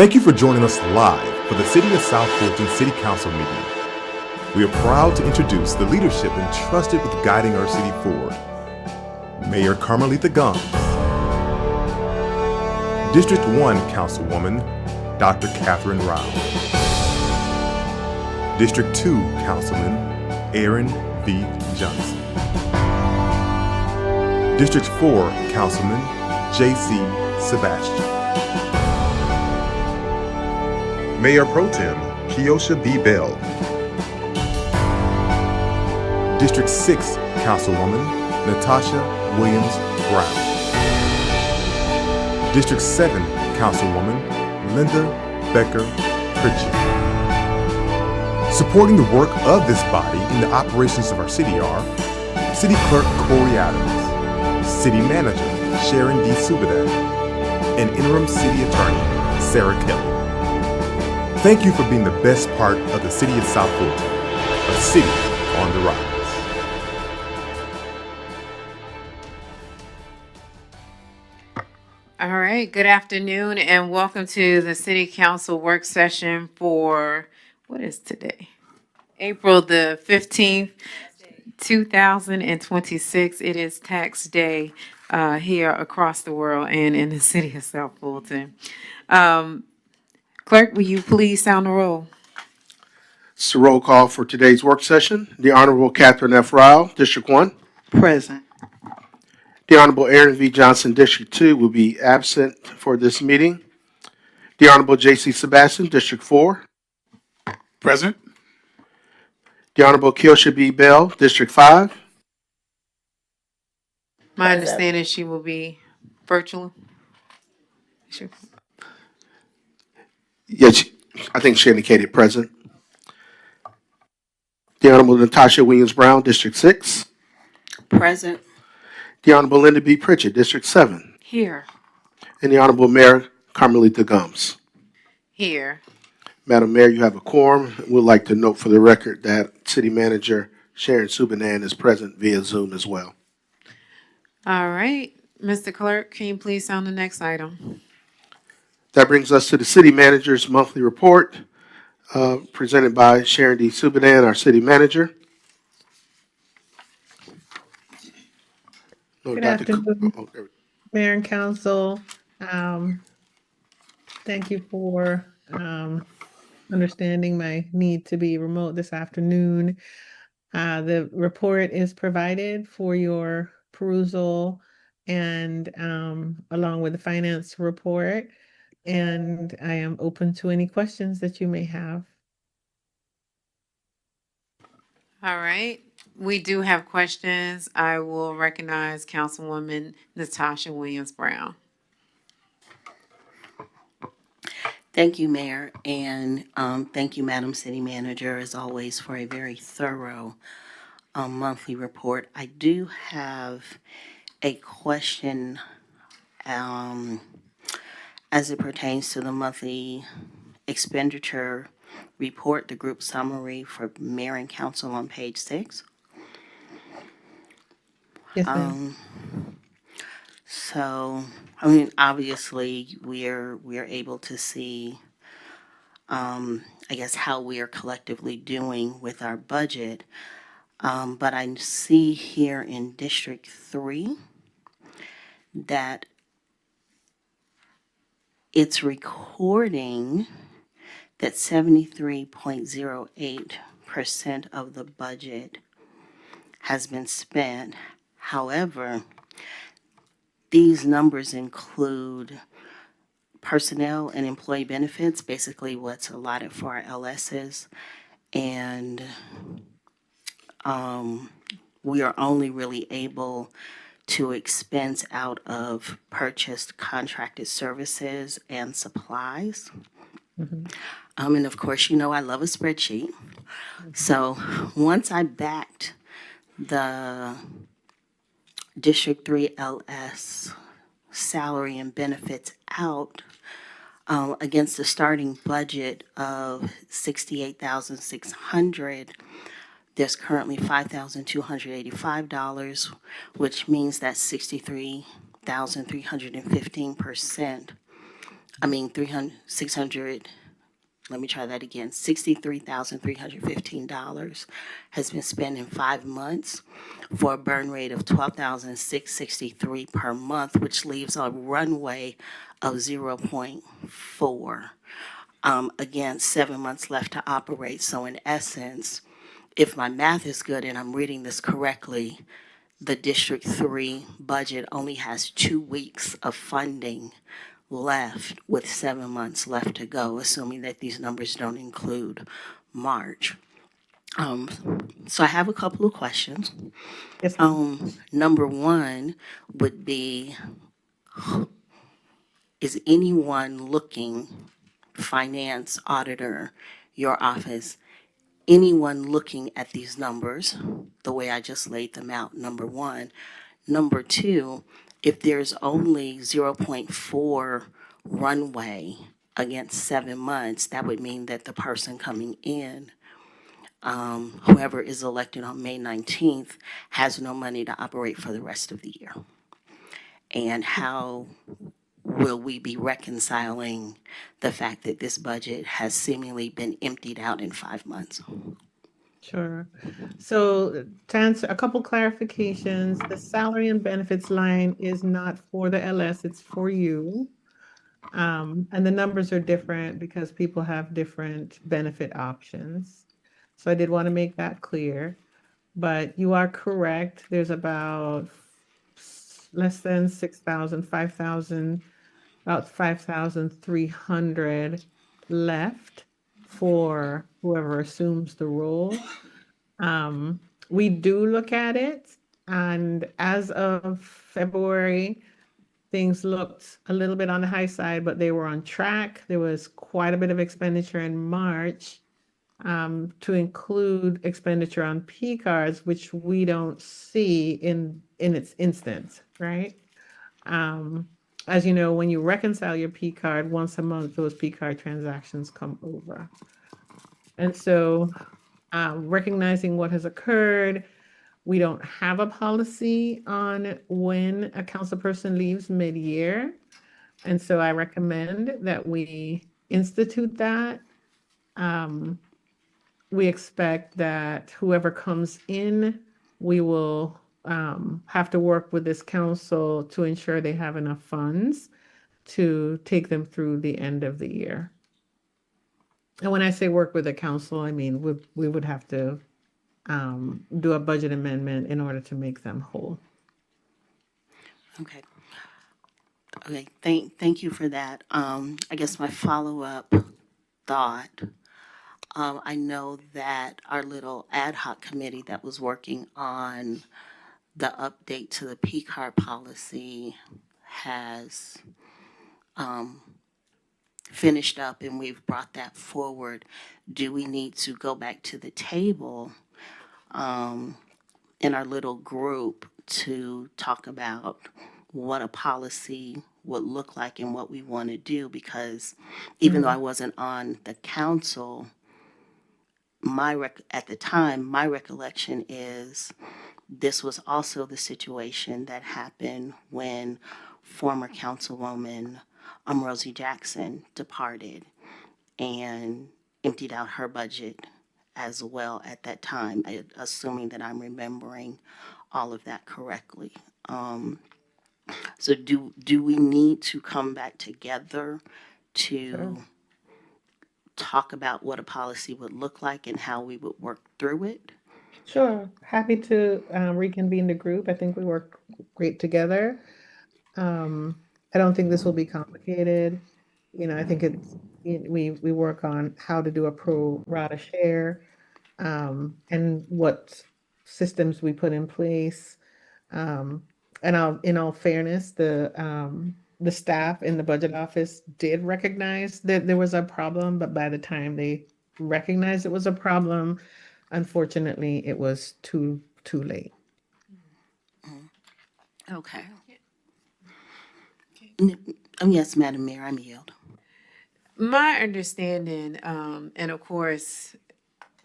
Thank you for joining us live for the City of South Fulton City Council meeting. We are proud to introduce the leadership entrusted with guiding our city forward. Mayor Carmelita Gumbs, District 1 Councilwoman Dr. Catherine Rao, District 2 Councilman Aaron V. Johnson, District 4 Councilman J.C. Sebastian, Mayor Pro Tem Keosha B. Bell, District 6 Councilwoman Natasha Williams Brown, District 7 Councilwoman Linda Becker Pritchett. Supporting the work of this body in the operations of our city are City Clerk Corey Adams, City Manager Sharon D. Subadad, and Interim City Attorney Sarah Kelly. Thank you for being the best part of the City of South Fulton, a city on the rise. All right, good afternoon and welcome to the City Council work session for, what is today? April the 15th, 2026. It is tax day here across the world and in the City of South Fulton. Clerk, will you please sound the roll? It's a roll call for today's work session. The Honorable Catherine F. Rao, District 1. Present. The Honorable Aaron V. Johnson, District 2, will be absent for this meeting. The Honorable J.C. Sebastian, District 4. Present. The Honorable Keosha B. Bell, District 5. My understanding she will be virtual. Sure. Yes, I think she indicated present. The Honorable Natasha Williams Brown, District 6. Present. The Honorable Linda B. Pritchett, District 7. Here. And the Honorable Mayor Carmelita Gumbs. Here. Madam Mayor, you have a quorum. We'd like to note for the record that City Manager Sharon Subanan is present via Zoom as well. All right, Mr. Clerk, can you please sound the next item? That brings us to the City Manager's monthly report, presented by Sharon D. Subanan, our City Manager. No, Good Dr. afternoon, Mayor and Council. Thank you for understanding my need to be remote this afternoon. The report is provided for your perusal and along with the finance report. And I am open to any questions that you may have. All right, we do have questions. I will recognize Councilwoman Natasha Williams Brown. Thank you, Mayor, and thank you, Madam City Manager, as always, for a very thorough monthly report. I do have a question as it pertains to the monthly expenditure report, the group summary for Mayor and Council on page 6. Yes, ma'am. So, I mean, obviously, we're able to see, I guess, how we are collectively doing with our budget. But I see here in District 3 that it's recording that 73.08% of the budget has been spent. However, these numbers include personnel and employee benefits, basically what's allotted for our LSs, and we are only really able to expense out of purchased contracted services and supplies. Mm-hmm. And of course, you know I love a spreadsheet. So once I backed the District 3 LS salary and benefits out against a starting budget of $68,600, there's currently $5,285, which means that 63,315% let me try that again, $63,315 has been spent in 5 months for a burn rate of $12,663 per month, which leaves a runway of 0.4. Again, 7 months left to operate. So in essence, if my math is good and I'm reading this correctly, the District 3 budget only has 2 weeks of funding left with 7 months left to go, assuming that these numbers don't include March. So I have a couple of questions. Yes, ma'am. Number one would be, is anyone looking, finance, auditor, your office, anyone looking at these numbers the way I just laid them out, number one? Number two, if there's only 0.4 runway against 7 months, that would mean that the person coming in, whoever is elected on May 19th, has no money to operate for the rest of the year. And how will we be reconciling the fact that this budget has seemingly been emptied out in 5 months? Sure. So to answer a couple clarifications, the salary and benefits line is not for the LS, it's for you. And the numbers are different because people have different benefit options. So I did want to make that clear. But you are correct. There's about less than 6,000, 5,000, about 5,300 left for whoever assumes the role. We do look at it, and as of February, things looked a little bit on the high side, but they were on track. There was quite a bit of expenditure in March, to include expenditure on P cards, which we don't see in its instance, right? As you know, when you reconcile your P card once a month, those P card transactions come over. And so, recognizing what has occurred, we don't have a policy on when a council person leaves mid-year. And so I recommend that we institute that. We expect that whoever comes in, we will have to work with this council to ensure they have enough funds to take them through the end of the year. And when I say work with the council, I mean we would have to do a budget amendment in order to make them whole. Okay. Okay, thank you for that. I guess my follow-up thought, I know that our little ad hoc committee that was working on the update to the P card policy has finished up and we've brought that forward. Do we need to go back to the table in our little group to talk about what a policy would look like and what we want to do? Because even though I wasn't on the council, at the time, my recollection is this was also the situation that happened when former Councilwoman Rosie Jackson departed and emptied out her budget as well at that time, assuming that I'm remembering all of that correctly. So do we need to come back together to talk about what a policy would look like and how we would work through it? Sure, happy to reconvene the group. I think we work great together. I don't think this will be complicated. I think we work on how to do a pro rata share, and what systems we put in place. And in all fairness, the staff in the budget office did recognize that there was a problem, but by the time they recognized it was a problem, unfortunately, it was too late. Okay. Yes, Madam Mayor, I'm yield. My understanding, and of course,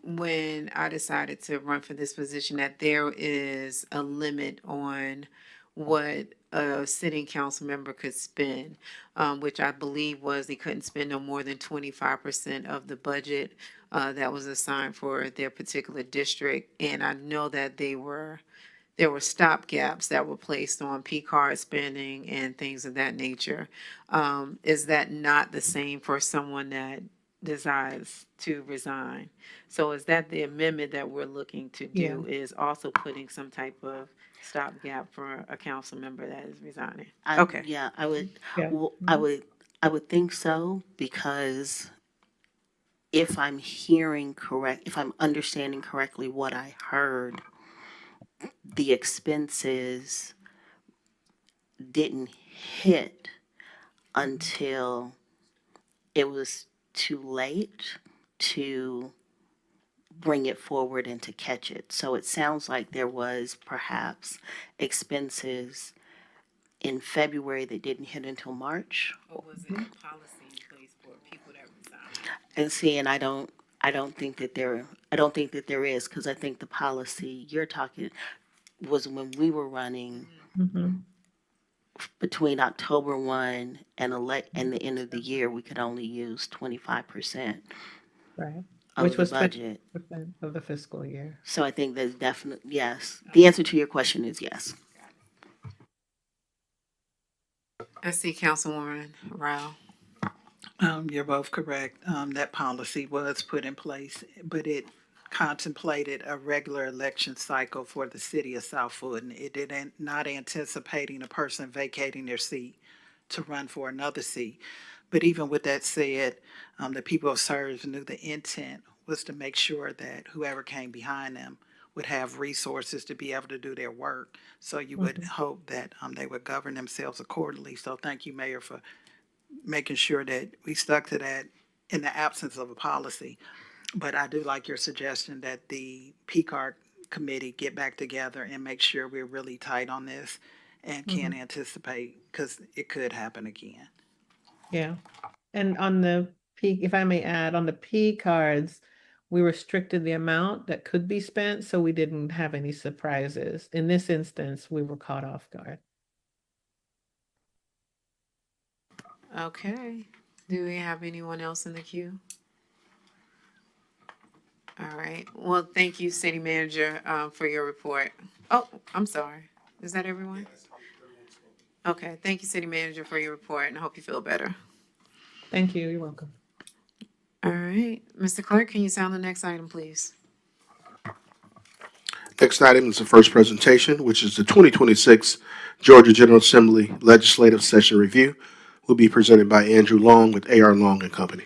when I decided to run for this position, that there is a limit on what a sitting council member could spend, which I believe was they couldn't spend no more than 25% of the budget that was assigned for their particular district. And I know that there were stop gaps that were placed on P card spending and things of that nature. Is that not the same for someone that decides to resign? So is that the amendment that we're looking to do, is also putting some type of stopgap for a council member that is resigning? Okay. Yeah, I would, Yeah. I would think so, because if I'm hearing correct, if I'm understanding correctly what I heard, the expenses didn't hit until it was too late to bring it forward and to catch it. So it sounds like there was perhaps expenses in February that didn't hit until March. Or was it a policy in place for people that resign? And see, and I don't think that there is, because I think the policy you're talking was when we were running Mhm. between October 1 and the end of the year, we could only use 25% Right. of Which the was budget. 50% of the fiscal year. So I think there's definitely, yes. The answer to your question is yes. I see Councilwoman Rao. You're both correct. That policy was put in place, but it contemplated a regular election cycle for the city of South Fulton. It didn't, not anticipating a person vacating their seat to run for another seat. But even with that said, the people of Serves knew the intent was to make sure that whoever came behind them would have resources to be able to do their work. So you would hope that they would govern themselves accordingly. So thank you, Mayor, for making sure that we stuck to that in the absence of a policy. But I do like your suggestion that the PCARD committee get back together and make sure we're really tight on this and can anticipate, because it could happen again. Yeah. And on the P, if I may add, on the P cards, we restricted the amount that could be spent, so we didn't have any surprises. In this instance, we were caught off guard. Okay. Do we have anyone else in the queue? All right. Well, thank you, City Manager, for your report. Oh, I'm sorry. Is that everyone? Okay. Thank you, City Manager, for your report, and I hope you feel better. Thank you. You're welcome. All right. Mr. Clerk, can you sound the next item, please? Next item is the first presentation, which is the 2026 Georgia General Assembly Legislative Session Review. Will be presented by Andrew Long with A.R. Long and Company.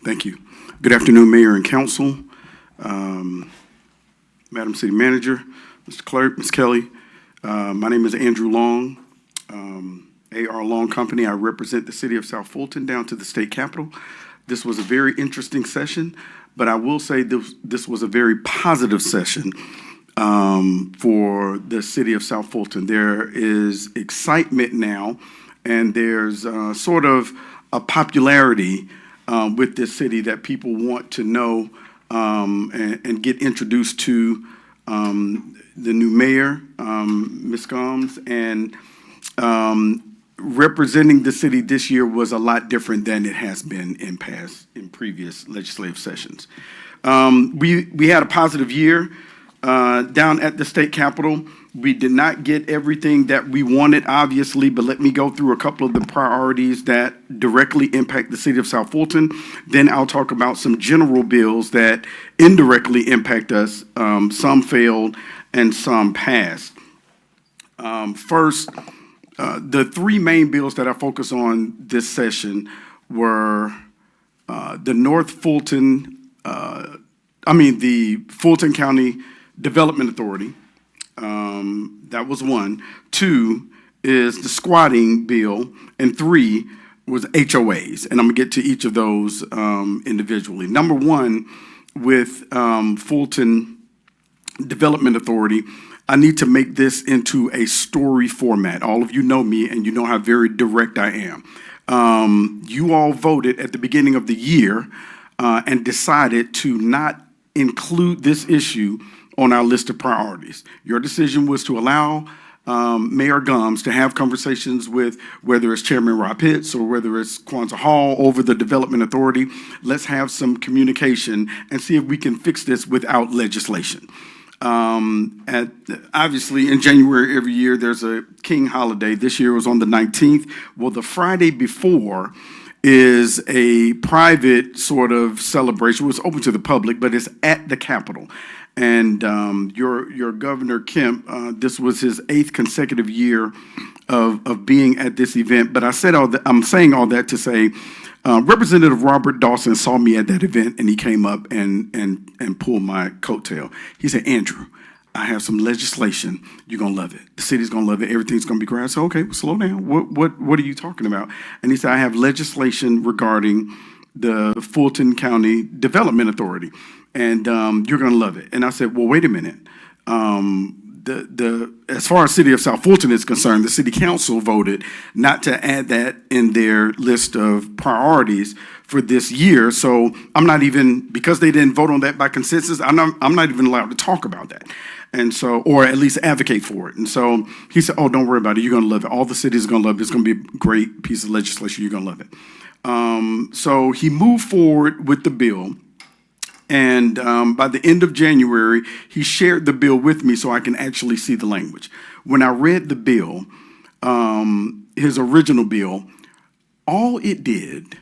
Thank you. Good afternoon, Mayor and Council, Madam City Manager, Mr. Clerk, Ms. Kelly. My name is Andrew Long, A.R. Long Company. I represent the city of South Fulton down to the state capitol. This was a very interesting session, but I will say this was a very positive session for the city of South Fulton. There is excitement now, and there's sort of a popularity with this city that people want to know and get introduced to the new mayor, Ms. Gomes, and representing the city this year was a lot different than it has been in previous legislative sessions. We had a positive year down at the state capitol. We did not get everything that we wanted, obviously, but let me go through a couple of the priorities that directly impact the city of South Fulton. Then I'll talk about some general bills that indirectly impact us. Some failed and some passed. First, the three main bills that I focus on this session were the Fulton County Development Authority. That was one. Two is the squatting bill, and three was HOAs, and I'm gonna get to each of those individually. Number one, with Fulton Development Authority, I need to make this into a story format. All of you know me, and you know how very direct I am. You all voted at the beginning of the year and decided to not include this issue on our list of priorities. Your decision was to allow Mayor Gumbs to have conversations with whether it's Chairman Rob Pitts or whether it's Kwanzaa Hall over the Development Authority. Let's have some communication and see if we can fix this without legislation. Obviously, in January every year, there's a King holiday. This year was on the 19th. Well, the Friday before is a private sort of celebration. It was open to the public, but it's at the Capitol. And your Governor Kemp, this was his 8th consecutive year of being at this event. But I'm saying all that to say, Representative Robert Dawson saw me at that event, and he came up and pulled my coattail. He said, "Andrew, I have some legislation. You're gonna love it. The city's gonna love it. Everything's gonna be great." I said, "Okay, well, slow down. What are you talking about?" And he said, "I have legislation regarding the Fulton County Development Authority, and you're gonna love it." And I said, "Well, wait a minute. As far as City of South Fulton is concerned, the City Council voted not to add that in their list of priorities for this year. So I'm not even, because they didn't vote on that by consensus, I'm not even allowed to talk about that. And so, or at least advocate for it." And so he said, "Oh, don't worry about it. You're going to love it. All the cities are going to love it. It's going to be a great piece of legislation. You're going to love it." So he moved forward with the bill. And by the end of January, he shared the bill with me so I can actually see the language. When I read the bill, his original bill, all it did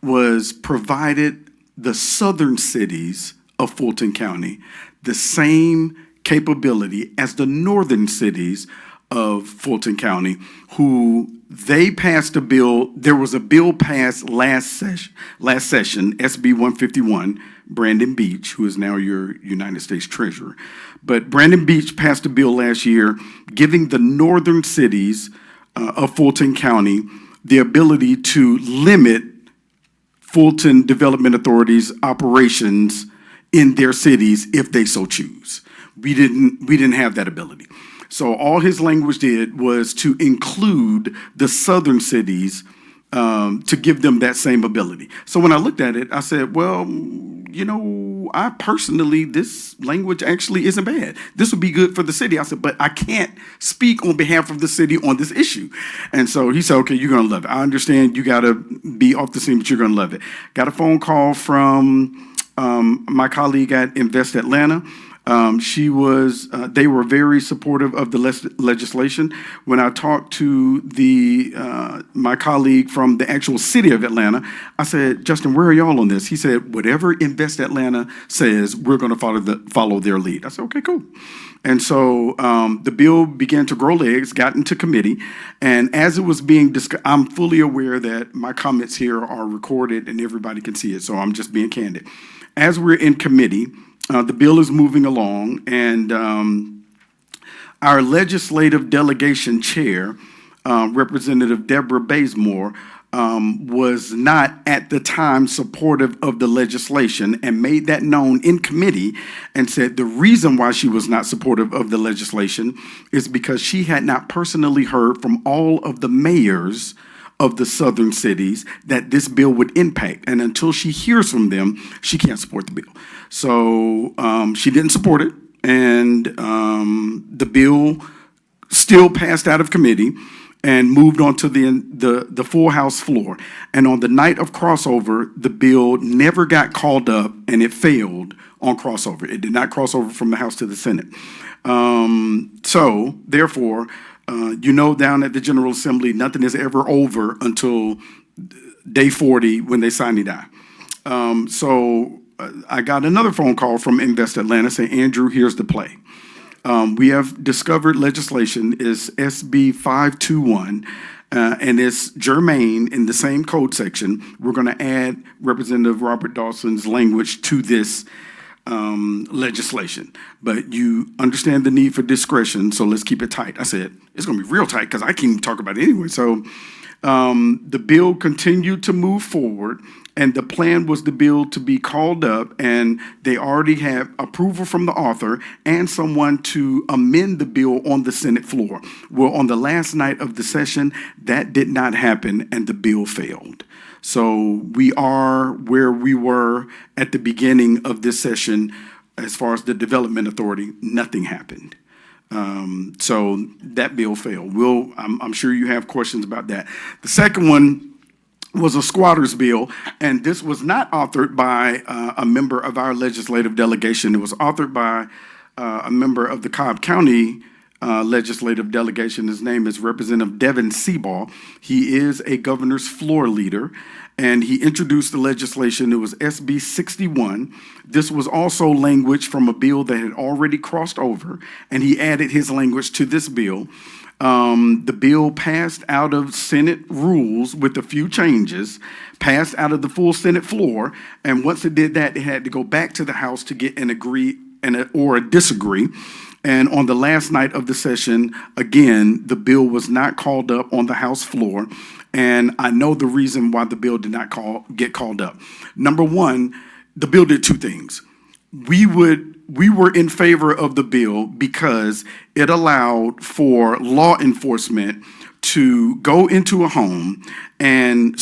was provided the southern cities of Fulton County the same capability as the northern cities of Fulton County, who they passed a bill. There was a bill passed last session, SB 151, Brandon Beach, who is now your United States Treasurer. But Brandon Beach passed a bill last year giving the northern cities of Fulton County the ability to limit Fulton Development Authority's operations in their cities if they so choose. We didn't have that ability. So all his language did was to include the southern cities to give them that same ability. So when I looked at it, I said, well, I personally, this language actually isn't bad. This would be good for the city. I said, but I can't speak on behalf of the city on this issue. And so he said, "Okay, you're going to love it. I understand you got to be off the scene, but you're going to love it." Got a phone call from my colleague at Invest Atlanta. They were very supportive of the legislation. When I talked to my colleague from the actual city of Atlanta, I said, "Justin, where are y'all on this?" He said, "Whatever Invest Atlanta says, we're going to follow their lead." I said, "Okay, cool." And so the bill began to grow legs, got into committee, and as it was being discussed, I'm fully aware that my comments here are recorded and everybody can see it, so I'm just being candid. As we're in committee, the bill is moving along, and our legislative delegation chair, Representative Deborah Bazemore, was not at the time supportive of the legislation and made that known in committee and said the reason why she was not supportive of the legislation is because she had not personally heard from all of the mayors of the southern cities that this bill would impact. And until she hears from them, she can't support the bill. So she didn't support it, and the bill still passed out of committee and moved on to the full House floor. And on the night of crossover, the bill never got called up, and it failed on crossover. It did not cross over from the House to the Senate. So therefore, down at the General Assembly, nothing is ever over until day 40 when they sign and die. So I got another phone call from Invest Atlanta saying, "Andrew, here's the play. We have discovered legislation is SB 521, and it's germane in the same code section. We're going to add Representative Robert Dawson's language to this legislation. But you understand the need for discretion, so let's keep it tight." I said, "It's going to be real tight because I can't even talk about it anyway." So the bill continued to move forward, and the plan was the bill to be called up, and they already have approval from the author and someone to amend the bill on the Senate floor. Well, on the last night of the session, that did not happen, and the bill failed. So we are where we were at the beginning of this session as far as the Development Authority. Nothing happened. So that bill failed. I'm sure you have questions about that. The second one was a squatters bill, and this was not authored by a member of our legislative delegation. It was authored by a member of the Cobb County legislative delegation. His name is Representative Devin Seabaugh. He is a governor's floor leader, and he introduced the legislation. It was SB 61. This was also language from a bill that had already crossed over, and he added his language to this bill. The bill passed out of Senate rules with a few changes, passed out of the full Senate floor, and once it did that, it had to go back to the House to get an agree or a disagree. And on the last night of the session, again, the bill was not called up on the House floor. And I know the reason why the bill did not get called up. Number one, the bill did two things. We were in favor of the bill because it allowed for law enforcement to go into a home and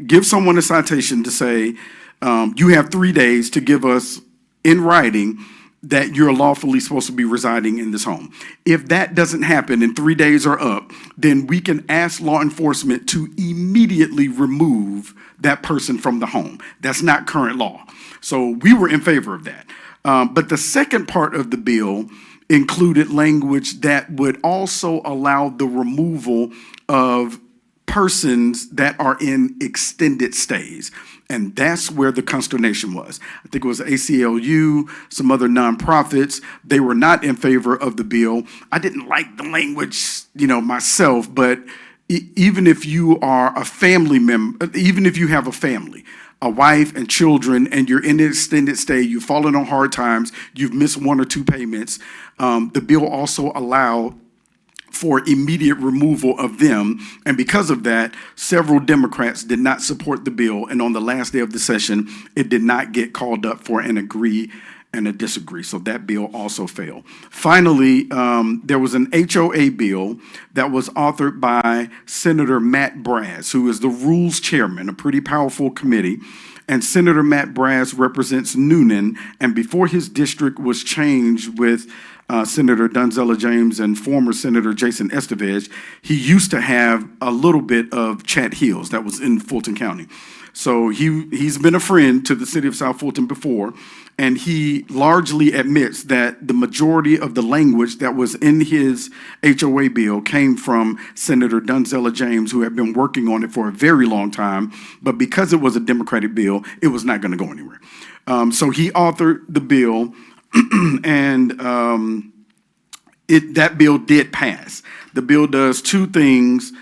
give someone a citation to say, you have 3 days to give us in writing that you're lawfully supposed to be residing in this home. If that doesn't happen and 3 days are up, then we can ask law enforcement to immediately remove that person from the home. That's not current law. So we were in favor of that. But the second part of the bill included language that would also allow the removal of persons that are in extended stays. And that's where the consternation was. I think it was ACLU, some other nonprofits. They were not in favor of the bill. I didn't like the language, myself, but even if you are a family member, even if you have a family, a wife and children, and you're in an extended stay, you've fallen on hard times, you've missed 1 or 2 payments, the bill also allowed for immediate removal of them. And because of that, several Democrats did not support the bill. And on the last day of the session, it did not get called up for an agree and a disagree. So that bill also failed. Finally, there was an HOA bill that was authored by Senator Matt Brass, who is the Rules Chairman, a pretty powerful committee. And Senator Matt Brass represents Noonan. And before his district was changed with Senator Donzella James and former Senator Jason Estevez, he used to have a little bit of Chat Hills that was in Fulton County. So he's been a friend to the city of South Fulton before, and he largely admits that the majority of the language that was in his HOA bill came from Senator Donzella James, who had been working on it for a very long time, but because it was a Democratic bill, it was not going to go anywhere. So he authored the bill, and that bill did pass. The bill does two things.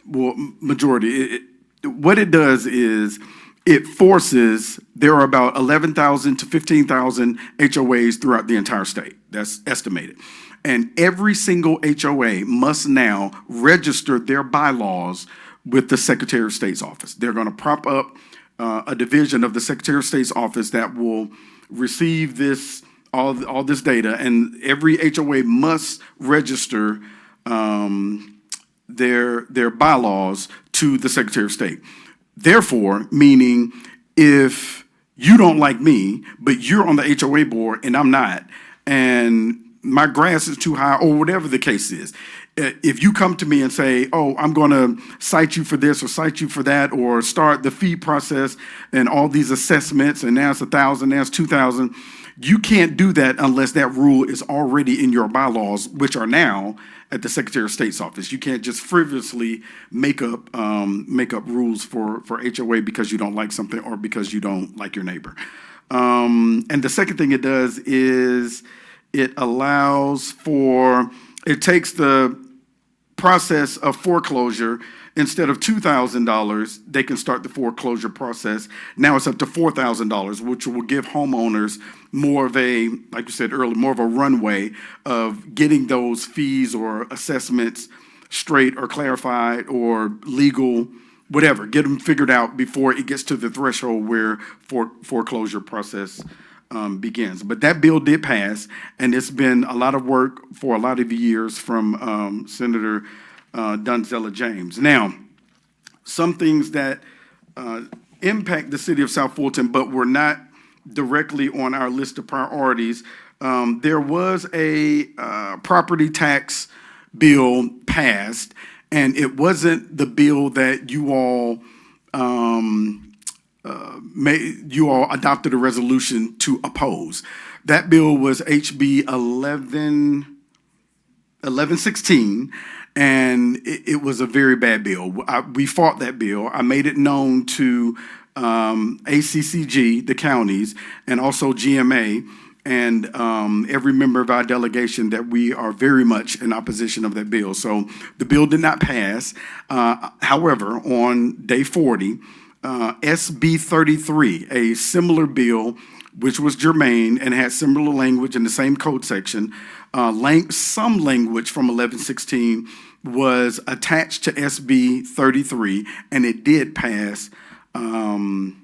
Majority. What it does is it forces, there are about 11,000 to 15,000 HOAs throughout the entire state. That's estimated. And every single HOA must now register their bylaws with the Secretary of State's office. They're going to prop up a division of the Secretary of State's office that will receive all this data, and every HOA must register their bylaws to the Secretary of State. Therefore, meaning if you don't like me, but you're on the HOA board and I'm not, and my grass is too high or whatever the case is, if you come to me and say, oh, I'm going to cite you for this or cite you for that, or start the fee process and all these assessments, and now it's 1,000, now it's 2,000, you can't do that unless that rule is already in your bylaws, which are now at the Secretary of State's office. You can't just frivolously make up rules for HOA because you don't like something or because you don't like your neighbor. And the second thing it does is it takes the process of foreclosure. Instead of $2,000, they can start the foreclosure process. Now it's up to $4,000, which will give homeowners more of a, like you said earlier, more of a runway of getting those fees or assessments straight or clarified or legal, whatever. Get them figured out before it gets to the threshold where foreclosure process begins. But that bill did pass, and it's been a lot of work for a lot of years from Senator Donzella James. Now, some things that impact the city of South Fulton, but were not directly on our list of priorities. There was a property tax bill passed, and it wasn't the bill that you all adopted a resolution to oppose. That bill was HB 1116, and it was a very bad bill. We fought that bill. I made it known to ACCG, the counties, and also GMA, and every member of our delegation that we are very much in opposition of that bill. So the bill did not pass. However, on day 40, SB 33, a similar bill, which was germane and had similar language in the same code section, some language from 1116 was attached to SB 33, and it did pass on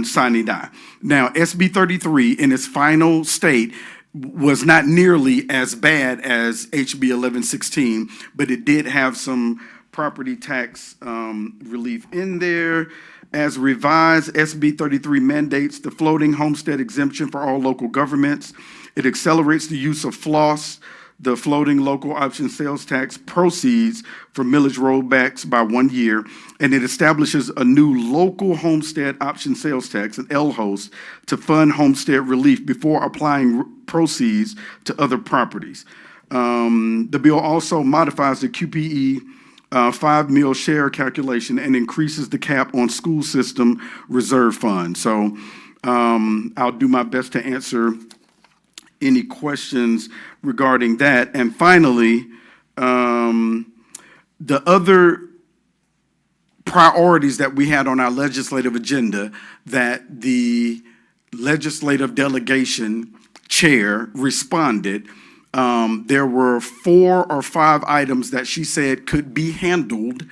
sine die. Now, SB 33 in its final state was not nearly as bad as HB 1116, but it did have some property tax relief in there. As revised, SB 33 mandates the floating homestead exemption for all local governments. It accelerates the use of FLOSS, the floating local option sales tax proceeds for millage rollbacks by 1 year, and it establishes a new local homestead option sales tax, an LHOST, to fund homestead relief before applying proceeds to other properties. The bill also modifies the QPE 5 mil share calculation and increases the cap on school system reserve fund. So I'll do my best to answer any questions regarding that. And finally, the other priorities that we had on our legislative agenda that the legislative delegation chair responded. There were 4 or 5 items that she said could be handled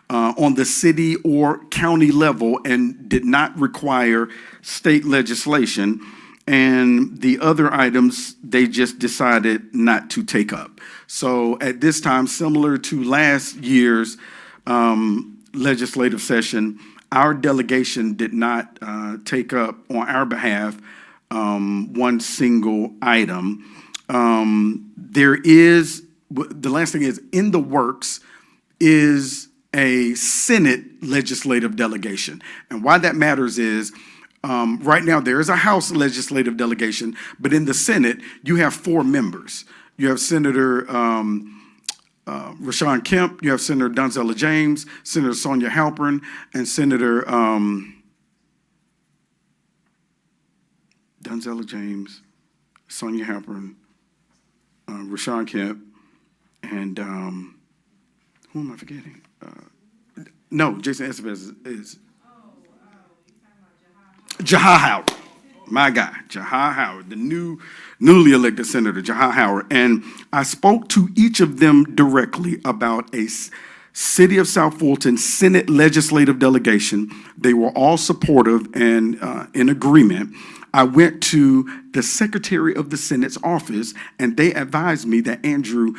on the city or county level and did not require state legislation. And the other items, they just decided not to take up. So at this time, similar to last year's legislative session, our delegation did not take up on our behalf one single item. There is, the last thing is, in the works is a Senate legislative delegation. And why that matters is, right now there is a House legislative delegation, but in the Senate, you have 4 members. You have Senator Rashawn Kemp, you have Senator Donzella James, Senator Sonia Halpern, and Senator Donzella James, Sonia Halpern, Rashawn Kemp, and who am I forgetting? No, Jason Estevez is Jaha Howard. My guy, Jaha Howard, the newly elected senator, Jaha Howard. And I spoke to each of them directly about a City of South Fulton Senate legislative delegation. They were all supportive and in agreement. I went to the Secretary of the Senate's office, and they advised me that, Andrew,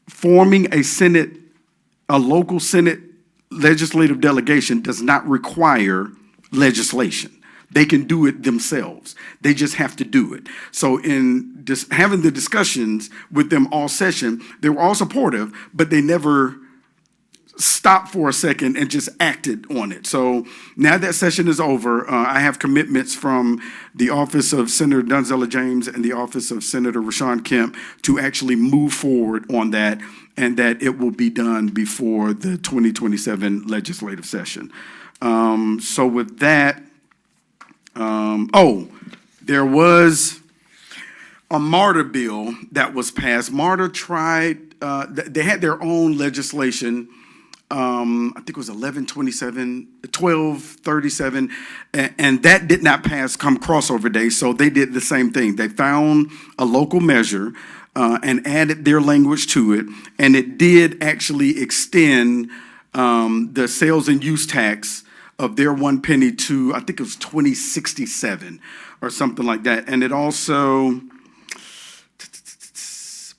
forming a local Senate legislative delegation does not require legislation. They can do it themselves. They just have to do it. So in having the discussions with them all session, they were all supportive, but they never stopped for a second and just acted on it. So now that session is over, I have commitments from the office of Senator Donzella James and the office of Senator Rashawn Kemp to actually move forward on that, and that it will be done before the 2027 legislative session. So with that, there was a MARTA bill that was passed. MARTA tried, they had their own legislation. I think it was 1237, and that did not pass come crossover day, so they did the same thing. They found a local measure and added their language to it, and it did actually extend the sales and use tax of their 1 penny to, I think it was 2067 or something like that. And it also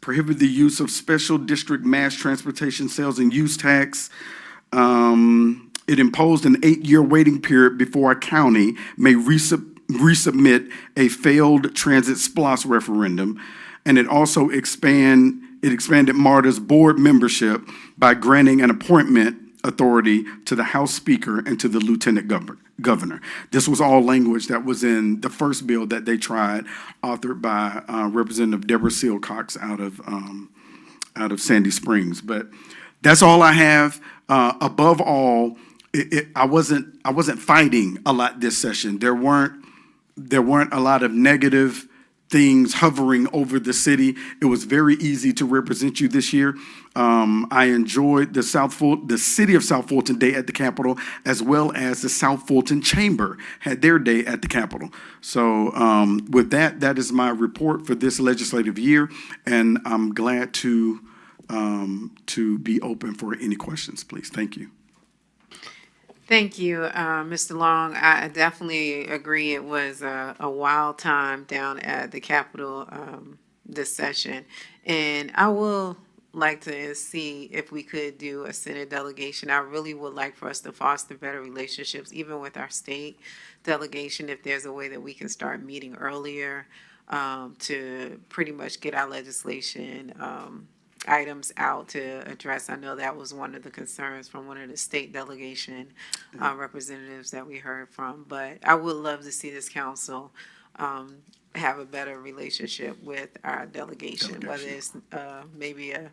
prohibited the use of special district mass transportation sales and use tax. It imposed an 8-year waiting period before a county may resubmit a failed transit SPLOS referendum, and it also expanded MARTA's board membership by granting an appointment authority to the House Speaker and to the Lieutenant Governor. This was all language that was in the first bill that they tried, authored by Representative Deborah Sealcox out of Sandy Springs. But that's all I have. Above all, I wasn't fighting a lot this session. There weren't a lot of negative things hovering over the city. It was very easy to represent you this year. I enjoyed the City of South Fulton Day at the Capitol, as well as the South Fulton Chamber had their day at the Capitol. So with that is my report for this legislative year, and I'm glad to be open for any questions, please. Thank you. Thank you, Mr. Long. I definitely agree. It was a wild time down at the Capitol this session. And I will like to see if we could do a Senate delegation. I really would like for us to foster better relationships, even with our state delegation, if there's a way that we can start meeting earlier to pretty much get our legislation items out to address. I know that was one of the concerns from one of the state delegation representatives that we heard from, but I would love to see this council have a better relationship with our delegation, whether it's maybe a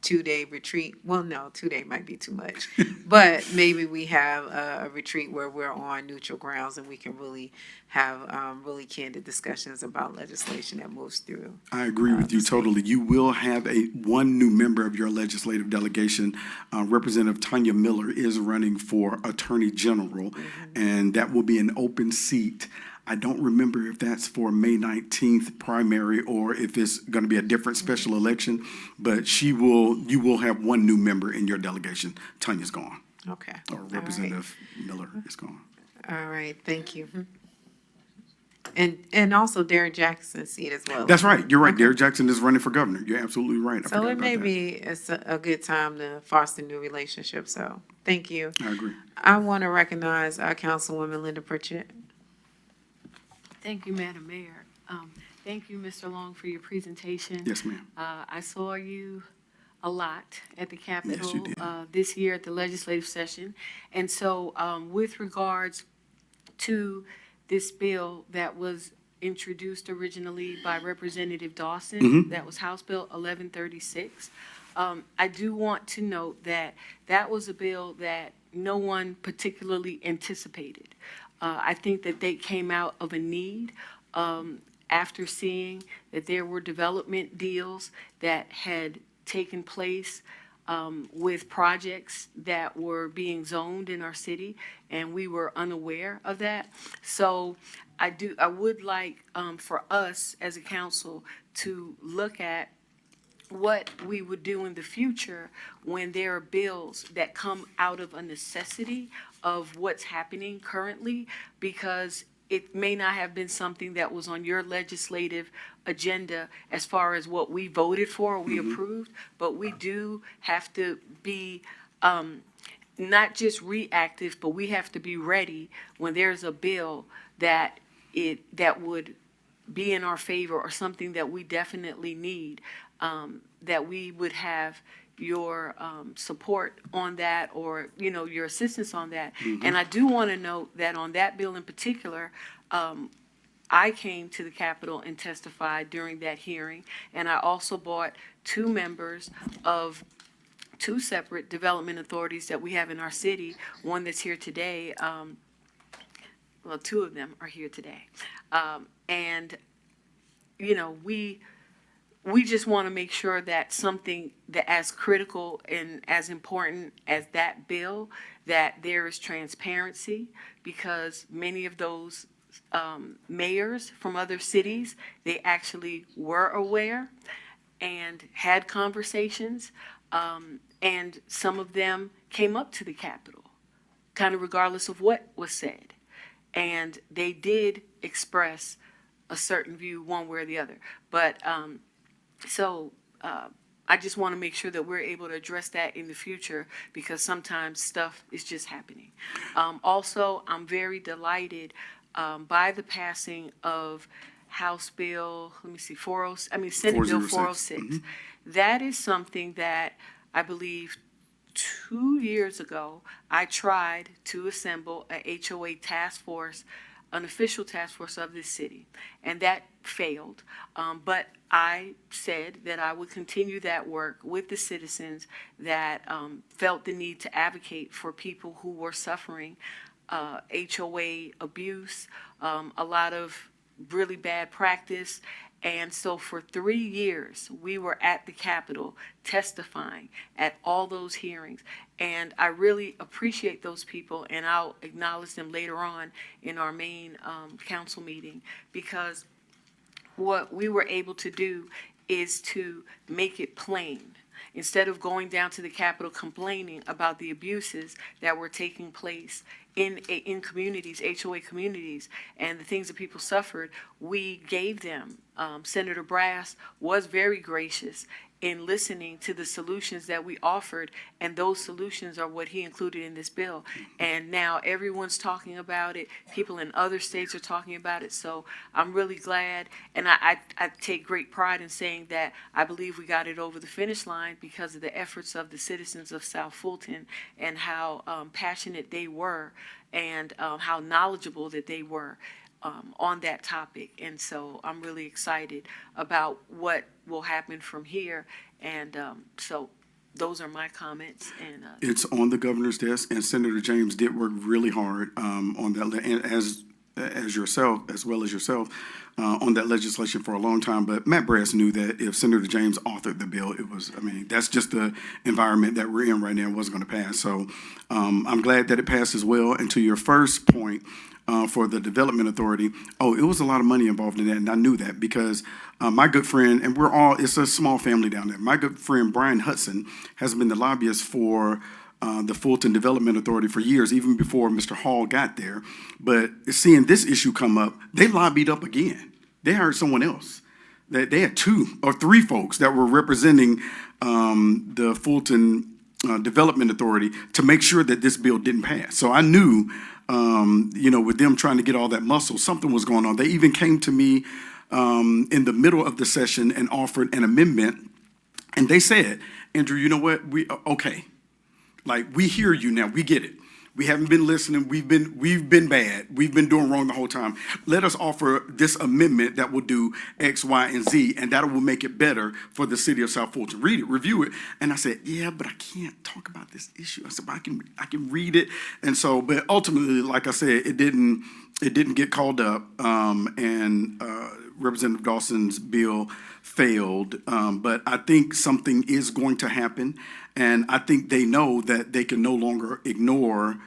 2-day retreat. Well, no, 2-day might be too much, but maybe we have a retreat where we're on neutral grounds and we can really have really candid discussions about legislation that moves through. I agree with you totally. You will have one new member of your legislative delegation. Representative Tanya Miller is running for Attorney General, and that will be an open seat. I don't remember if that's for May 19th primary or if it's going to be a different special election, but you will have one new member in your delegation. Tanya's gone. Okay. Or Representative Miller is gone. All right, thank you. And also Derek Jackson's seat as well. That's right. You're right. Derek Jackson is running for governor. You're absolutely right. So it may be it's a good time to foster new relationships. So thank you. I agree. I want to recognize our Councilwoman Linda Pritchett. Thank you, Madam Mayor. Thank you, Mr. Long, for your presentation. Yes, ma'am. I saw you a lot at the Capitol Yes, you did. this year at the legislative session. And so with regards to this bill that was introduced originally by Representative Dawson, that was House Bill 1136, I do want to note that that was a bill that no one particularly anticipated. I think that they came out of a need after seeing that there were development deals that had taken place with projects that were being zoned in our city, and we were unaware of that. So I would like for us as a council to look at what we would do in the future when there are bills that come out of a necessity of what's happening currently, because it may not have been something that was on your legislative agenda as far as what we voted for or we approved, but we do have to be not just reactive, but we have to be ready when there's a bill that would be in our favor or something that we definitely need, that we would have your support on that, or your assistance on that. And I do want to note that on that bill in particular, I came to the Capitol and testified during that hearing, and I also brought 2 members of 2 separate development authorities that we have in our city, one that's here today, well, 2 of them are here today. And we just want to make sure that something that as critical and as important as that bill, that there is transparency, because many of those mayors from other cities, they actually were aware and had conversations, and some of them came up to the Capitol, kind of regardless of what was said, and they did express a certain view one way or the other. But so I just want to make sure that we're able to address that in the future because sometimes stuff is just happening. Also, I'm very delighted by the passing of House Bill, let me see, Senate Bill 406. That is something that I believe 2 years ago, I tried to assemble a HOA task force, an official task force of this city, and that failed. But I said that I would continue that work with the citizens that felt the need to advocate for people who were suffering HOA abuse, a lot of really bad practice. And so for 3 years, we were at the Capitol testifying at all those hearings. And I really appreciate those people, and I'll acknowledge them later on in our main council meeting, because what we were able to do is to make it plain. Instead of going down to the Capitol complaining about the abuses that were taking place in communities, HOA communities, and the things that people suffered, we gave them. Senator Brass was very gracious in listening to the solutions that we offered, and those solutions are what he included in this bill. And now everyone's talking about it. People in other states are talking about it. So I'm really glad, and I take great pride in saying that I believe we got it over the finish line because of the efforts of the citizens of South Fulton and how passionate they were and how knowledgeable that they were on that topic. And so I'm really excited about what will happen from here. And so those are my comments. And It's on the governor's desk, and Senator James did work really hard on that, and as yourself, as well as yourself, on that legislation for a long time. But Matt Brass knew that if Senator James authored the bill, it was, I mean, that's just the environment that we're in right now. It wasn't going to pass. So I'm glad that it passed as well. And to your first point, for the Development Authority, it was a lot of money involved in that, and I knew that because my good friend, and it's a small family down there, my good friend Brian Hudson has been the lobbyist for the Fulton Development Authority for years, even before Mr. Hall got there. But seeing this issue come up, they lobbied up again. They hired someone else. They had 2 or 3 folks that were representing the Fulton Development Authority to make sure that this bill didn't pass. So I knew, with them trying to get all that muscle, something was going on. They even came to me in the middle of the session and offered an amendment. And they said, Andrew, you know what? Okay. Like, we hear you now. We get it. We haven't been listening. We've been bad. We've been doing wrong the whole time. Let us offer this amendment that will do X, Y, and Z, and that will make it better for the city of South Fulton. Read it, review it. And I said, yeah, but I can't talk about this issue. I said, but I can read it. And so, but ultimately, like I said, it didn't get called up, and Representative Dawson's bill failed. But I think something is going to happen. And I think they know that they can no longer ignore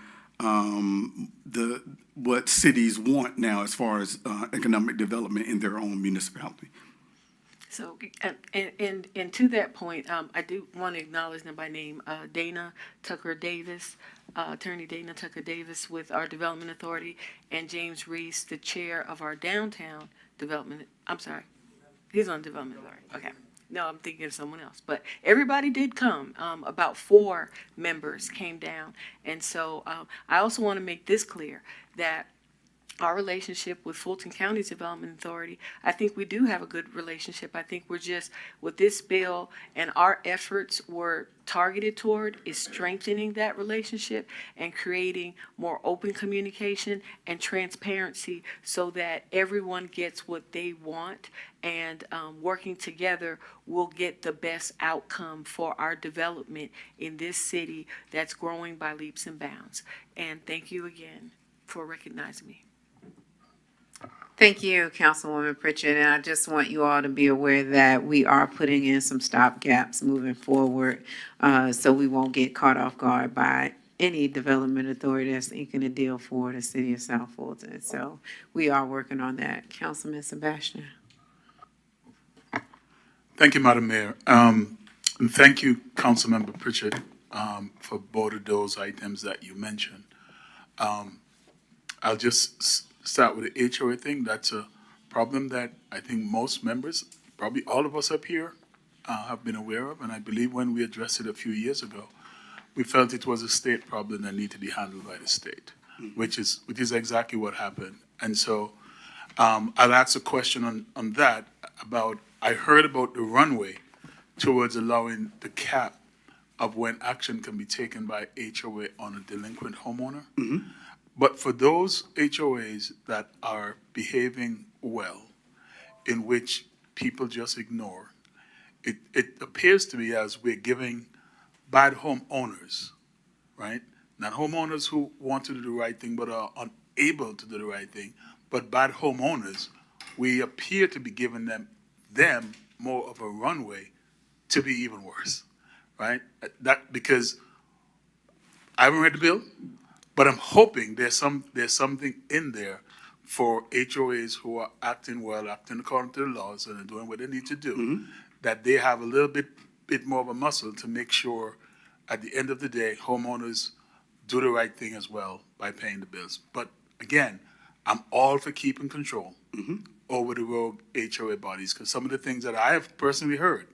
what cities want now as far as economic development in their own municipality. so, and to that point, I do want to acknowledge them by name, Dana Tucker Davis, Attorney Dana Tucker Davis with our Development Authority, and James Reese, the chair of our Downtown Development, I'm sorry, he's on Development Authority, okay. No, I'm thinking of someone else, but everybody did come. About 4 members came down. And so I also want to make this clear that our relationship with Fulton County's Development Authority, I think we do have a good relationship. I think we're just, with this bill and our efforts were targeted toward is strengthening that relationship and creating more open communication and transparency so that everyone gets what they want, and working together will get the best outcome for our development in this city that's growing by leaps and bounds. And thank you again for recognizing me. Thank you, Councilwoman Pritchett, and I just want you all to be aware that we are putting in some stop gaps moving forward, so we won't get caught off guard by any development authority that's inking a deal for the city of South Fulton. So we are working on that. Councilman Sebastian. Thank you, Madam Mayor. And thank you, Councilmember Pritchett, for both of those items that you mentioned. I'll just start with the HOA thing. That's a problem that I think most members, probably all of us up here, have been aware of, and I believe when we addressed it a few years ago, we felt it was a state problem that needed to be handled by the state, which is exactly what happened. And so I'll ask a question on that about, I heard about the runway towards allowing the cap of when action can be taken by HOA on a delinquent homeowner. But for those HOAs that are behaving well, in which people just ignore, it appears to me as we're giving bad homeowners, right? Not homeowners who want to do the right thing but are unable to do the right thing, but bad homeowners, we appear to be giving them more of a runway to be even worse, right? That, because I haven't read the bill, but I'm hoping there's something in there for HOAs who are acting well, acting according to the laws, and are doing what they need to do, that they have a little bit more of a muscle to make sure at the end of the day, homeowners do the right thing as well by paying the bills. But again, I'm all for keeping control over the rogue HOA bodies, because some of the things that I have personally heard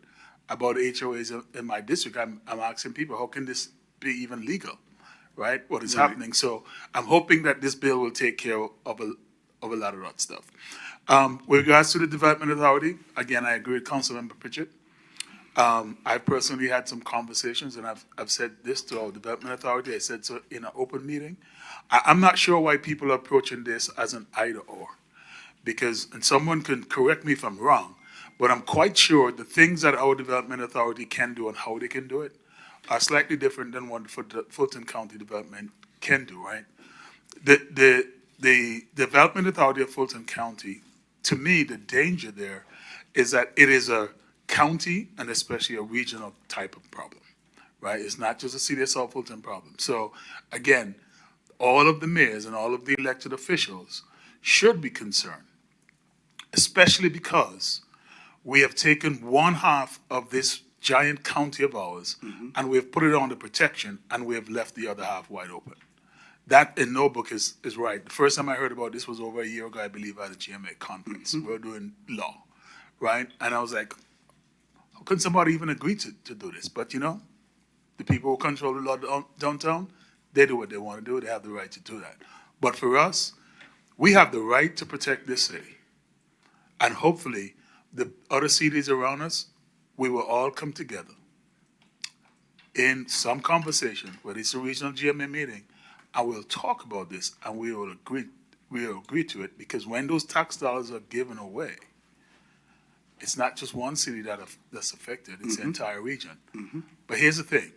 about HOAs in my district, I'm asking people, how can this be even legal, right? What is happening? So I'm hoping that this bill will take care of a lot of that stuff. With regards to the Development Authority, again, I agree with Councilmember Pritchett. I personally had some conversations, and I've said this to our Development Authority. I said so in an open meeting. I'm not sure why people are approaching this as an either-or, because, and someone can correct me if I'm wrong, but I'm quite sure the things that our Development Authority can do and how they can do it are slightly different than what the Fulton County Development can do, right? The Development Authority of Fulton County, to me, the danger there is that it is a county and especially a regional type of problem, right? It's not just a city of South Fulton problem. So again, all of the mayors and all of the elected officials should be concerned, especially because we have taken one half of this giant county of ours and we have put it under protection and we have left the other half wide open. That in no book is right. The first time I heard about this was over a year ago, I believe, at a GMA conference. We were doing law, right? And I was like, how can somebody even agree to do this? But you know, the people who control the law downtown, they do what they want to do. They have the right to do that. But for us, we have the right to protect this city. And hopefully, the other cities around us, we will all come together in some conversation, whether it's a regional GMA meeting, and we'll talk about this and we will agree to it, because when those tax dollars are given away, it's not just one city that's affected, it's the entire region. But here's the thing,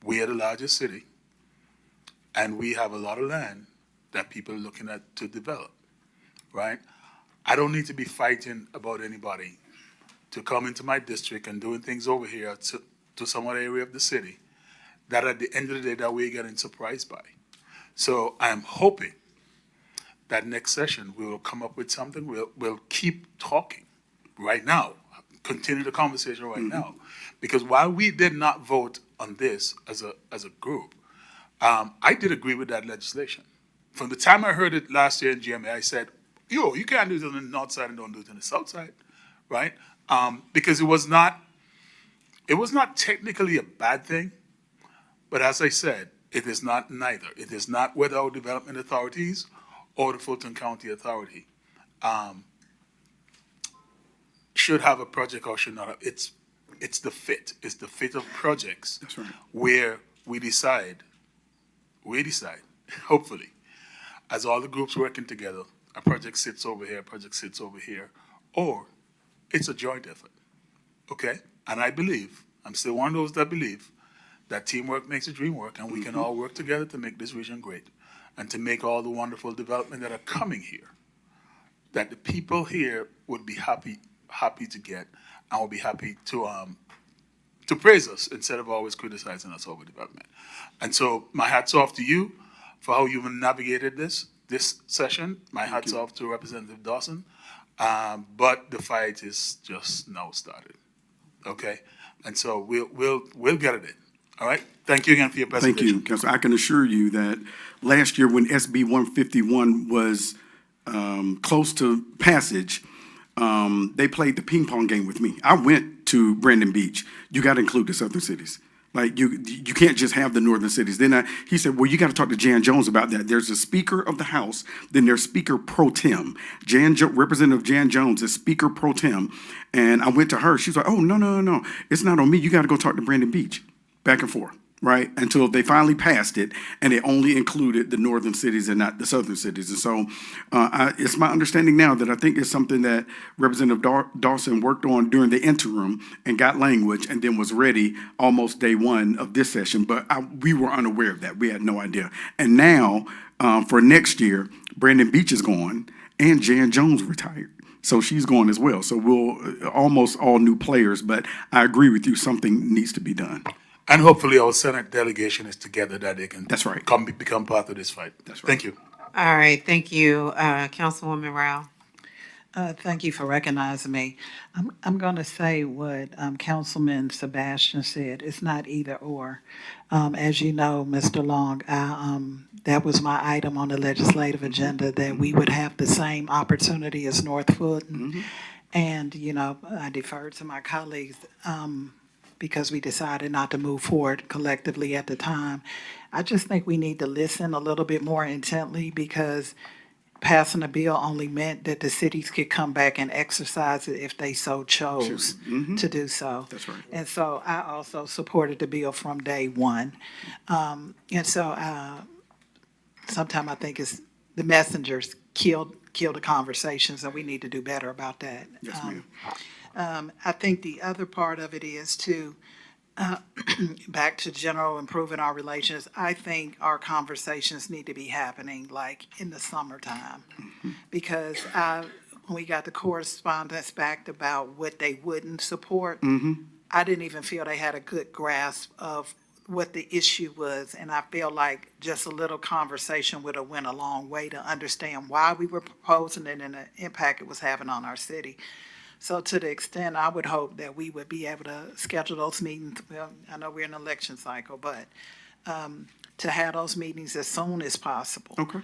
we are the largest city and we have a lot of land that people are looking at to develop, right? I don't need to be fighting about anybody to come into my district and doing things over here to some other area of the city that at the end of the day that we're getting surprised by. So I'm hoping that next session we will come up with something. We'll keep talking right now, continue the conversation right now, because while we did not vote on this as a group, I did agree with that legislation. From the time I heard it last year in GMA, I said, yo, you can't do it on the north side and don't do it on the south side, right? Because it was not technically a bad thing, but as I said, it is not neither. It is not whether our development authorities or the Fulton County Authority should have a project or should not have. It's the fit. It's the fit of projects. That's right. Where we decide, hopefully, as all the groups working together, a project sits over here, a project sits over here, or it's a joint effort, okay? And I believe, I'm still one of those that believe that teamwork makes the dream work, and we can all work together to make this region great and to make all the wonderful development that are coming here, that the people here would be happy to get and will be happy to praise us instead of always criticizing us over development. And so my hat's off to you for how you've navigated this session. My hat's off to Representative Dawson. But the fight is just now started, okay? And so we'll get it in, all right? Thank you again for your presentation. Thank you, Councilor. I can assure you that last year when SB 151 was close to passage, they played the ping pong game with me. I went to Brandon Beach, you got to include the southern cities. Like, you can't just have the northern cities. Then he said, well, you got to talk to Jan Jones about that. There's a Speaker of the House, then there's Speaker Pro Tem. Representative Jan Jones is Speaker Pro Tem. And I went to her. She's like, oh, no. It's not on me. You got to go talk to Brandon Beach. Back and forth, right? Until they finally passed it, and it only included the northern cities and not the southern cities. And so it's my understanding now that I think it's something that Representative Dawson worked on during the interim and got language and then was ready almost day one of this session. But we were unaware of that. We had no idea. And now for next year, Brandon Beach is gone and Jan Jones retired. So she's going as well. So we'll almost all new players, but I agree with you, something needs to be done. And hopefully our Senate delegation is together that they can. That's right. Become part of this fight. That's right. Thank you. All right, thank you, Councilwoman Rao. Thank you for recognizing me. I'm going to say what Councilman Sebastian said. It's not either or. As you know, Mr. Long, that was my item on the legislative agenda, that we would have the same opportunity as North Fulton. And, I deferred to my colleagues because we decided not to move forward collectively at the time. I just think we need to listen a little bit more intently, because passing a bill only meant that the cities could come back and exercise it if they so chose to do so. That's right. And so I also supported the bill from day one. And so sometimes I think it's the messengers killed the conversations, and we need to do better about that. Yes, ma'am. I think the other part of it is to, back to general improving our relations, I think our conversations need to be happening like in the summertime. Because when we got the correspondence back about what they wouldn't support, I didn't even feel they had a good grasp of what the issue was. And I feel like just a little conversation would have went a long way to understand why we were proposing it and the impact it was having on our city. So to the extent, I would hope that we would be able to schedule those meetings. Well, I know we're in an election cycle, but to have those meetings as soon as possible. Okay.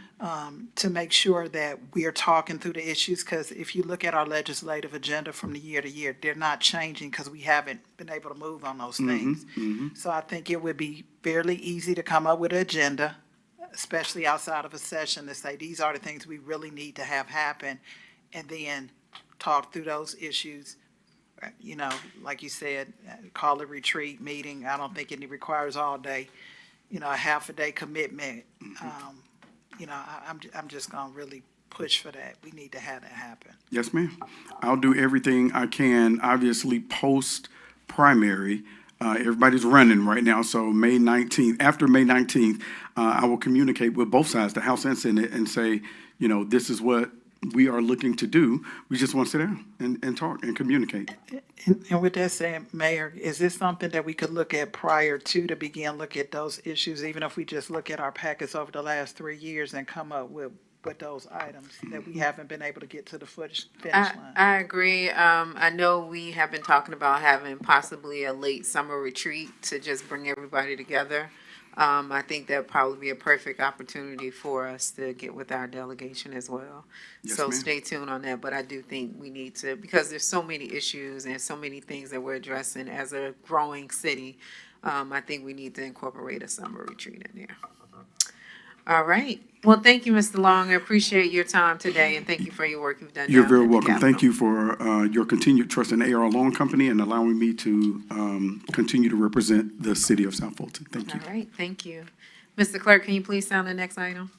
To make sure that we're talking through the issues, because if you look at our legislative agenda from the year to year, they're not changing because we haven't been able to move on those things. So I think it would be fairly easy to come up with an agenda, especially outside of a session, to say, these are the things we really need to have happen, and then talk through those issues. Like you said, call a retreat meeting. I don't think it requires all day, a half a day commitment. I'm just gonna really push for that. We need to have that happen. Yes, ma'am. I'll do everything I can. Obviously, post-primary, everybody's running right now, so May 19th, after May 19th, I will communicate with both sides, the House and Senate, and say, this is what we are looking to do. We just want to sit down and talk and communicate. And with that said, Mayor, is this something that we could look at prior to begin look at those issues, even if we just look at our packets over the last 3 years and come up with those items that we haven't been able to get to the finish line? I agree. I know we have been talking about having possibly a late summer retreat to just bring everybody together. I think that'd probably be a perfect opportunity for us to get with our delegation as well. Yes, So ma'am. stay tuned on that, but I do think we need to, because there's so many issues and so many things that we're addressing as a growing city. I think we need to incorporate a summer retreat in there. All right. Well, thank you, Mr. Long. I appreciate your time today, and thank you for your work you've done. You're down very at the welcome. Thank Capitol. you for your continued trust in AR Loan Company and allowing me to continue to represent the city of South Fulton. Thank you. All right, thank you. Mr. Clerk, can you please sound the next item?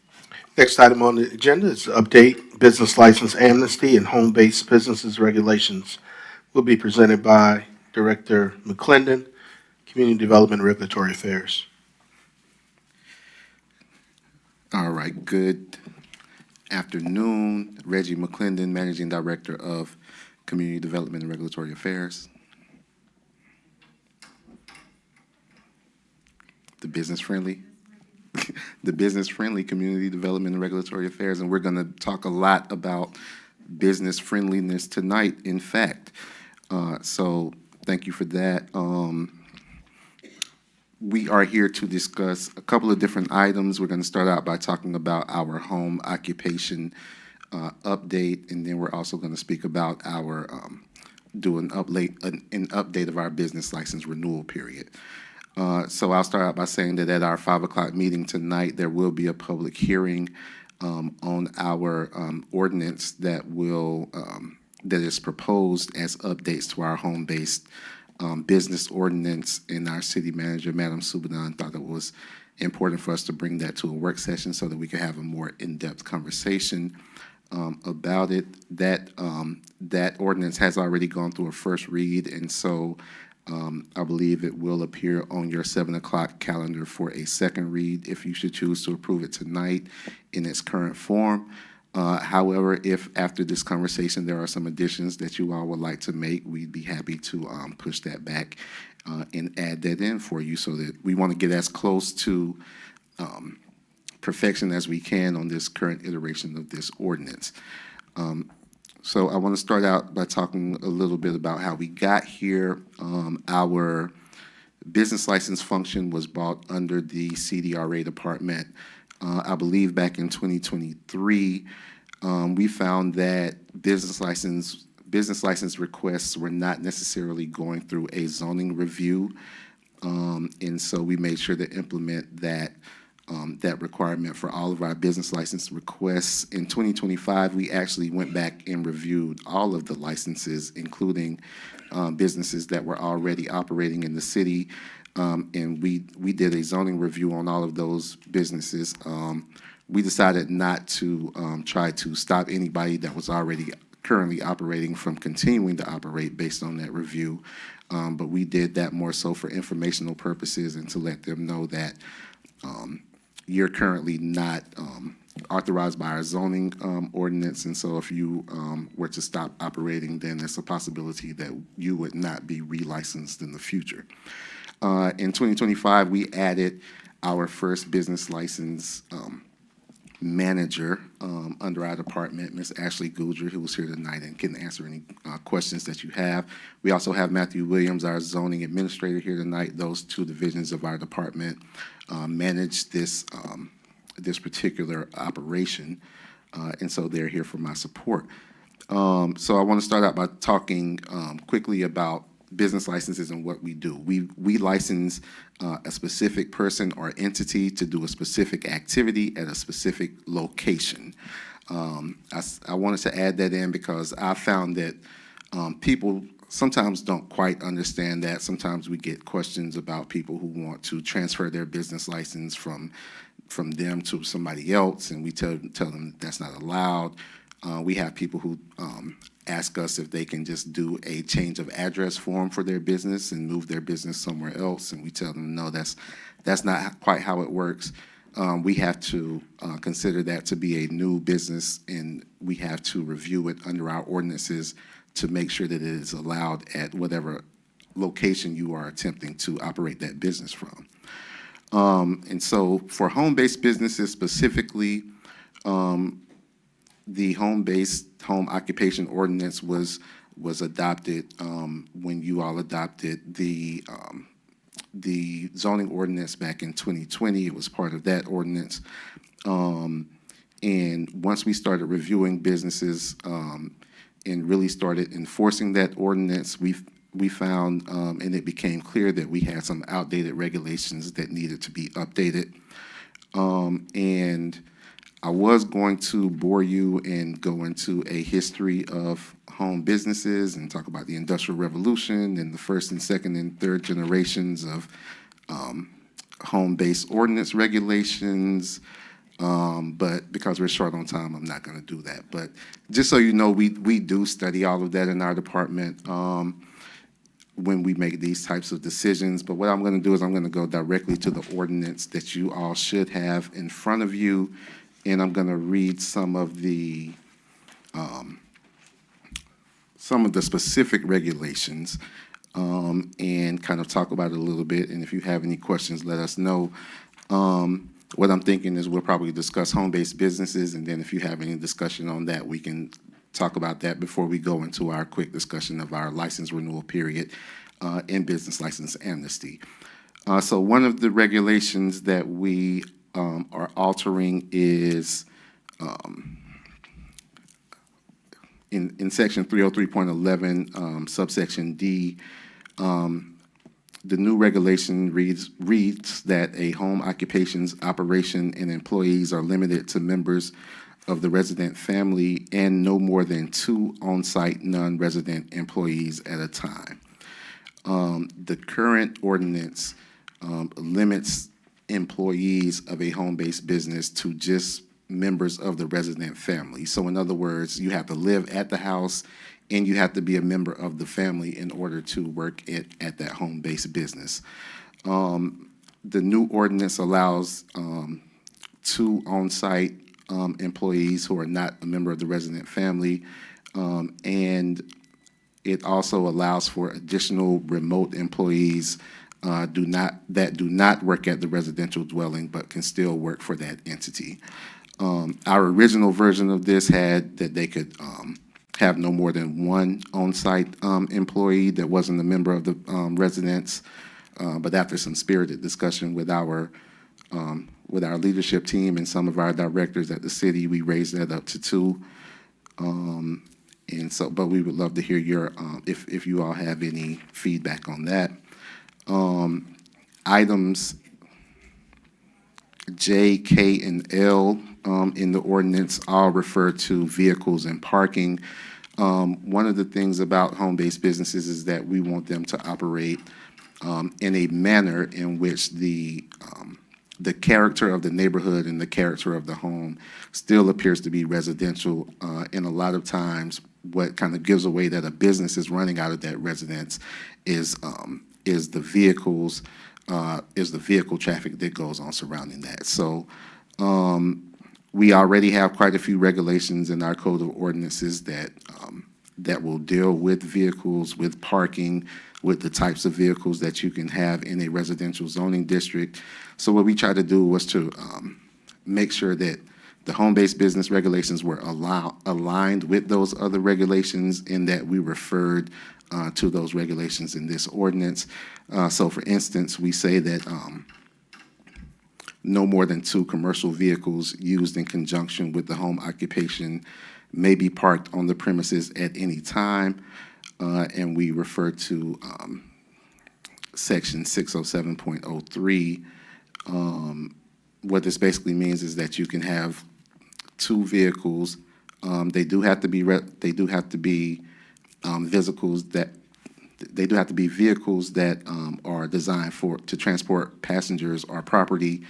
Next item on the agenda is update business license amnesty and home-based businesses regulations. Will be presented by Director McClendon, Community Development and Regulatory Affairs. All right, good afternoon. Reggie McClendon, Managing Director of Community Development and Regulatory Affairs. The business-friendly Community Development and Regulatory Affairs, and we're going to talk a lot about business friendliness tonight, in fact. So thank you for that. We are here to discuss a couple of different items. We're going to start out by talking about our home occupation update, and then we're also going to speak about our do an update of our business license renewal period. So I'll start out by saying that at our 5 o'clock meeting tonight, there will be a public hearing on our ordinance that is proposed as updates to our home-based business ordinance. And our city manager, Madam Subadan, thought it was important for us to bring that to a work session so that we could have a more in-depth conversation about it. That ordinance has already gone through a first read, and so I believe it will appear on your 7 o'clock calendar for a second read if you should choose to approve it tonight in its current form. However, if after this conversation there are some additions that you all would like to make, we'd be happy to push that back and add that in for you, so that we want to get as close to perfection as we can on this current iteration of this ordinance. So I want to start out by talking a little bit about how we got here. Our business license function was brought under the CDRA department, I believe back in 2023. We found that business license requests were not necessarily going through a zoning review, and so we made sure to implement that requirement for all of our business license requests. In 2025, we actually went back and reviewed all of the licenses, including businesses that were already operating in the city, and we did a zoning review on all of those businesses. We decided not to try to stop anybody that was already currently operating from continuing to operate based on that review, but we did that more so for informational purposes and to let them know that you're currently not authorized by our zoning ordinance, and so if you were to stop operating, then there's a possibility that you would not be relicensed in the future. In 2025, we added our first business license manager under our department, Ms. Ashley Goodger, who was here tonight and can answer any questions that you have. We also have Matthew Williams, our zoning administrator, here tonight. Those two divisions of our department manage this particular operation, and so they're here for my support. So I want to start out by talking quickly about business licenses and what we do. We license a specific person or entity to do a specific activity at a specific location. I wanted to add that in because I found that people sometimes don't quite understand that. Sometimes we get questions about people who want to transfer their business license from them to somebody else, and we tell them that's not allowed. We have people who ask us if they can just do a change of address form for their business and move their business somewhere else, and we tell them, no, that's not quite how it works. We have to consider that to be a new business, and we have to review it under our ordinances to make sure that it is allowed at whatever location you are attempting to operate that business from. And so for home-based businesses specifically, the home occupation ordinance was adopted when you all adopted the zoning ordinance back in 2020. It was part of that ordinance. And once we started reviewing businesses and really started enforcing that ordinance, we found, and it became clear that we had some outdated regulations that needed to be updated. And I was going to bore you and go into a history of home businesses and talk about the Industrial Revolution and the first and second and third generations of home-based ordinance regulations. But because we're short on time, I'm not going to do that. But just so you know, we do study all of that in our department when we make these types of decisions. But what I'm going to do is I'm going to go directly to the ordinance that you all should have in front of you, and I'm going to read some of the specific regulations and kind of talk about it a little bit. And if you have any questions, let us know. What I'm thinking is we'll probably discuss home-based businesses, and then if you have any discussion on that, we can talk about that before we go into our quick discussion of our license renewal period and business license amnesty. So one of the regulations that we are altering is in section 303.11, subsection D, the new regulation reads that a home occupation's operation and employees are limited to members of the resident family and no more than 2 on-site non-resident employees at a time. The current ordinance limits employees of a home-based business to just members of the resident family. So in other words, you have to live at the house and you have to be a member of the family in order to work at that home-based business. The new ordinance allows 2 on-site employees who are not a member of the resident family, and it also allows for additional remote employees that do not work at the residential dwelling but can still work for that entity. Our original version of this had that they could have no more than 1 on-site employee that wasn't a member of the residence, but after some spirited discussion with our leadership team and some of our directors at the city, we raised that up to 2. And so, but we would love to hear your, if you all have any feedback on that. Items J, K, and L in the ordinance all refer to vehicles and parking. One of the things about home-based businesses is that we want them to operate in a manner in which the character of the neighborhood and the character of the home still appears to be residential. And a lot of times, what kind of gives away that a business is running out of that residence is the vehicle traffic that goes on surrounding that. So we already have quite a few regulations in our code of ordinances that will deal with vehicles, with parking, with the types of vehicles that you can have in a residential zoning district. So what we tried to do was to make sure that the home-based business regulations were aligned with those other regulations, and that we referred to those regulations in this ordinance. So for instance, we say that no more than 2 commercial vehicles used in conjunction with the home occupation may be parked on the premises at any time. And we refer to section 607.03. What this basically means is that you can have 2 vehicles. They do have to be vehicles that are designed to transport passengers or property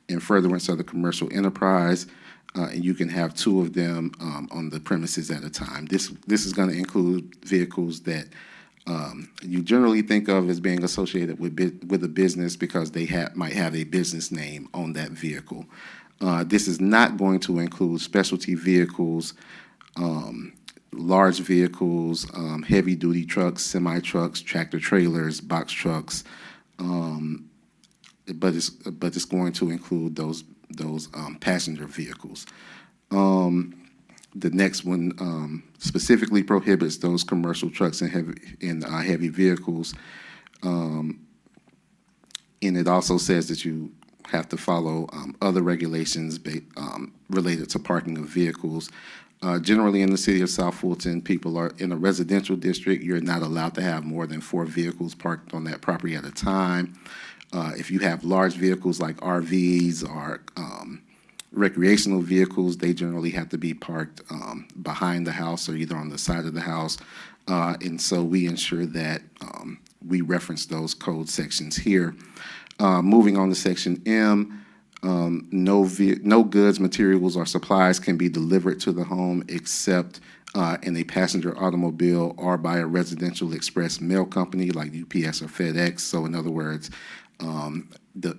in furtherance of the commercial enterprise. And you can have 2 of them on the premises at a time. This is going to include vehicles that you generally think of as being associated with a business because they might have a business name on that vehicle. This is not going to include specialty vehicles, large vehicles, heavy-duty trucks, semi-trucks, tractor-trailers, box trucks, but it's going to include those passenger vehicles. The next one specifically prohibits those commercial trucks and heavy vehicles, and it also says that you have to follow other regulations related to parking of vehicles. Generally, in the city of South Fulton, people are in a residential district. You're not allowed to have more than 4 vehicles parked on that property at a time. If you have large vehicles like RVs or recreational vehicles, they generally have to be parked behind the house or either on the side of the house. And so we ensure that we reference those code sections here. Moving on to section M, no goods, materials, or supplies can be delivered to the home except in a passenger automobile or by a residential express mail company like UPS or FedEx. So in other words,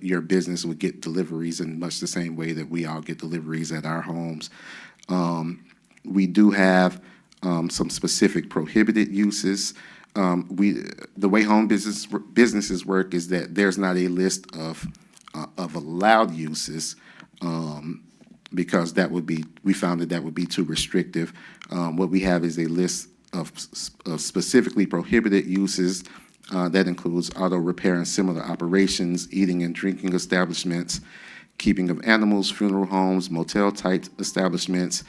your business would get deliveries in much the same way that we all get deliveries at our homes. We do have some specific prohibited uses. The way home businesses work is that there's not a list of allowed uses because we found that would be too restrictive. What we have is a list of specifically prohibited uses. That includes auto repair and similar operations, eating and drinking establishments, keeping of animals, funeral homes, motel-type establishments,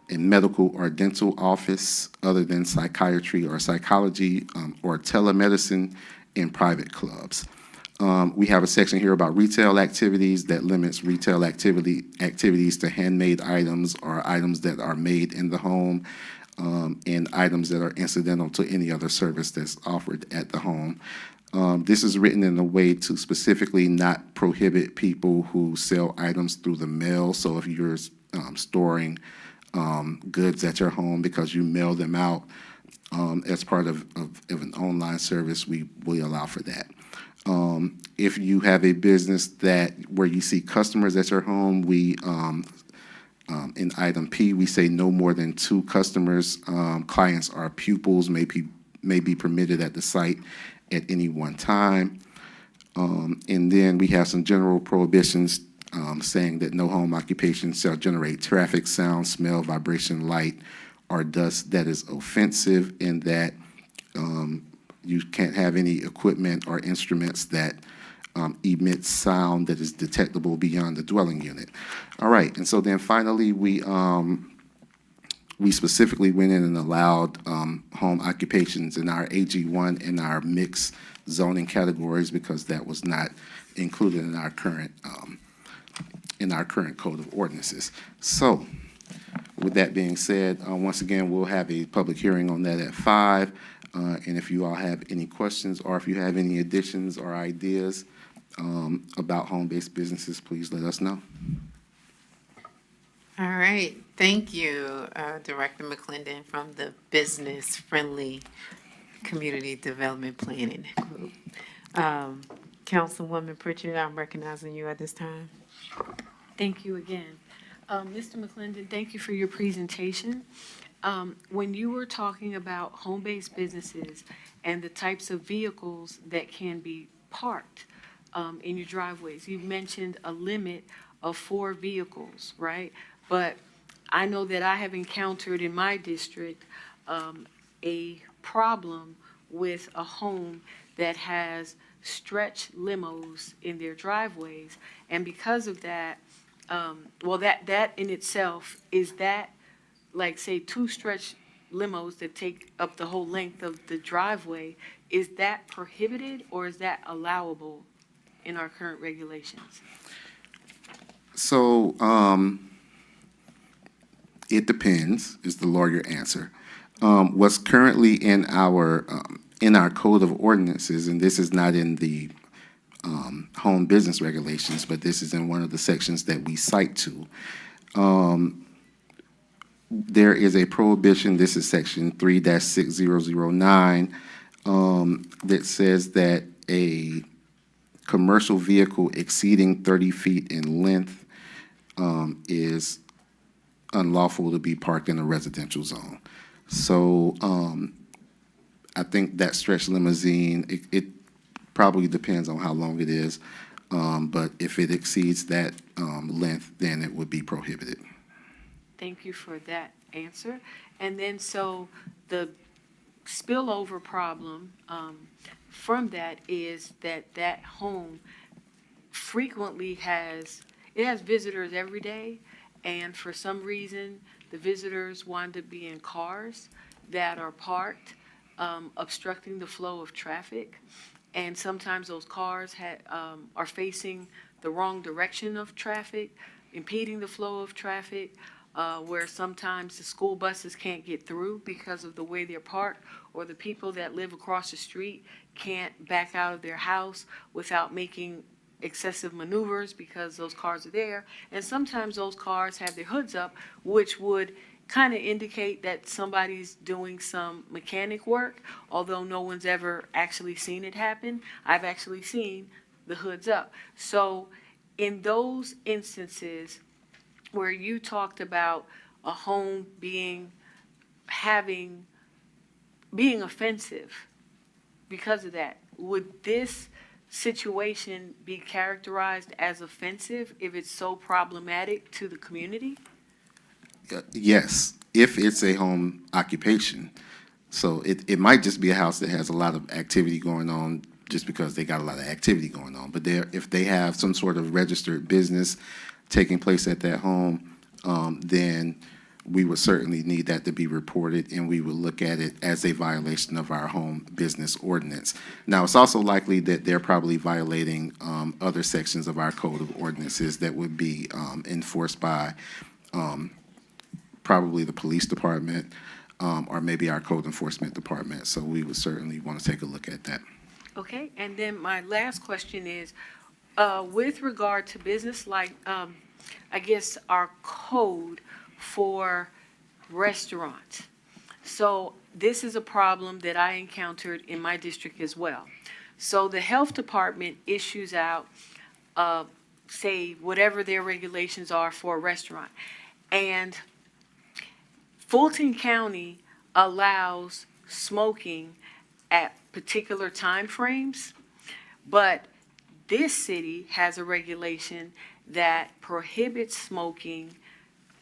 a medical or dental office other than psychiatry or psychology, or telemedicine in private clubs. We have a section here about retail activities that limits retail activities to handmade items or items that are made in the home, and items that are incidental to any other service that's offered at the home. This is written in a way to specifically not prohibit people who sell items through the mail. So if you're storing goods at your home because you mail them out as part of an online service, we allow for that. If you have a business where you see customers at your home, we in item P, we say no more than 2 customers. Clients or pupils may be permitted at the site at any one time. And then we have some general prohibitions saying that no home occupation shall generate traffic, sound, smell, vibration, light, or dust that is offensive, and that you can't have any equipment or instruments that emit sound that is detectable beyond the dwelling unit. All right, and so then finally, we specifically went in and allowed home occupations in our AG1 and our mixed zoning categories because that was not included in our current code of ordinances. So, with that being said, once again, we'll have a public hearing on that at 5. And if you all have any questions or if you have any additions or ideas about home-based businesses, please let us know. All right, thank you, Director McClendon from the Business Friendly Community Development Planning Group. Councilwoman Pritchard, I'm recognizing you at this time. Thank you again. Mr. McClendon, thank you for your presentation. When you were talking about home-based businesses and the types of vehicles that can be parked in your driveways, you mentioned a limit of 4 vehicles, right? But I know that I have encountered in my district a problem with a home that has stretch limos in their driveways. And because of that, that in itself, is that like, say, 2 stretch limos that take up the whole length of the driveway, is that prohibited or is that allowable in our current regulations? So, it depends, is the lawyer answer. What's currently in our code of ordinances, and this is not in the home business regulations, but this is in one of the sections that we cite to. There is a prohibition, this is section 3-6009, that says that a commercial vehicle exceeding 30 feet in length is unlawful to be parked in a residential zone. So I think that stretch limousine, it probably depends on how long it is, but if it exceeds that length, then it would be prohibited. Thank you for that answer. And then, so the spillover problem from that is that home frequently has visitors every day, and for some reason, the visitors wind up being cars that are parked, obstructing the flow of traffic. And sometimes those cars are facing the wrong direction of traffic, impeding the flow of traffic, where sometimes the school buses can't get through because of the way they're parked, or the people that live across the street can't back out of their house without making excessive maneuvers because those cars are there. And sometimes those cars have their hoods up, which would kind of indicate that somebody's doing some mechanic work, although no one's ever actually seen it happen. I've actually seen the hoods up. So in those instances where you talked about a home being offensive because of that, would this situation be characterized as offensive if it's so problematic to the community? Yes, if it's a home occupation. So it might just be a house that has a lot of activity going on just because they got a lot of activity going on. But if they have some sort of registered business taking place at that home, then we would certainly need that to be reported, and we would look at it as a violation of our home business ordinance. Now, it's also likely that they're probably violating other sections of our code of ordinances that would be enforced by probably the police department or maybe our code enforcement department. So we would certainly want to take a look at that. Okay, and then my last question is, with regard to business, like, I guess our code for restaurants. So this is a problem that I encountered in my district as well. So the health department issues out, say, whatever their regulations are for a restaurant. And Fulton County allows smoking at particular time frames, but this city has a regulation that prohibits smoking,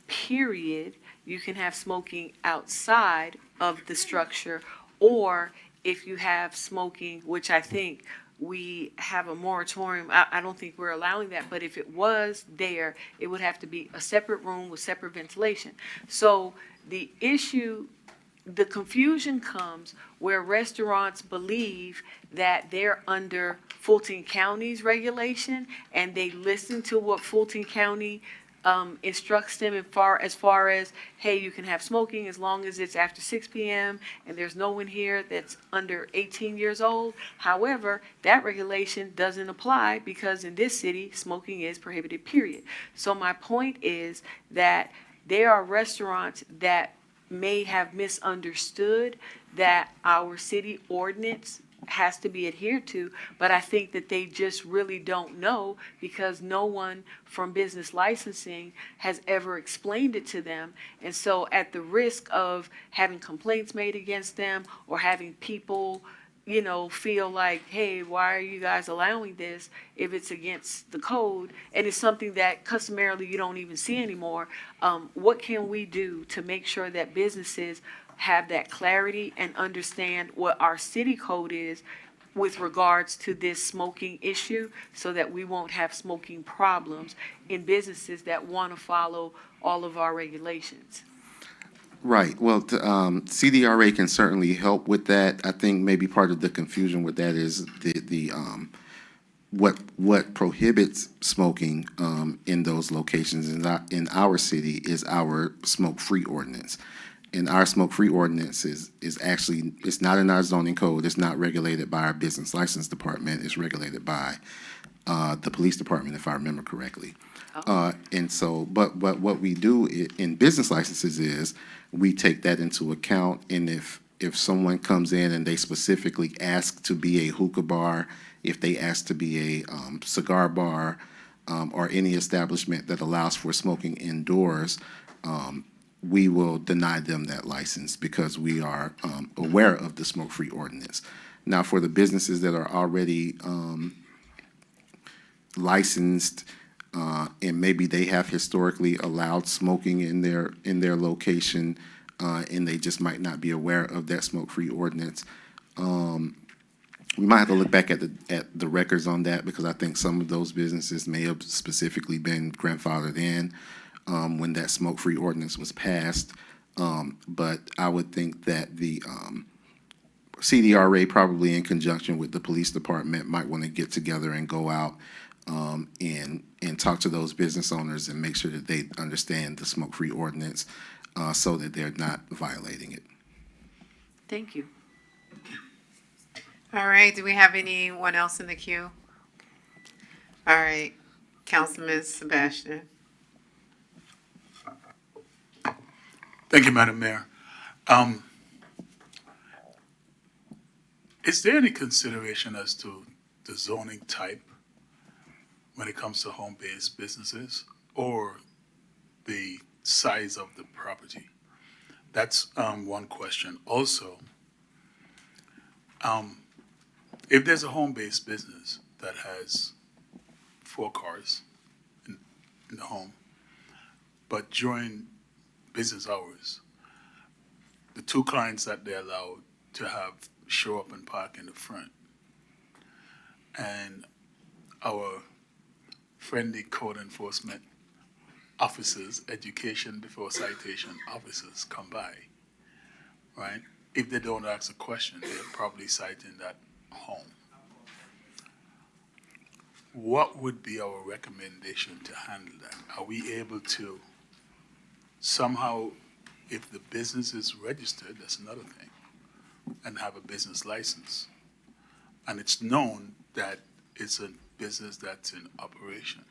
period. You can have smoking outside of the structure, or if you have smoking, which I think we have a moratorium, I don't think we're allowing that, but if it was there, it would have to be a separate room with separate ventilation. So the issue, the confusion comes where restaurants believe that they're under Fulton County's regulation, and they listen to what Fulton County instructs them as far as, hey, you can have smoking as long as it's after 6 p.m. and there's no one here that's under 18 years old. However, that regulation doesn't apply because in this city, smoking is prohibited, period. So my point is that there are restaurants that may have misunderstood that our city ordinance has to be adhered to, but I think that they just really don't know because no one from business licensing has ever explained it to them. And so at the risk of having complaints made against them or having people, you know, feel like, hey, why are you guys allowing this if it's against the code? And it's something that customarily you don't even see anymore. What can we do to make sure that businesses have that clarity and understand what our city code is with regards to this smoking issue so that we won't have smoking problems in businesses that want to follow all of our regulations? Right. Well, CDRA can certainly help with that. I think maybe part of the confusion with that is the what prohibits smoking in those locations in our city is our smoke-free ordinance. And our smoke-free ordinance is actually, it's not in our zoning code. It's not regulated by our business license department. It's regulated by the police department, if I remember correctly. And so, but what we do in business licenses is we take that into account. And if someone comes in and they specifically ask to be a hookah bar, if they ask to be a cigar bar, or any establishment that allows for smoking indoors, we will deny them that license because we are aware of the smoke-free ordinance. Now, for the businesses that are already licensed, and maybe they have historically allowed smoking in their location, and they just might not be aware of that smoke-free ordinance. We might have to look back at the records on that because I think some of those businesses may have specifically been grandfathered in when that smoke-free ordinance was passed. But I would think that the CDRA, probably in conjunction with the police department, might want to get together and go out and talk to those business owners and make sure that they understand the smoke-free ordinance so that they're not violating it. Thank you. All right, do we have anyone else in the queue? All right, Councilman Sebastian. Thank you, Madam Mayor. Is there any consideration as to the zoning type when it comes to home-based businesses or the size of the property? That's one question. Also, if there's a home-based business that has 4 cars in the home, but during business hours, the 2 clients that they're allowed to have show up and park in the front, and our friendly code enforcement officers, education before citation officers come by, right? If they don't ask a question, they're probably citing that home. What would be our recommendation to handle that? Are we able to somehow, if the business is registered, that's another thing, and have a business license, and it's known that it's a business that's in operation,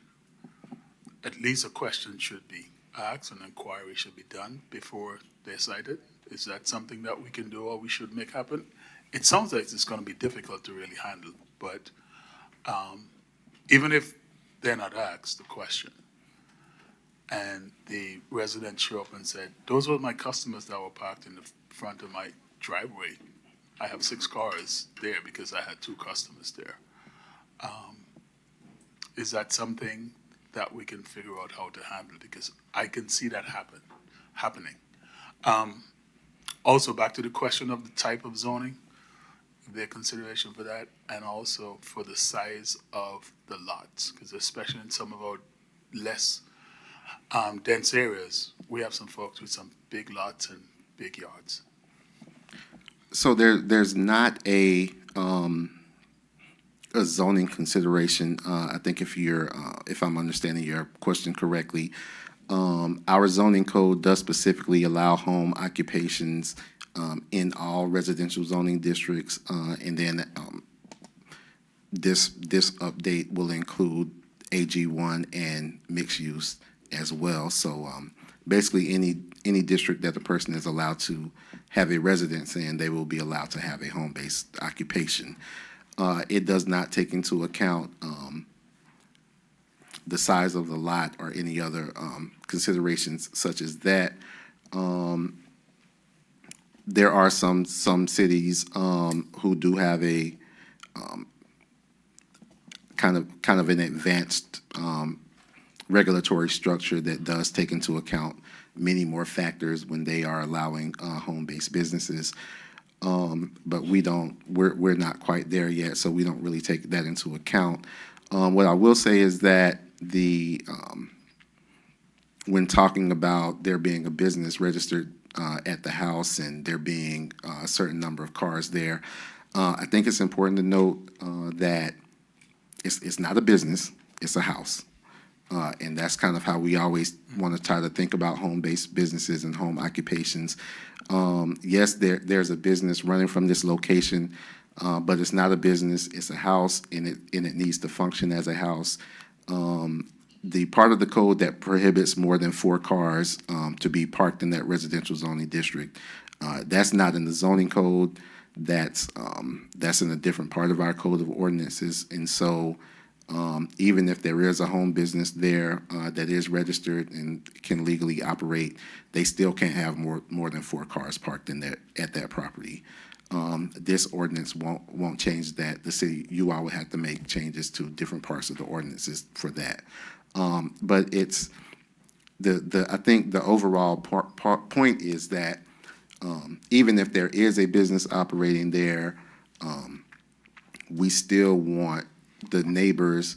at least a question should be asked, an inquiry should be done before they're cited? Is that something that we can do or we should make happen? It sounds like it's going to be difficult to really handle, but even if they're not asked the question, and the residents show up and said, those were my customers that were parked in the front of my driveway. I have 6 cars there because I had 2 customers there. Is that something that we can figure out how to handle? Because I can see that happening. Also, back to the question of the type of zoning, their consideration for that, and also for the size of the lots, because especially in some of our less dense areas, we have some folks with some big lots and big yards. So there's not a zoning consideration. I think if I'm understanding your question correctly, our zoning code does specifically allow home occupations in all residential zoning districts, and then this update will include AG1 and mixed use as well. So basically, any district that the person is allowed to have a residence in, they will be allowed to have a home-based occupation. It does not take into account the size of the lot or any other considerations such as that. There are some cities who do have a kind of an advanced regulatory structure that does take into account many more factors when they are allowing home-based businesses. But we're not quite there yet, so we don't really take that into account. What I will say is that when talking about there being a business registered at the house and there being a certain number of cars there, I think it's important to note that it's not a business, it's a house. And that's kind of how we always want to try to think about home-based businesses and home occupations. Yes, there's a business running from this location, but it's not a business, it's a house, and it needs to function as a house. The part of the code that prohibits more than 4 cars to be parked in that residential zoning district, that's not in the zoning code. That's in a different part of our code of ordinances. And so even if there is a home business there that is registered and can legally operate, they still can't have more than 4 cars parked at that property. This ordinance won't change that. The city, you all would have to make changes to different parts of the ordinances for that. But it's I think the overall point is that even if there is a business operating there, we still want the neighbors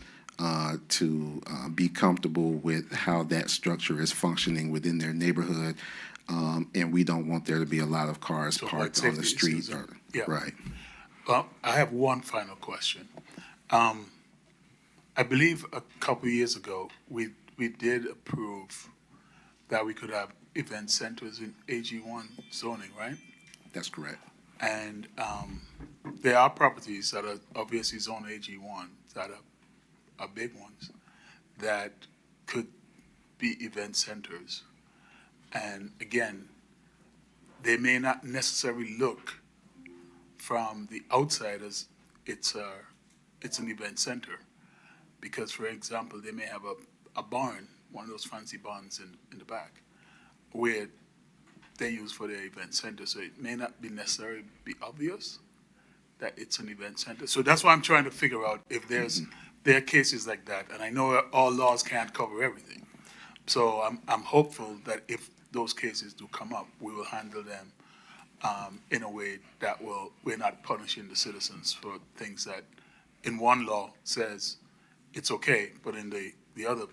to be comfortable with how that structure is functioning within their neighborhood, and we don't want there to be a lot of cars parked on the street. Yeah. Right. Well, I have one final question. I believe a couple of years ago, we did approve that we could have event centers in AG1 zoning, right? That's correct. And there are properties that are obviously zoned AG1 that are big ones that could be event centers. And again, they may not necessarily look from the outside as it's an event center. Because, for example, they may have a barn, one of those fancy barns in the back, where they use for their event center. So it may not be necessarily be obvious that it's an event center. So that's why I'm trying to figure out if there are cases like that. And I know all laws can't cover everything. So I'm hopeful that if those cases do come up, we will handle them in a way that we're not punishing the citizens for things that in one law says it's okay, but in the other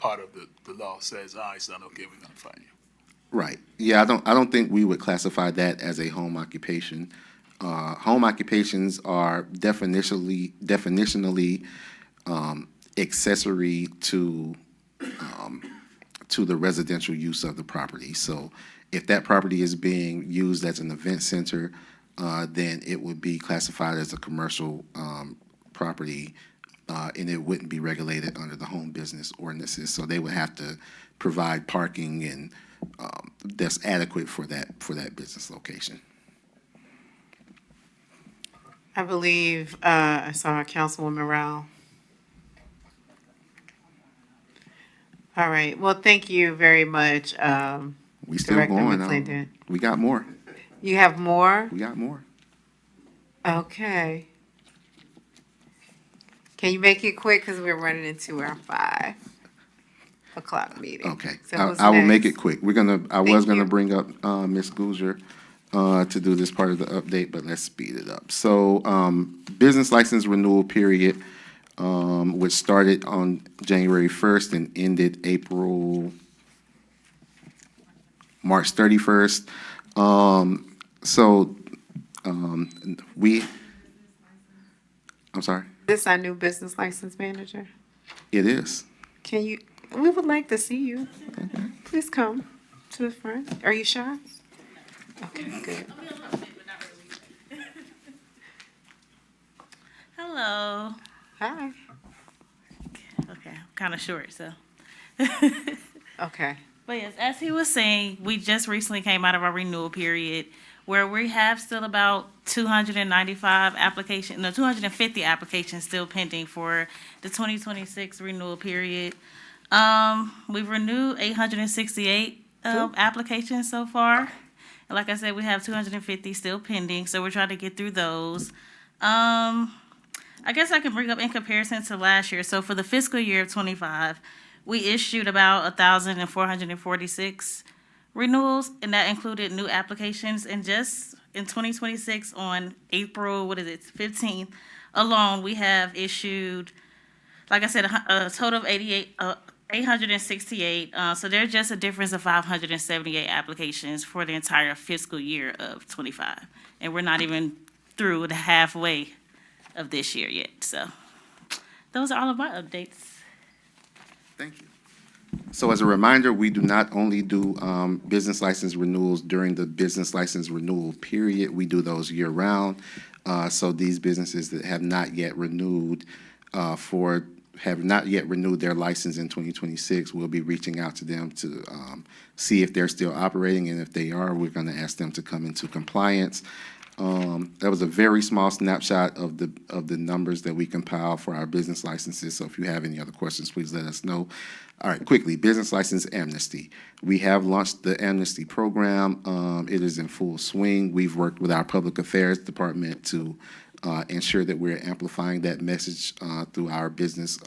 part of the law says, it's not okay, we're gonna fine you. Right. Yeah, I don't think we would classify that as a home occupation. Home occupations are definitionally accessory to the residential use of the property. So if that property is being used as an event center, then it would be classified as a commercial property, and it wouldn't be regulated under the home business ordinances. So they would have to provide parking and that's adequate for that business location. I believe I saw Councilwoman Rowell. All right, well, thank you very much, We still Director going. McClendon. We got more. You have more? We got more. Okay. Can you make it quick, because we're running into our 5 o'clock meeting. Okay, So who's I will make next? it quick. I was Thank gonna you. bring up Ms. Gouger to do this part of the update, but let's speed it up. So, business license renewal period, which started on January 1st and ended March 31st. I'm sorry, This our new business license manager? it is. We would like to see you. Please come to the front. Are you shy? Okay, good. Hello. Hi. Okay, I'm kind of short, so. Okay. But yes, as he was saying, we just recently came out of our renewal period where we have still about 250 applications still pending for the 2026 renewal period. We've renewed 868 applications so far. And like I said, we have 250 still pending, so we're trying to get through those. I guess I can bring up in comparison to last year. So for the fiscal year of 25, we issued about 1,446 renewals, and that included new applications. And just in 2026, on April, 15th alone, we have issued, like I said, a total of 868. So there's just a difference of 578 applications for the entire fiscal year of 25. And we're not even through the halfway of this year yet. So those are all of my updates. Thank you. So as a reminder, we do not only do business license renewals during the business license renewal period, we do those year-round. So these businesses that have not yet renewed their license in 2026, we'll be reaching out to them to see if they're still operating, and if they are, we're going to ask them to come into compliance. That was a very small snapshot of the numbers that we compile for our business licenses. So if you have any other questions, please let us know. All right, quickly, business license amnesty. We have launched the amnesty program. It is in full swing. We've worked with our public affairs department to ensure that we're amplifying that message through our business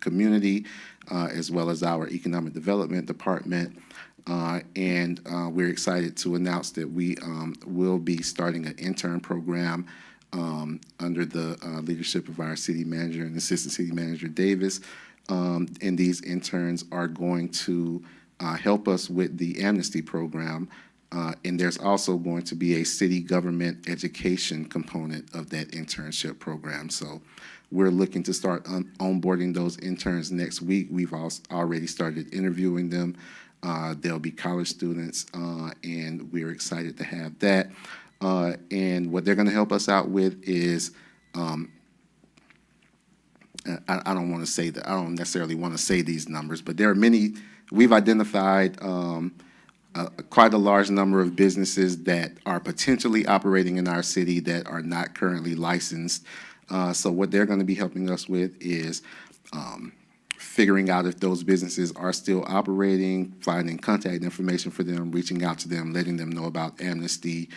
community, as well as our economic development department. And we're excited to announce that we will be starting an intern program under the leadership of our city manager and assistant city manager Davis. And these interns are going to help us with the amnesty program. And there's also going to be a city government education component of that internship program. So we're looking to start onboarding those interns next week. We've already started interviewing them. They'll be college students, and we're excited to have that. And what they're going to help us out with is, I don't want to say that, I don't necessarily want to say these numbers, but there are many. We've identified quite a large number of businesses that are potentially operating in our city that are not currently licensed. So what they're going to be helping us with is figuring out if those businesses are still operating, finding contact information for them, reaching out to them, letting them know about amnesty.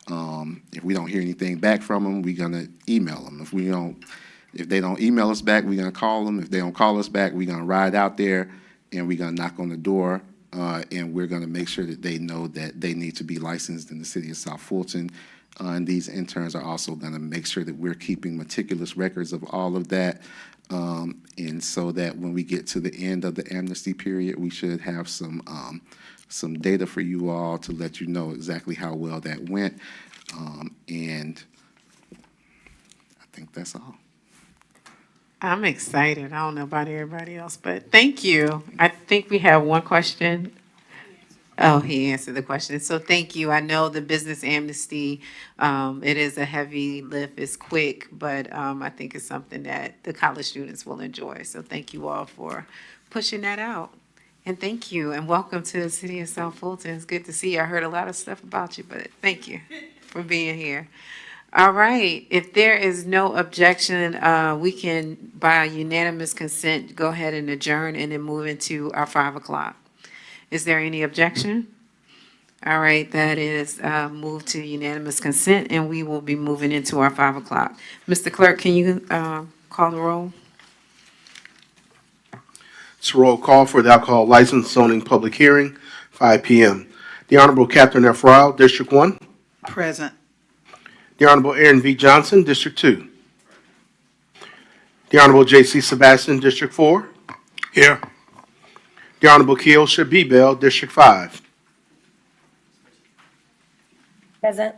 If we don't hear anything back from them, we're going to email them. If they don't email us back, we're going to call them. If they don't call us back, we're going to ride out there and we're going to knock on the door, and we're going to make sure that they know that they need to be licensed in the city of South Fulton. And these interns are also going to make sure that we're keeping meticulous records of all of that. And so that when we get to the end of the amnesty period, we should have some data for you all to let you know exactly how well that went. And I think that's all. I'm excited. I don't know about everybody else, but thank you. I think we have one question. Oh, he answered the question. So thank you. I know the business amnesty, it is a heavy lift. It's quick, but I think it's something that the college students will enjoy. So thank you all for pushing that out. And thank you, and welcome to the city of South Fulton. It's good to see you. I heard a lot of stuff about you, but thank you for being here. All right, if there is no objection, we can, by unanimous consent, go ahead and adjourn and then move into our 5 o'clock. Is there any objection? All right, that is moved to unanimous consent, and we will be moving into our 5 o'clock. Mr. Clerk, can you call the roll? It's a roll call for the alcohol license zoning public hearing, 5 p.m. The Honorable Catherine F. Rao, District 1. Present. The Honorable Aaron V. Johnson, District 2. The Honorable J.C. Sebastian, District 4. Here. The Honorable Keosha B. Bell, District 5. Present.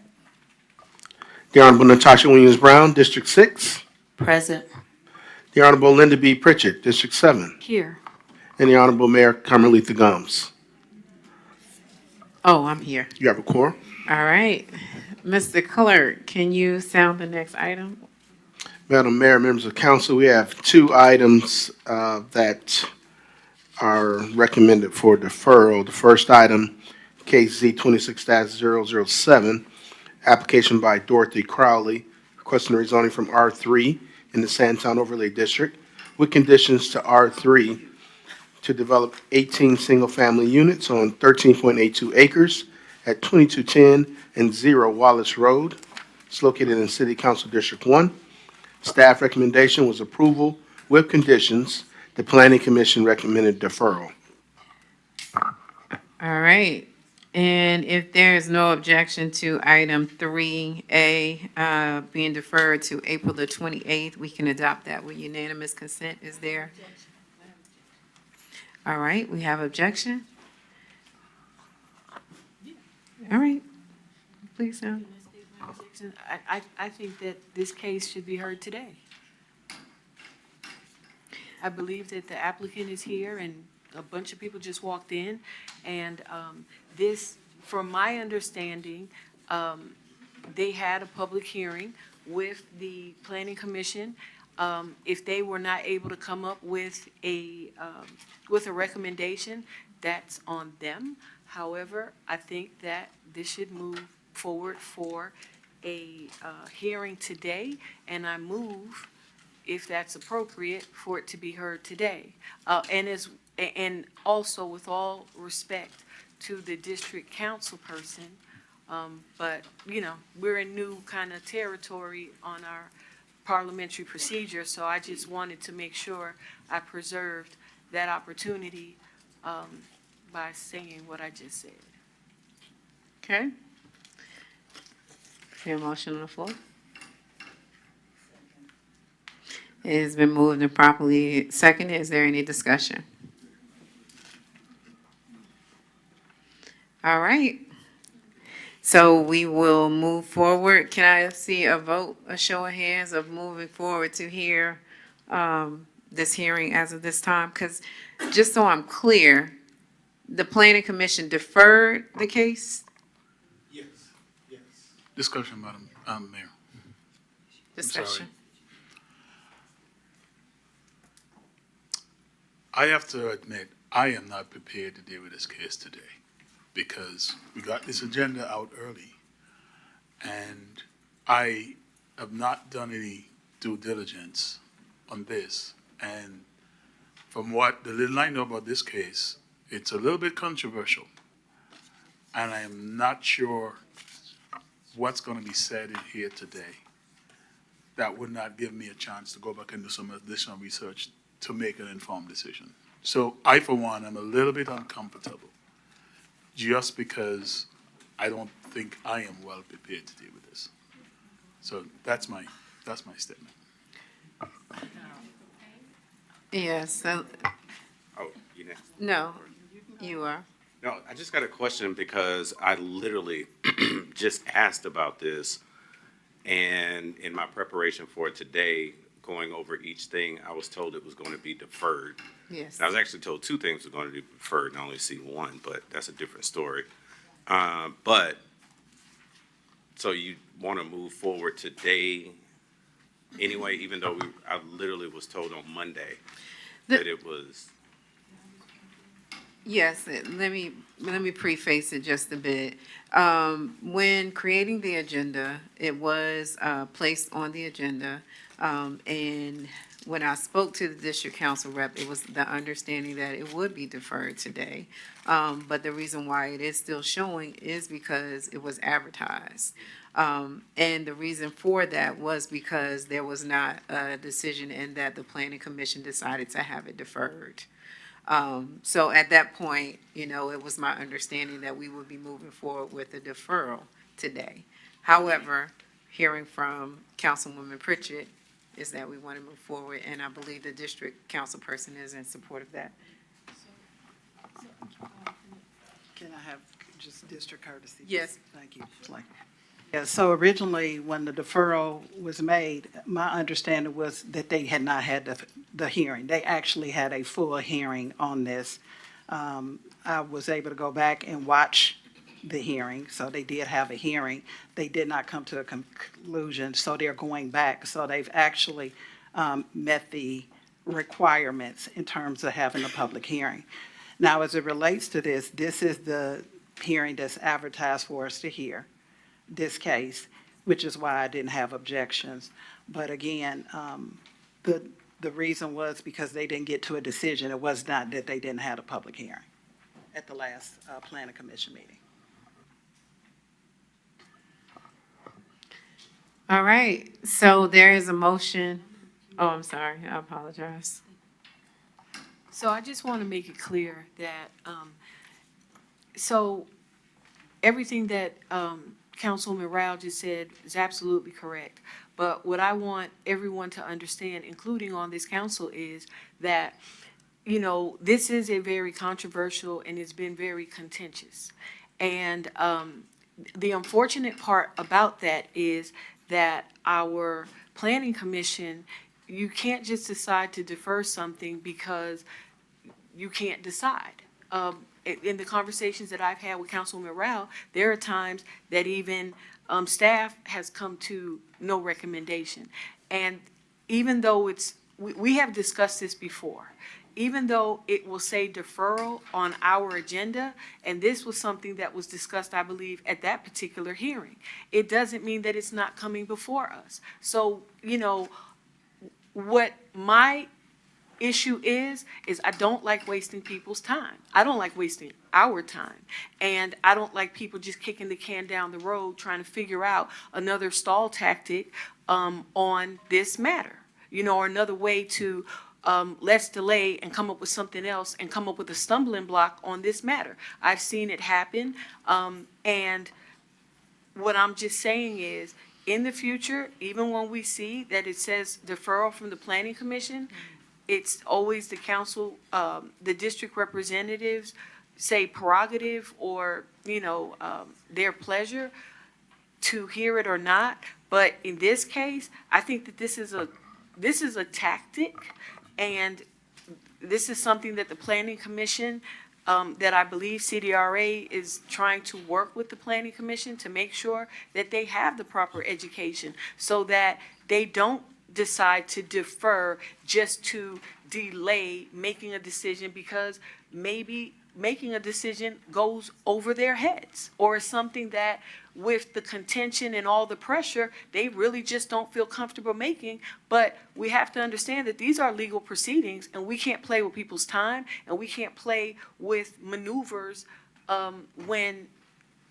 The Honorable Natasha Williams Brown, District 6. Present. The Honorable Linda B. Pritchett, District 7. Here. And the Honorable Mayor Carmelita Gomes. Oh, I'm here. You have a quorum. All right. Mr. Clerk, can you sound the next item? Madam Mayor, members of council, we have 2 items that are recommended for deferral. The first item, case Z26-007, application by Dorothy Crowley, requesting rezoning from R3 in the Sandtown Overlay District with conditions to R3 to develop 18 single-family units on 13.82 acres at 2210 and 0 Wallace Road. It's located in City Council District 1. Staff recommendation was approval with conditions. The Planning Commission recommended deferral. All right. And if there is no objection to item 3A being deferred to April the 28th, we can adopt that with unanimous consent. Is there? All right, we have objection. All right. Please, sound. I think that this case should be heard today. I believe that the applicant is here and a bunch of people just walked in. And this, from my understanding, they had a public hearing with the Planning Commission. If they were not able to come up with a recommendation, that's on them. However, I think that this should move forward for a hearing today, and I move, if that's appropriate, for it to be heard today. And also with all respect to the district council person, but, you know, we're in new kind of territory on our parliamentary procedure, so I just wanted to make sure I preserved that opportunity by saying what I just said. Okay. Is there a motion on the floor? It has been moved and properly seconded. Is there any discussion? All right. So we will move forward. Can I see a vote, a show of hands of moving forward to hear this hearing as of this time? Because just so I'm clear, the Planning Commission deferred the case? Yes. Discussion, Madam Mayor. Discussion. I have to admit, I am not prepared to deal with this case today because we got this agenda out early and I have not done any due diligence on this. And from what the little I know about this case, it's a little bit controversial. And I am not sure what's going to be said in here today. That would not give me a chance to go back and do some additional research to make an informed decision. So I, for one, am a little bit uncomfortable just because I don't think I am well prepared to deal with this. So that's my statement. Yes, Oh, you next? no, you are. No, I just got a question because I literally just asked about this, and in my preparation for today, going over each thing, I was told it was going to be deferred. Yes. And I was actually told two things were going to be deferred, and I only see one, but that's a different story. But, so you want to move forward today anyway, even though I literally was told on Monday that it was. Yes, let me preface it just a bit. When creating the agenda, it was placed on the agenda. And when I spoke to the district council rep, it was the understanding that it would be deferred today. But the reason why it is still showing is because it was advertised. And the reason for that was because there was not a decision and that the planning commission decided to have it deferred. So at that point, it was my understanding that we would be moving forward with a deferral today. However, hearing from Councilwoman Pritchett is that we want to move forward, and I believe the district council person is in support of that. Can I have just district courtesy? Yes. Thank you. Yeah, so originally, when the deferral was made, my understanding was that they had not had the hearing. They actually had a full hearing on this. I was able to go back and watch the hearing, so they did have a hearing. They did not come to a conclusion, so they're going back. So they've actually met the requirements in terms of having a public hearing. Now, as it relates to this is the hearing that's advertised for us to hear, this case, which is why I didn't have objections. But again, the reason was because they didn't get to a decision. It was not that they didn't have a public hearing at the last planning commission meeting. All right, so there is a motion. Oh, I'm sorry, I apologize. So I just want to make it clear that, so everything that Councilwoman Rao just said is absolutely correct. But what I want everyone to understand, including on this council, is that, this is a very controversial and it's been very contentious. And the unfortunate part about that is that our planning commission, you can't just decide to defer something because you can't decide. In the conversations that I've had with Councilwoman Rao, there are times that even staff has come to no recommendation. And even though we have discussed this before, even though it will say deferral on our agenda, and this was something that was discussed, I believe, at that particular hearing, it doesn't mean that it's not coming before us. So, what my issue is I don't like wasting people's time. I don't like wasting our time. And I don't like people just kicking the can down the road trying to figure out another stall tactic on this matter, or another way to let's delay and come up with something else and come up with a stumbling block on this matter. I've seen it happen. And what I'm just saying is, in the future, even when we see that it says deferral from the planning commission, it's always the council, the district representatives say prerogative or, their pleasure to hear it or not. But in this case, I think that this is a tactic, and this is something that the planning commission, that I believe CDRA is trying to work with the planning commission to make sure that they have the proper education so that they don't decide to defer just to delay making a decision because maybe making a decision goes over their heads or is something that with the contention and all the pressure, they really just don't feel comfortable making. But we have to understand that these are legal proceedings and we can't play with people's time and we can't play with maneuvers when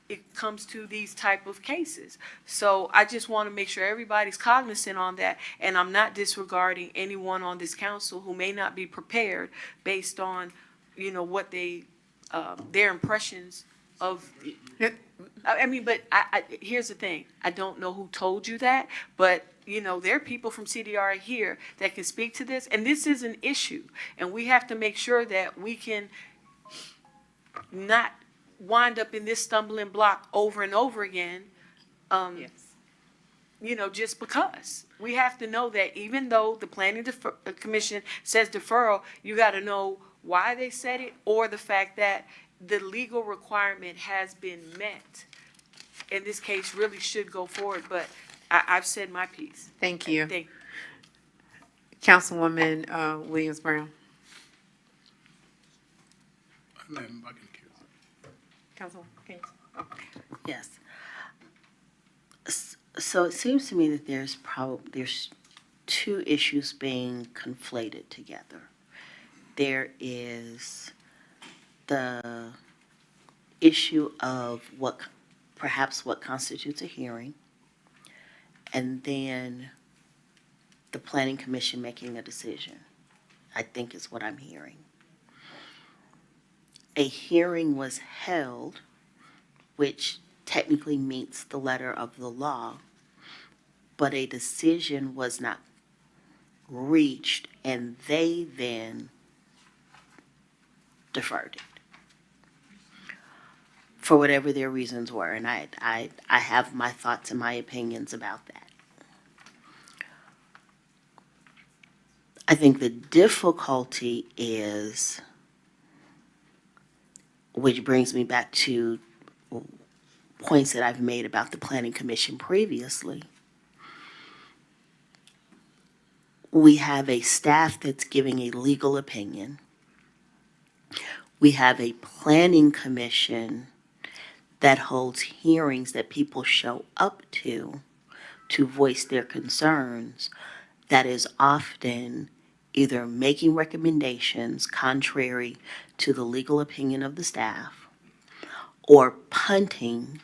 it comes to these type of cases. So I just want to make sure everybody's cognizant on that, and I'm not disregarding anyone on this council who may not be prepared based on, what they, their impressions of, I mean, but here's the thing, I don't know who told you that, but, you know, there are people from CDR here that can speak to this, and this is an issue, and we have to make sure that we can not wind up in this stumbling block over and over again, Yes. you know, just because. We have to know that even though the commission says deferral, you gotta know why they said it, or the fact that the legal requirement has been met. In this case, really should go forward, but I've said my piece. Thank you. Thank Councilwoman, Williams Brown. And then back in queue. Councilwoman Keynes. Yes. So it seems to me that there's two issues being conflated together. There is the issue of perhaps what constitutes a hearing, and then the planning commission making a decision, I think is what I'm hearing. A hearing was held, which technically meets the letter of the law, but a decision was not reached, and they then deferred it for whatever their reasons were, and I have my thoughts and my opinions about that. I think the difficulty is, which brings me back to points that I've made about the Planning Commission previously. We have a staff that's giving a legal opinion. We have a Planning Commission that holds hearings that people show up to voice their concerns, that is often either making recommendations contrary to the legal opinion of the staff or punting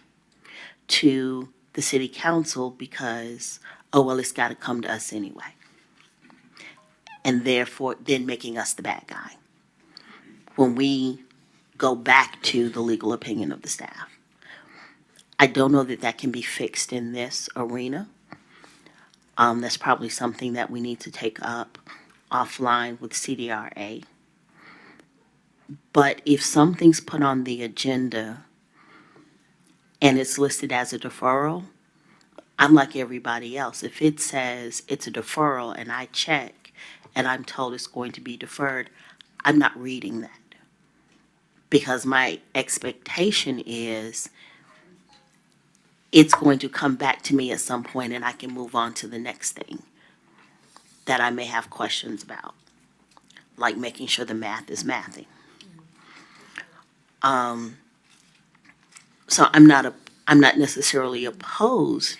to the city council because, oh, well, it's got to come to us anyway. And therefore, then making us the bad guy when we go back to the legal opinion of the staff. I don't know that that can be fixed in this arena. That's probably something that we need to take up offline with CDRA. But if something's put on the agenda and it's listed as a deferral, I'm like everybody else. If it says it's a deferral and I check and I'm told it's going to be deferred, I'm not reading that. Because my expectation is it's going to come back to me at some point and I can move on to the next thing that I may have questions about, like making sure the math is mathing. So I'm not necessarily opposed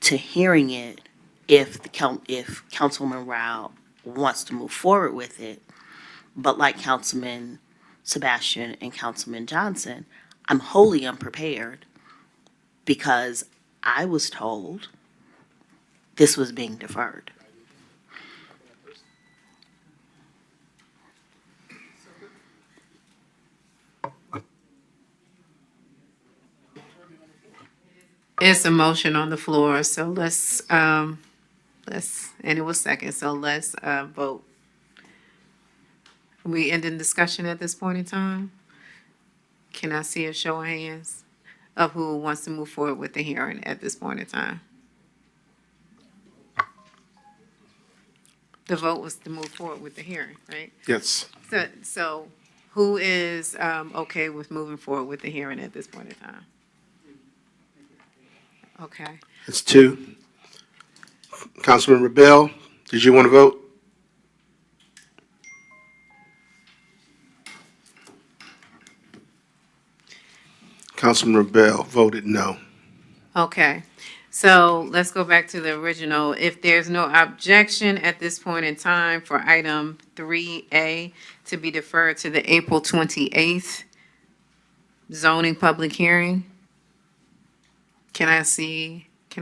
to hearing it if Councilwoman Rao wants to move forward with it. But like Councilman Sebastian and Councilman Johnson, I'm wholly unprepared because I was told this was being deferred. It's a motion on the floor, so let's, and it was second, so let's, vote. We ending discussion at this point in time? Can I see a show of hands of who wants to move forward with the hearing at this point in time? The vote was to move forward with the hearing, right? Yes. So who is, okay with moving forward with the hearing at this point in time? Okay. It's two. Councilman Rebel, did you want to vote? Councilman Rebel voted no. Okay, so let's go back to the original. If there's no objection at this point in time for item 3A to be deferred to the April 28th zoning public hearing, can I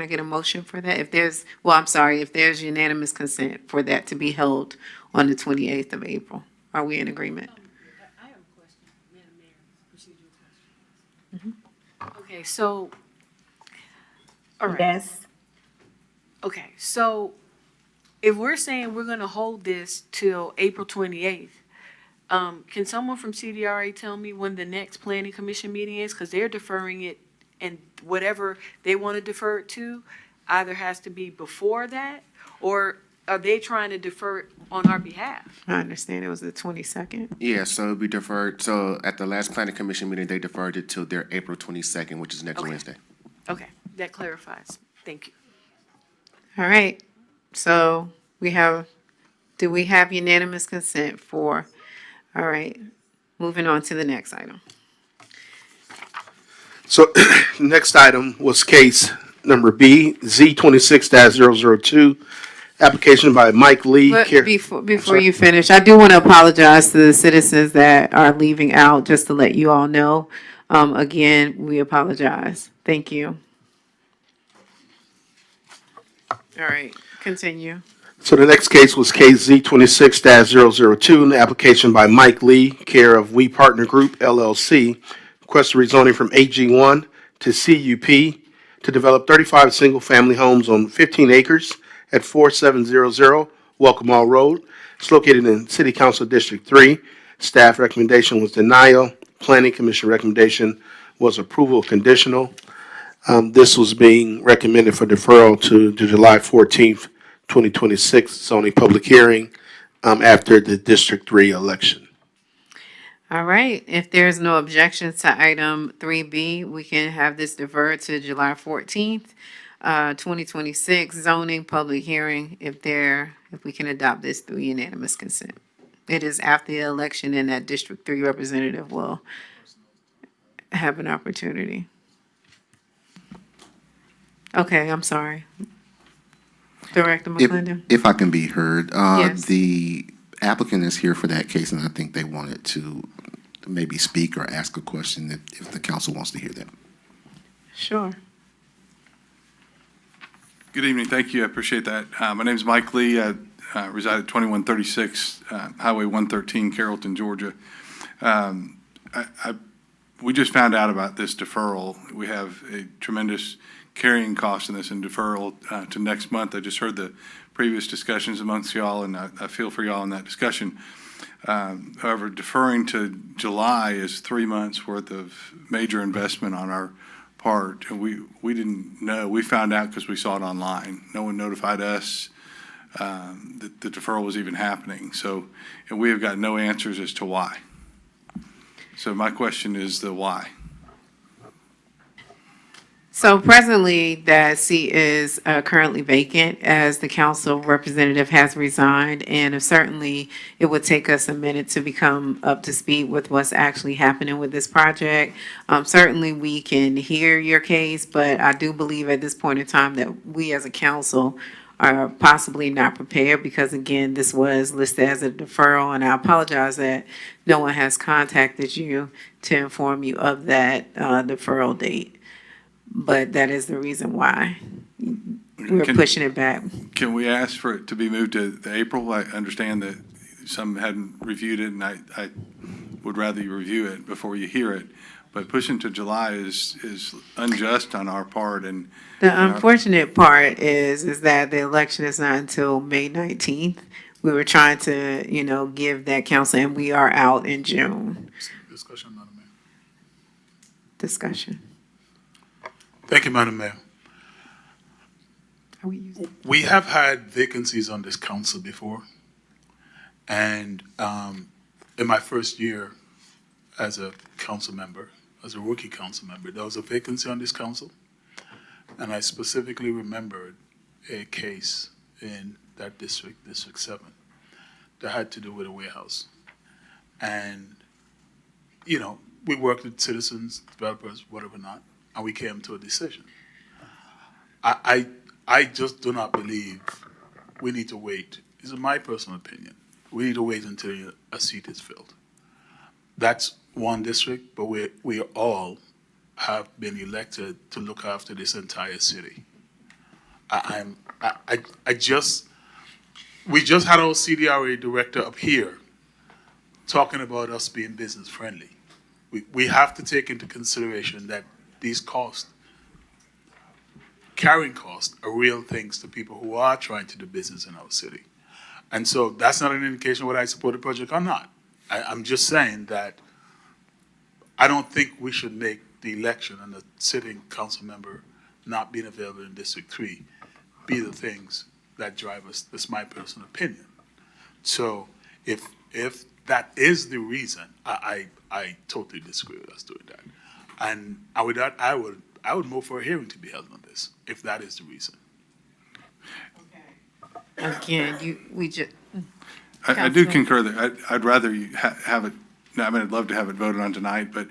get a motion for that? If there's unanimous consent for that to be held on the 28th of April. Are we in agreement? I have a question, Madam Mayor, procedural question. Okay, so, all right. Yes. Okay, so if we're saying we're gonna hold this till April 28th, can someone from CDRA tell me when the next planning commission meeting is? Because they're deferring it, and whatever they want to defer it to either has to be before that, or are they trying to defer it on our behalf? I understand it was the 22nd. Yeah, so it'll be deferred. So at the last planning commission meeting, they deferred it till their April 22nd, which is next Okay. Wednesday. Okay, that clarifies. Thank you. All right, so do we have unanimous consent for, all right, moving on to the next item. So, next item was case number B, Z26-002, application by Mike Lee. But care- before sorry. you finish, I do want to apologize to the citizens that are leaving out, just to let you all know. Again, we apologize. Thank you. All right, continue. So the next case was case Z26-002, an application by Mike Lee, care of We Partner Group LLC, request rezoning from AG1 to CUP to develop 35 single-family homes on 15 acres at 4700 Welcome All Road. It's located in City Council District 3. Staff recommendation was denial. Planning Commission recommendation was approval conditional. This was being recommended for deferral to July 14th, 2026 zoning public hearing after the District 3 election. All right, if there's no objections to item 3B, we can have this deferred to July 14th, 2026 zoning public hearing if we can adopt this through unanimous consent. It is after the election and that District 3 representative will have an opportunity. Okay, I'm sorry. Director McClendon? If I can be heard, Yes. the applicant is here for that case, and I think they wanted to maybe speak or ask a question if the council wants to hear that. Sure. Good evening. Thank you. I appreciate that. My name is Mike Lee. I reside at 2136 Highway 113, Carrollton, Georgia. We just found out about this deferral. We have a tremendous carrying cost in this and deferral to next month. I just heard the previous discussions amongst y'all, and I feel for y'all in that discussion. However, deferring to July is 3 months worth of major investment on our part. And we didn't know. We found out because we saw it online. No one notified us that the deferral was even happening. So, and we have got no answers as to why. So my question is the why. So presently, that seat is currently vacant as the council representative has resigned. And certainly, it would take us a minute to become up to speed with what's actually happening with this project. Certainly, we can hear your case, but I do believe at this point in time that we as a council are possibly not prepared because, again, this was listed as a deferral. And I apologize that no one has contacted you to inform you of that deferral date. But that is the reason why we're pushing it back. Can we ask for it to be moved to April? I understand that some hadn't reviewed it, and I would rather you review it before you hear it. But pushing to July is unjust on our part. And The unfortunate part is that the election is not until May 19th. We were trying to, give that council, and we are out in June. Discussion, Madam Mayor. Discussion. Thank you, Madam Mayor. We have had vacancies on this council before. And in my first year as a council member, as a rookie council member, there was a vacancy on this council. And I specifically remembered a case in that district, District 7, that had to do with a warehouse. And, we worked with citizens, developers, whatever not, and we came to a decision. I just do not believe we need to wait. This is my personal opinion. We need to wait until a seat is filled. That's one district, but we all have been elected to look after this entire city. We just had our CDRA director up here talking about us being business friendly. we have to take into consideration that these costs, carrying costs, are real things to people who are trying to do business in our city. And so that's not an indication whether I support the project or not. I'm just saying that I don't think we should make the election and the sitting council member not being available in District 3 be the things that drive us. That's my personal opinion. So if that is the reason, I totally disagree with us doing that. And with that, I would move for a hearing to be held on this, if that is the reason. Again, we just. I do Councilman. concur that I'd rather you have it, I mean, I'd love to have it voted on tonight, but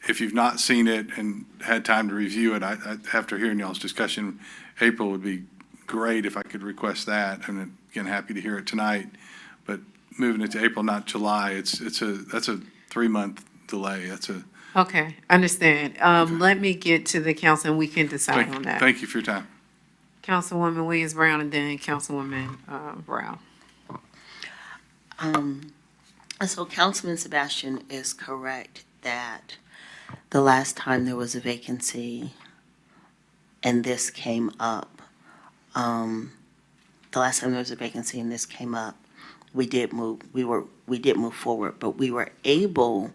if you've not seen it and had time to review it, after hearing y'all's discussion, April would be great if I could request that. And again, happy to hear it tonight, but moving it to April, not July, that's a 3-month delay. Okay, understand. Let me get to the council and we can decide on that. Thank you for your time. Councilwoman Williams Brown and then Councilwoman Brown. So Councilman Sebastian is correct that the last time there was a vacancy and this came up, we did move forward, but we were able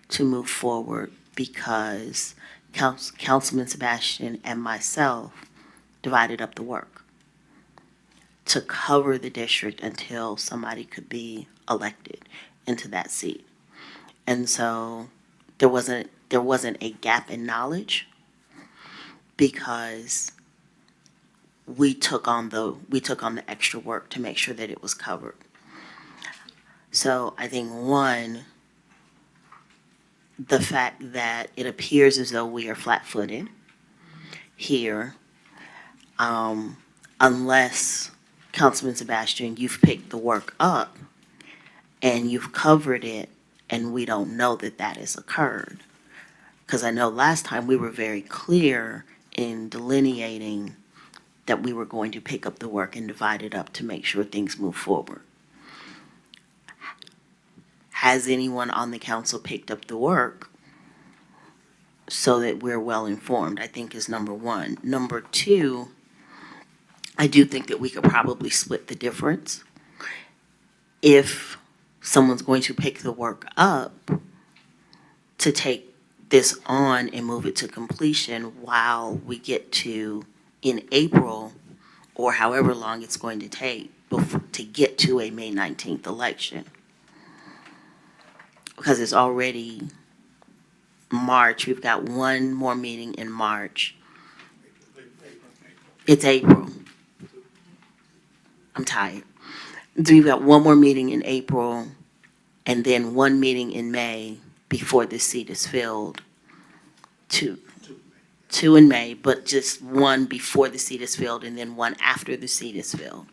to move forward because Councilman Sebastian and myself divided up the work to cover the district until somebody could be elected into that seat. And so there wasn't a gap in knowledge because we took on the extra work to make sure that it was covered. So I think the fact that it appears as though we are flat-footed here, unless, Councilman Sebastian, you've picked the work up and you've covered it and we don't know that that has occurred. Because I know last time we were very clear in delineating that we were going to pick up the work and divide it up to make sure things move forward. Has anyone on the council picked up the work so that we're well informed, I think is number one. Number two, I do think that we could probably split the difference. If someone's going to pick the work up to take this on and move it to completion while we get to, in April, or however long it's going to take to get to a May 19th election. Because it's already March, we've got one more meeting in March. It's April. I'm tired. So we've got one more meeting in April and then one meeting in May before this seat is filled. Two in May, but just one before the seat is filled and then one after the seat is filled.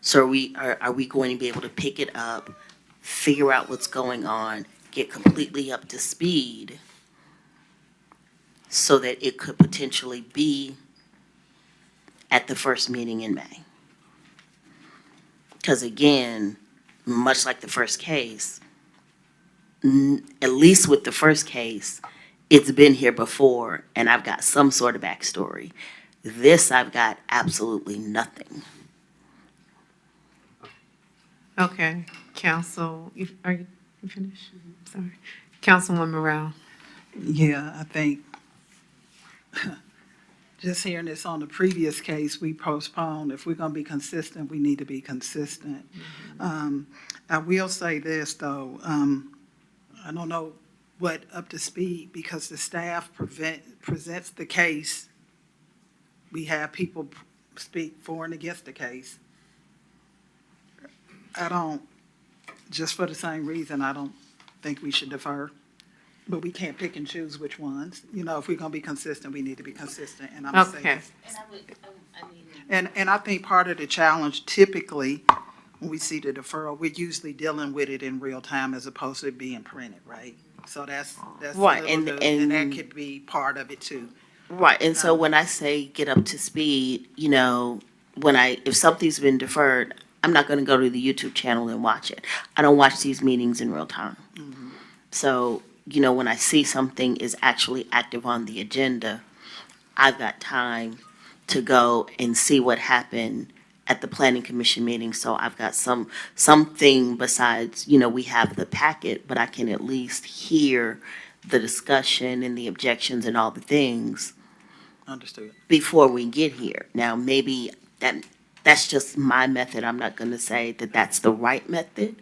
So are we going to be able to pick it up, figure out what's going on, get completely up to speed so that it could potentially be at the first meeting in May? Because again, much like the first case, at least with the first case, it's been here before and I've got some sort of backstory. This, I've got absolutely nothing. Okay, Council, are you finished? Sorry. Councilwoman Rao. Yeah, I think just hearing this on the previous case, we postponed. If we're going to be consistent, we need to be consistent. I will say this, though. I don't know what up to speed, because the staff presents the case. We have people speak for and against the case. Just for the same reason, I don't think we should defer. But we can't pick and choose which ones. You know, if we're going to be consistent, we need to be consistent. And I'm going to say Okay. this. And I think part of the challenge, typically, when we see the deferral, we're usually dealing with it in real time as opposed to it being printed, right? So that's Right, and that could be part of it too. Right, and so when I say get up to speed, you know, if something's been deferred, I'm not gonna go to the YouTube channel and watch it. I don't watch these meetings in real time. So, when I see something is actually active on the agenda, I've got time to go and see what happened at the planning commission meeting. So I've got something besides, we have the packet, but I can at least hear the discussion and the objections and all the things Understood. before we get here. Now, maybe that's just my method. I'm not going to say that that's the right method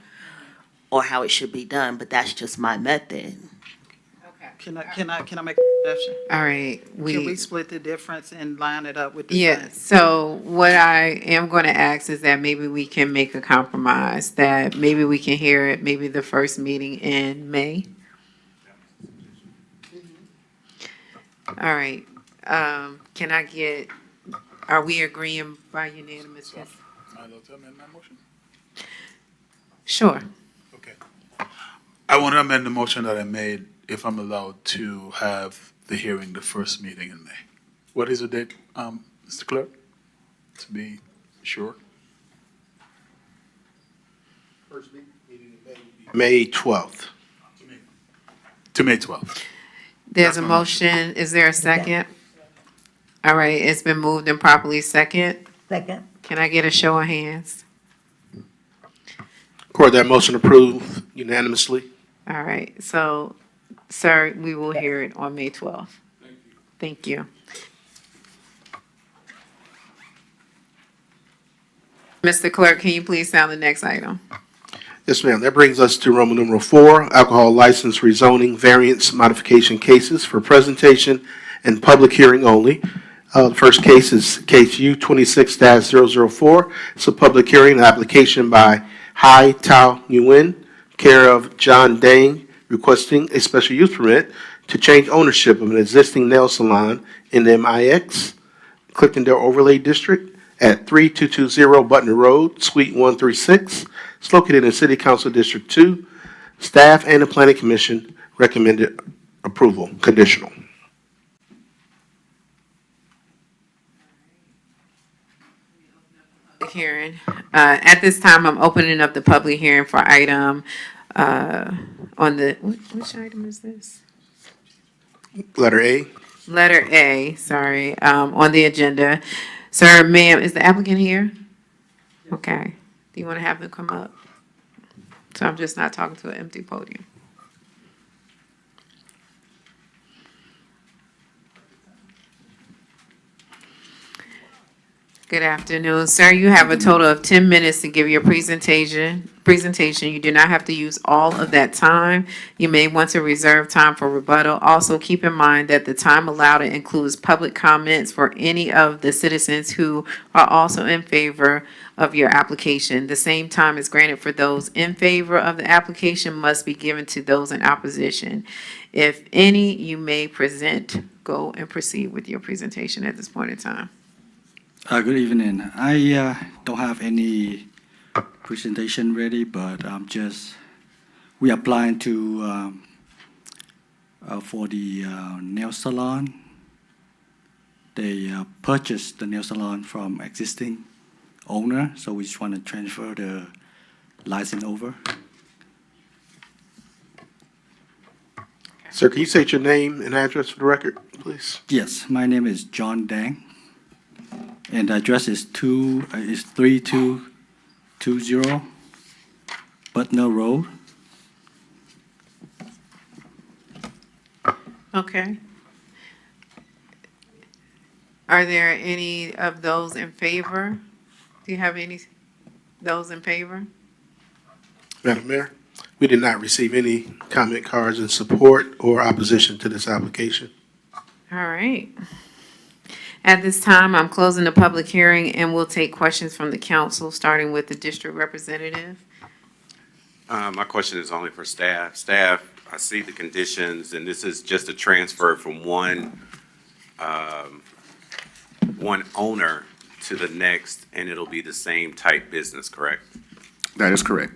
or how it should be done, but that's just my method. Can I make a suggestion? All right, Can we split the difference and line it up with the yeah, same? so what I am going to ask is that maybe we can make a compromise, that maybe we can hear it, maybe the first meeting in May. All right, can I get, are we agreeing by unanimous? Yes. I'd like to amend my motion. Sure. Okay. I want to amend the motion that I made, if I'm allowed to have the hearing, the first meeting in May. What is the date, Mr. Clerk? To be sure. May 12th. To May 12th. There's That's a my motion, is there a second? All right, it's been moved and properly second. Second. Can I get a show of hands? Court, that motion approved unanimously. All right, so, sir, we will hear it on May 12th. Thank you. Mr. Clerk, can you please sound the next item? Yes, ma'am. That brings us to Roman numeral 4, alcohol license rezoning variance modification cases for presentation and public hearing only. The first case is case U 26-004. It's a public hearing, an application by Hai Tao Nguyen, care of John Dang, requesting a special use permit to change ownership of an existing nail salon in the MIX, Cliftondale Overlay District at 3220 Butner Road, Suite 136. It's located in City Council District 2. Staff and the Planning Commission recommended approval, conditional. Hearing. At this time, I'm opening up the public hearing for item, on the, which item is this? Letter A. Letter A, sorry, on the agenda. Sir, ma'am, is the applicant here? Okay. Do you want to have them come up? So I'm just not talking to an empty podium. Good afternoon, sir. You have a total of 10 minutes to give your presentation. You do not have to use all of that time. You may want to reserve time for rebuttal. Also, keep in mind that the time allowed includes public comments for any of the citizens who are also in favor of your application. The same time is granted for those in favor of the application must be given to those in opposition. If any, you may go and proceed with your presentation at this point in time. Good evening. I don't have any presentation ready, but we applying to for the nail salon. They purchased the nail salon from existing owner, so we just want to transfer the license over. Sir, can you state your name and address for the record, please? Yes, my name is John Dang. And the address is 3220 Butner Road. Okay. Are there any of those in favor? Do you have any, those in favor? Madam Mayor, we did not receive any comment cards in support or opposition to this application. All right. At this time, I'm closing the public hearing and we'll take questions from the council, starting with the district representative. My question is only for staff. Staff, I see the conditions, and this is just a transfer from one owner to the next, and it'll be the same type business, correct? That is correct.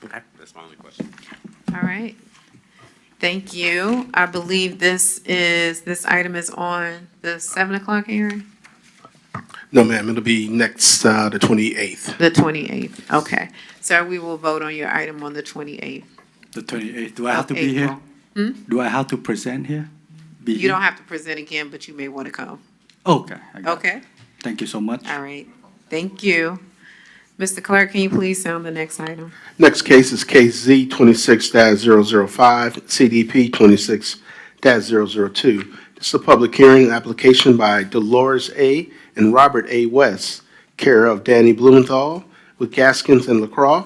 Okay, that's my only question. All right. Thank you. I believe this item is on the 7 o'clock hearing? No, ma'am, it'll be next, the 28th. The 28th, okay. So we will vote on your item on the 28th. The 28th. Do I have to be here? Do I have to present here? Be You here? don't have to present again, but you may want to come. Okay. I got it. Okay, Thank you so much. all right. Thank you. Mr. Clerk, can you please sound the next item? Next case is case Z 26-005, CDP 26-002. This is a public hearing application by Dolores A. and Robert A. West, care of Danny Blumenthal with Gaskins and LaCroix,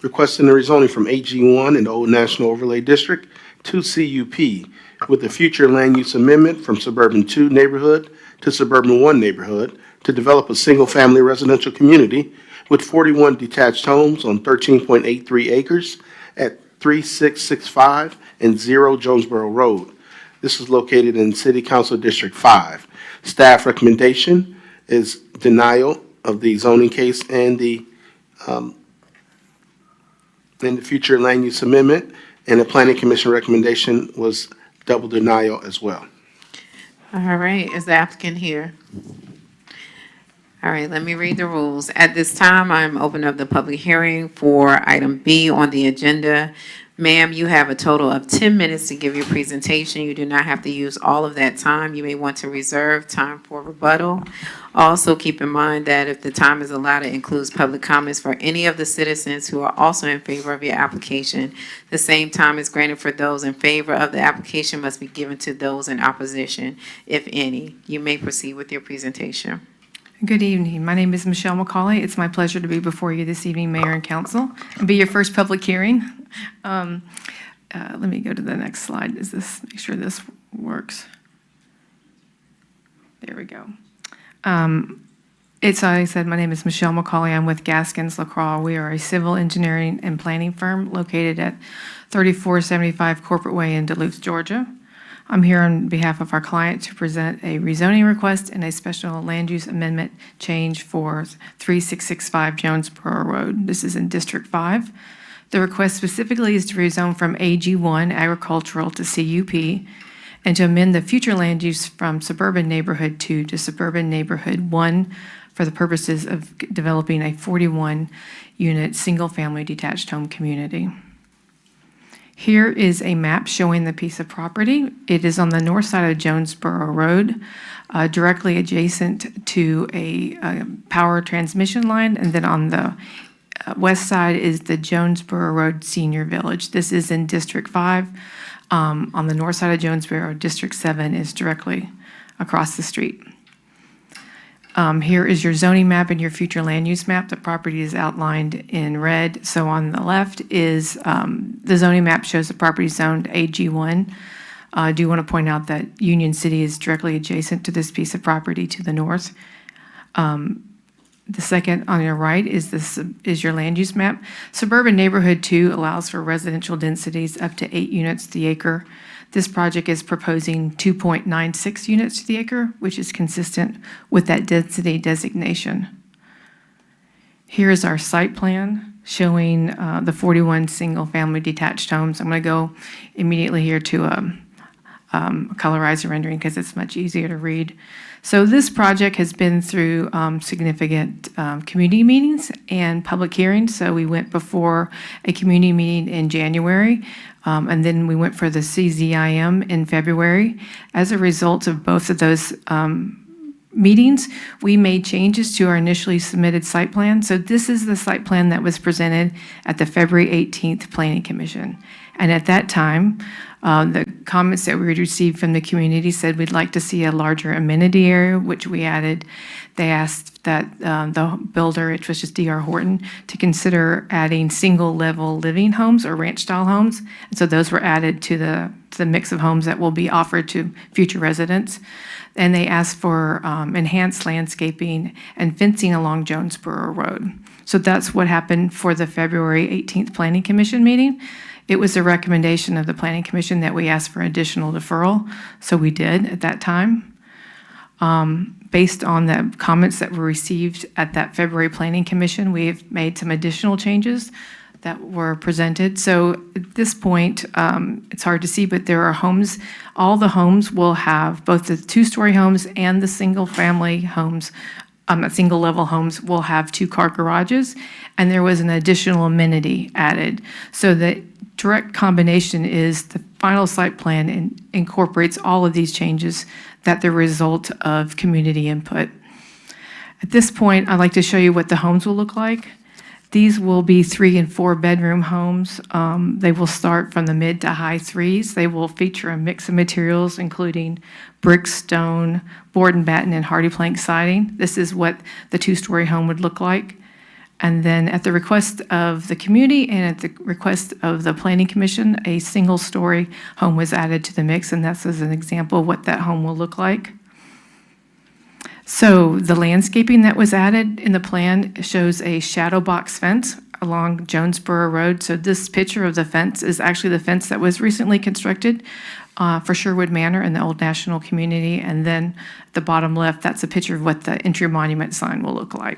requesting a rezoning from AG1 in the Old National Overlay District to CUP with a future land use amendment from Suburban 2 neighborhood to Suburban 1 neighborhood to develop a single-family residential community with 41 detached homes on 13.83 acres at 3665 and 0 Jonesboro Road. This is located in City Council District 5. Staff recommendation is denial of the zoning case and the future land use amendment, and the Planning Commission recommendation was double denial as well. All right, is the applicant here? All right, let me read the rules. At this time, I'm opening up the public hearing for item B on the agenda. Ma'am, you have a total of 10 minutes to give your presentation. You do not have to use all of that time. You may want to reserve time for rebuttal. Also, keep in mind that if the time is allowed, it includes public comments for any of the citizens who are also in favor of your application. The same time is granted for those in favor of the application must be given to those in opposition, if any. You may proceed with your presentation. Good evening. My name is Michelle McCauley. It's my pleasure to be before you this evening, Mayor and Council, and be your first public hearing. Let me go to the next slide. Make sure this works. There we go. Like I said, my name is Michelle McCauley. I'm with Gaskins LaCroix. We are a civil engineering and planning firm located at 3475 Corporate Way in Duluth, Georgia. I'm here on behalf of our client to present a rezoning request and a special land use amendment change for 3665 Jonesboro Road. This is in District 5. The request specifically is to rezone from AG1 agricultural to CUP and to amend the future land use from suburban neighborhood 2 to suburban neighborhood 1 for the purposes of developing a 41-unit single-family detached home community. Here is a map showing the piece of property. It is on the north side of Jonesboro Road, directly adjacent to a power transmission line, and then on the west side is the Jonesboro Road Senior Village. This is in District 5. On the north side of Jonesboro, District 7 is directly across the street. Here is your zoning map and your future land use map. The property is outlined in red. So on the left is the zoning map shows the property zoned AG1. I do want to point out that Union City is directly adjacent to this piece of property to the north. The second on your right is your land use map. Suburban neighborhood 2 allows for residential densities up to 8 units to the acre. This project is proposing 2.96 units to the acre, which is consistent with that density designation. Here is our site plan showing the 41 single-family detached homes. I'm going to go immediately here to a colorizer rendering because it's much easier to read. So this project has been through significant community meetings and public hearings. So we went before a community meeting in January, and then we went for the CZIM in February. As a result of both of those meetings, we made changes to our initially submitted site plan. So this is the site plan that was presented at the February 18th Planning Commission. And at that time, the comments that we received from the community said we'd like to see a larger amenity area, which we added. They asked that the builder, which was just D.R. Horton, to consider adding single-level living homes or ranch-style homes. And so those were added to the mix of homes that will be offered to future residents. And they asked for enhanced landscaping and fencing along Jonesboro Road. So that's what happened for the February 18th Planning Commission meeting. It was a recommendation of the Planning Commission that we ask for additional deferral, so we did at that time. Based on the comments that were received at that February Planning Commission, we have made some additional changes that were presented. So at this point, it's hard to see, but there are homes. All the homes will have, both the two-story homes and the single-family homes single-level homes will have 2-car garages, and there was an additional amenity added. So the direct combination is the final site plan incorporates all of these changes that the result of community input. At this point, I'd like to show you what the homes will look like. These will be 3 and 4 bedroom homes. They will start from the mid to high 3s. They will feature a mix of materials, including brick, stone, board and batten, and hardy plank siding. This is what the 2-story home would look like. And then at the request of the community and at the request of the Planning Commission, a single-story home was added to the mix, and that's as an example of what that home will look like. So the landscaping that was added in the plan shows a shadow box fence along Jonesboro Road. So this picture of the fence is actually the fence that was recently constructed for Sherwood Manor in the Old National Community. And then at the bottom left, that's a picture of what the entry monument sign will look like.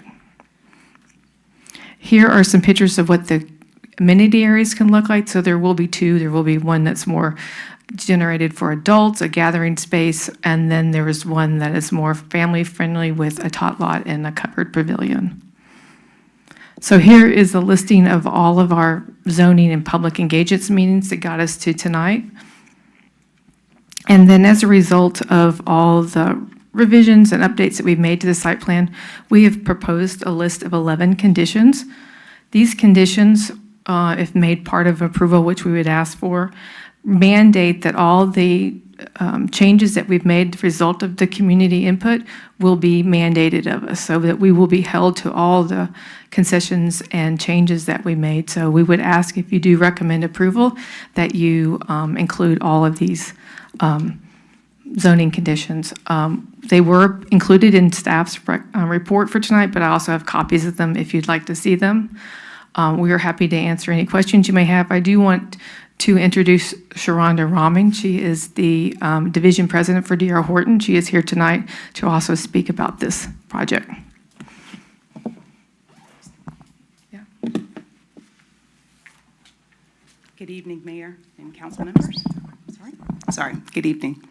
Here are some pictures of what the amenity areas can look like. So there will be 2. There will be one that's more generated for adults, a gathering space, and then there is one that is more family-friendly with a tot lot and a covered pavilion. So here is a listing of all of our zoning and public engagements meetings that got us to tonight. And then as a result of all the revisions and updates that we've made to the site plan, we have proposed a list of 11 conditions. These conditions, if made part of approval, which we would ask for, mandate that all the changes that we've made, the result of the community input, will be mandated of us, so that we will be held to all the concessions and changes that we made. So we would ask, if you do recommend approval, that you include all of these zoning conditions. They were included in staff's report for tonight, but I also have copies of them if you'd like to see them. We are happy to answer any questions you may have. I do want to introduce Sharonda Rahman. She is the division president for D.R. Horton. She is here tonight to also speak about this project. Yeah. Good evening, Mayor and council members. Sorry. Good evening.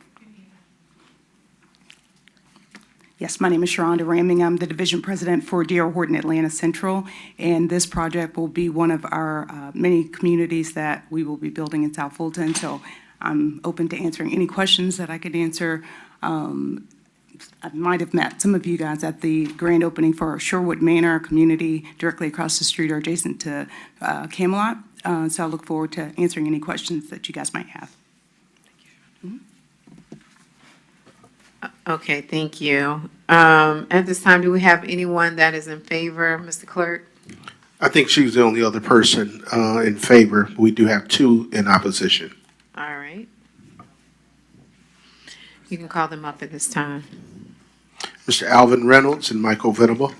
Yes, my name is Sharonda Raming. I'm the division president for D.R. Horton Atlanta Central, and this project will be one of our many communities that we will be building in South Fulton. So I'm open to answering any questions that I could answer. I might have met some of you guys at the grand opening for Sherwood Manor community directly across the street or adjacent to Camelot. So I look forward to answering any questions that you guys might have. Okay, thank you. At this time, do we have anyone that is in favor, Mr. Clerk? I think she was the only other person in favor. We do have 2 in opposition. All right. You can call them up at this time. Mr. Alvin Reynolds and Michael Venable.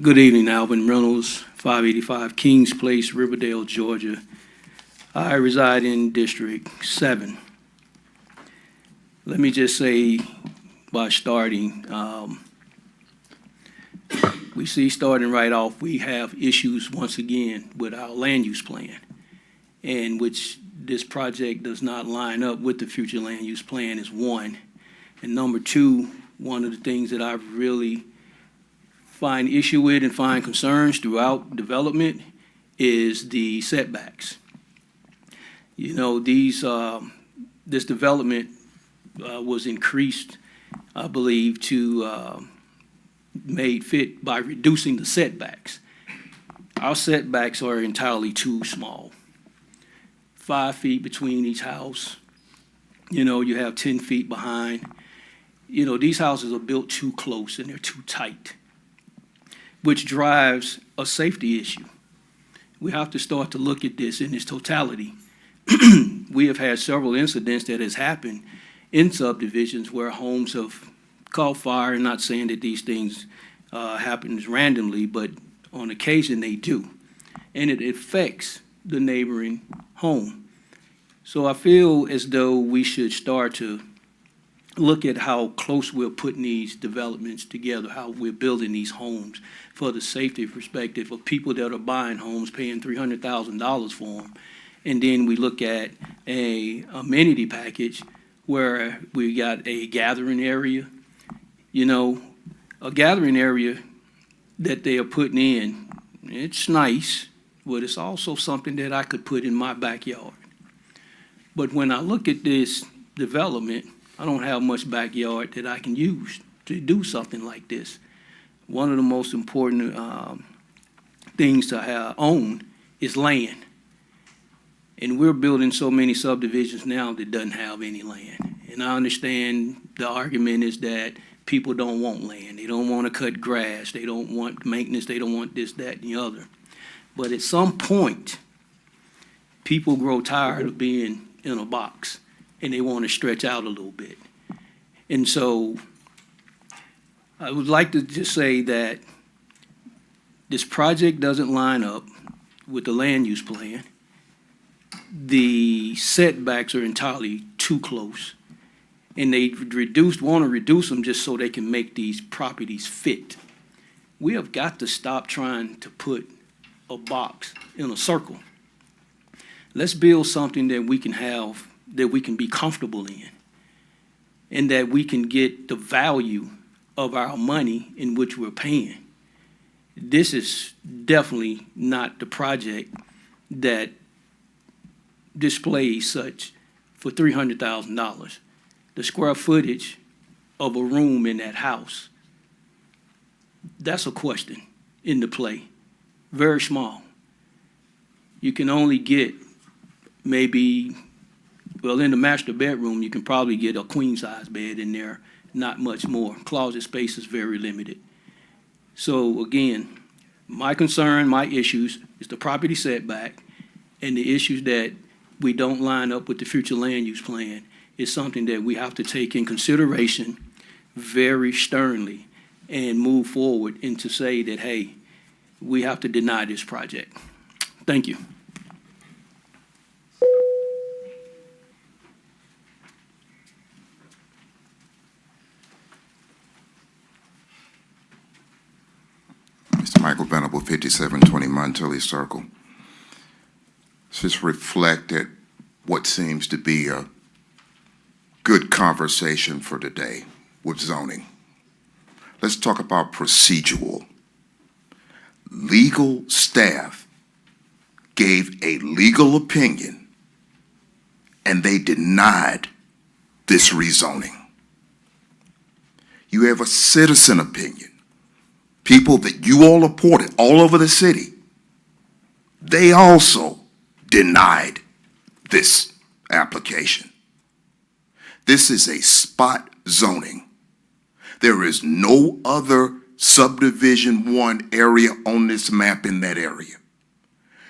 Good evening, Alvin Reynolds, 585 Kings Place, Riverdale, Georgia. I reside in District 7. Let me just say, by starting, we see starting right off, we have issues once again with our land use plan, in which this project does not line up with the future land use plan is one. And number 2, one of the things that I've really find issue with and find concerns throughout development is the setbacks. You know, this development was increased, I believe, to made fit by reducing the setbacks. Our setbacks are entirely too small. 5 feet between each house. You know, you have 10 feet behind. You know, these houses are built too close and they're too tight, which drives a safety issue. We have to start to look at this in its totality. We have had several incidents that has happened in subdivisions where homes have caught fire. I'm not saying that these things happen randomly, but on occasion they do. And it affects the neighboring home. So I feel as though we should start to look at how close we're putting these developments together, how we're building these homes for the safety perspective of people that are buying homes, paying $300,000 for them. And then we look at a amenity package where we got a gathering area, you know, a gathering area that they are putting in. It's nice, but it's also something that I could put in my backyard. But when I look at this development, I don't have much backyard that I can use to do something like this. One of the most important things to own is land. And we're building so many subdivisions now that doesn't have any land. And I understand the argument is that people don't want land. They don't want to cut grass. They don't want maintenance. They don't want this, that, and the other. But at some point, people grow tired of being in a box and they want to stretch out a little bit. And so I would like to just say that this project doesn't line up with the land use plan. The setbacks are entirely too close. And they want to reduce them just so they can make these properties fit. We have got to stop trying to put a box in a circle. Let's build something that we can have, that we can be comfortable in, and that we can get the value of our money in which we're paying. This is definitely not the project that displays such for $300,000. The square footage of a room in that house, that's a question in the play. Very small. You can only get maybe, well, in the master bedroom, you can probably get a queen-size bed in there, not much more. Closet space is very limited. So again, my concern, my issues is the property setback and the issues that we don't line up with the future land use plan is something that we have to take in consideration very sternly and move forward and to say that, hey, we have to deny this project. Thank you. Mr. Michael Venable, 5720 Montelli Circle. Just reflected what seems to be a good conversation for today with zoning. Let's talk about procedural. Legal staff gave a legal opinion and they denied this rezoning. You have a citizen opinion. People that you all appointed all over the city, they also denied this application. This is a spot zoning. There is no other subdivision 1 area on this map in that area.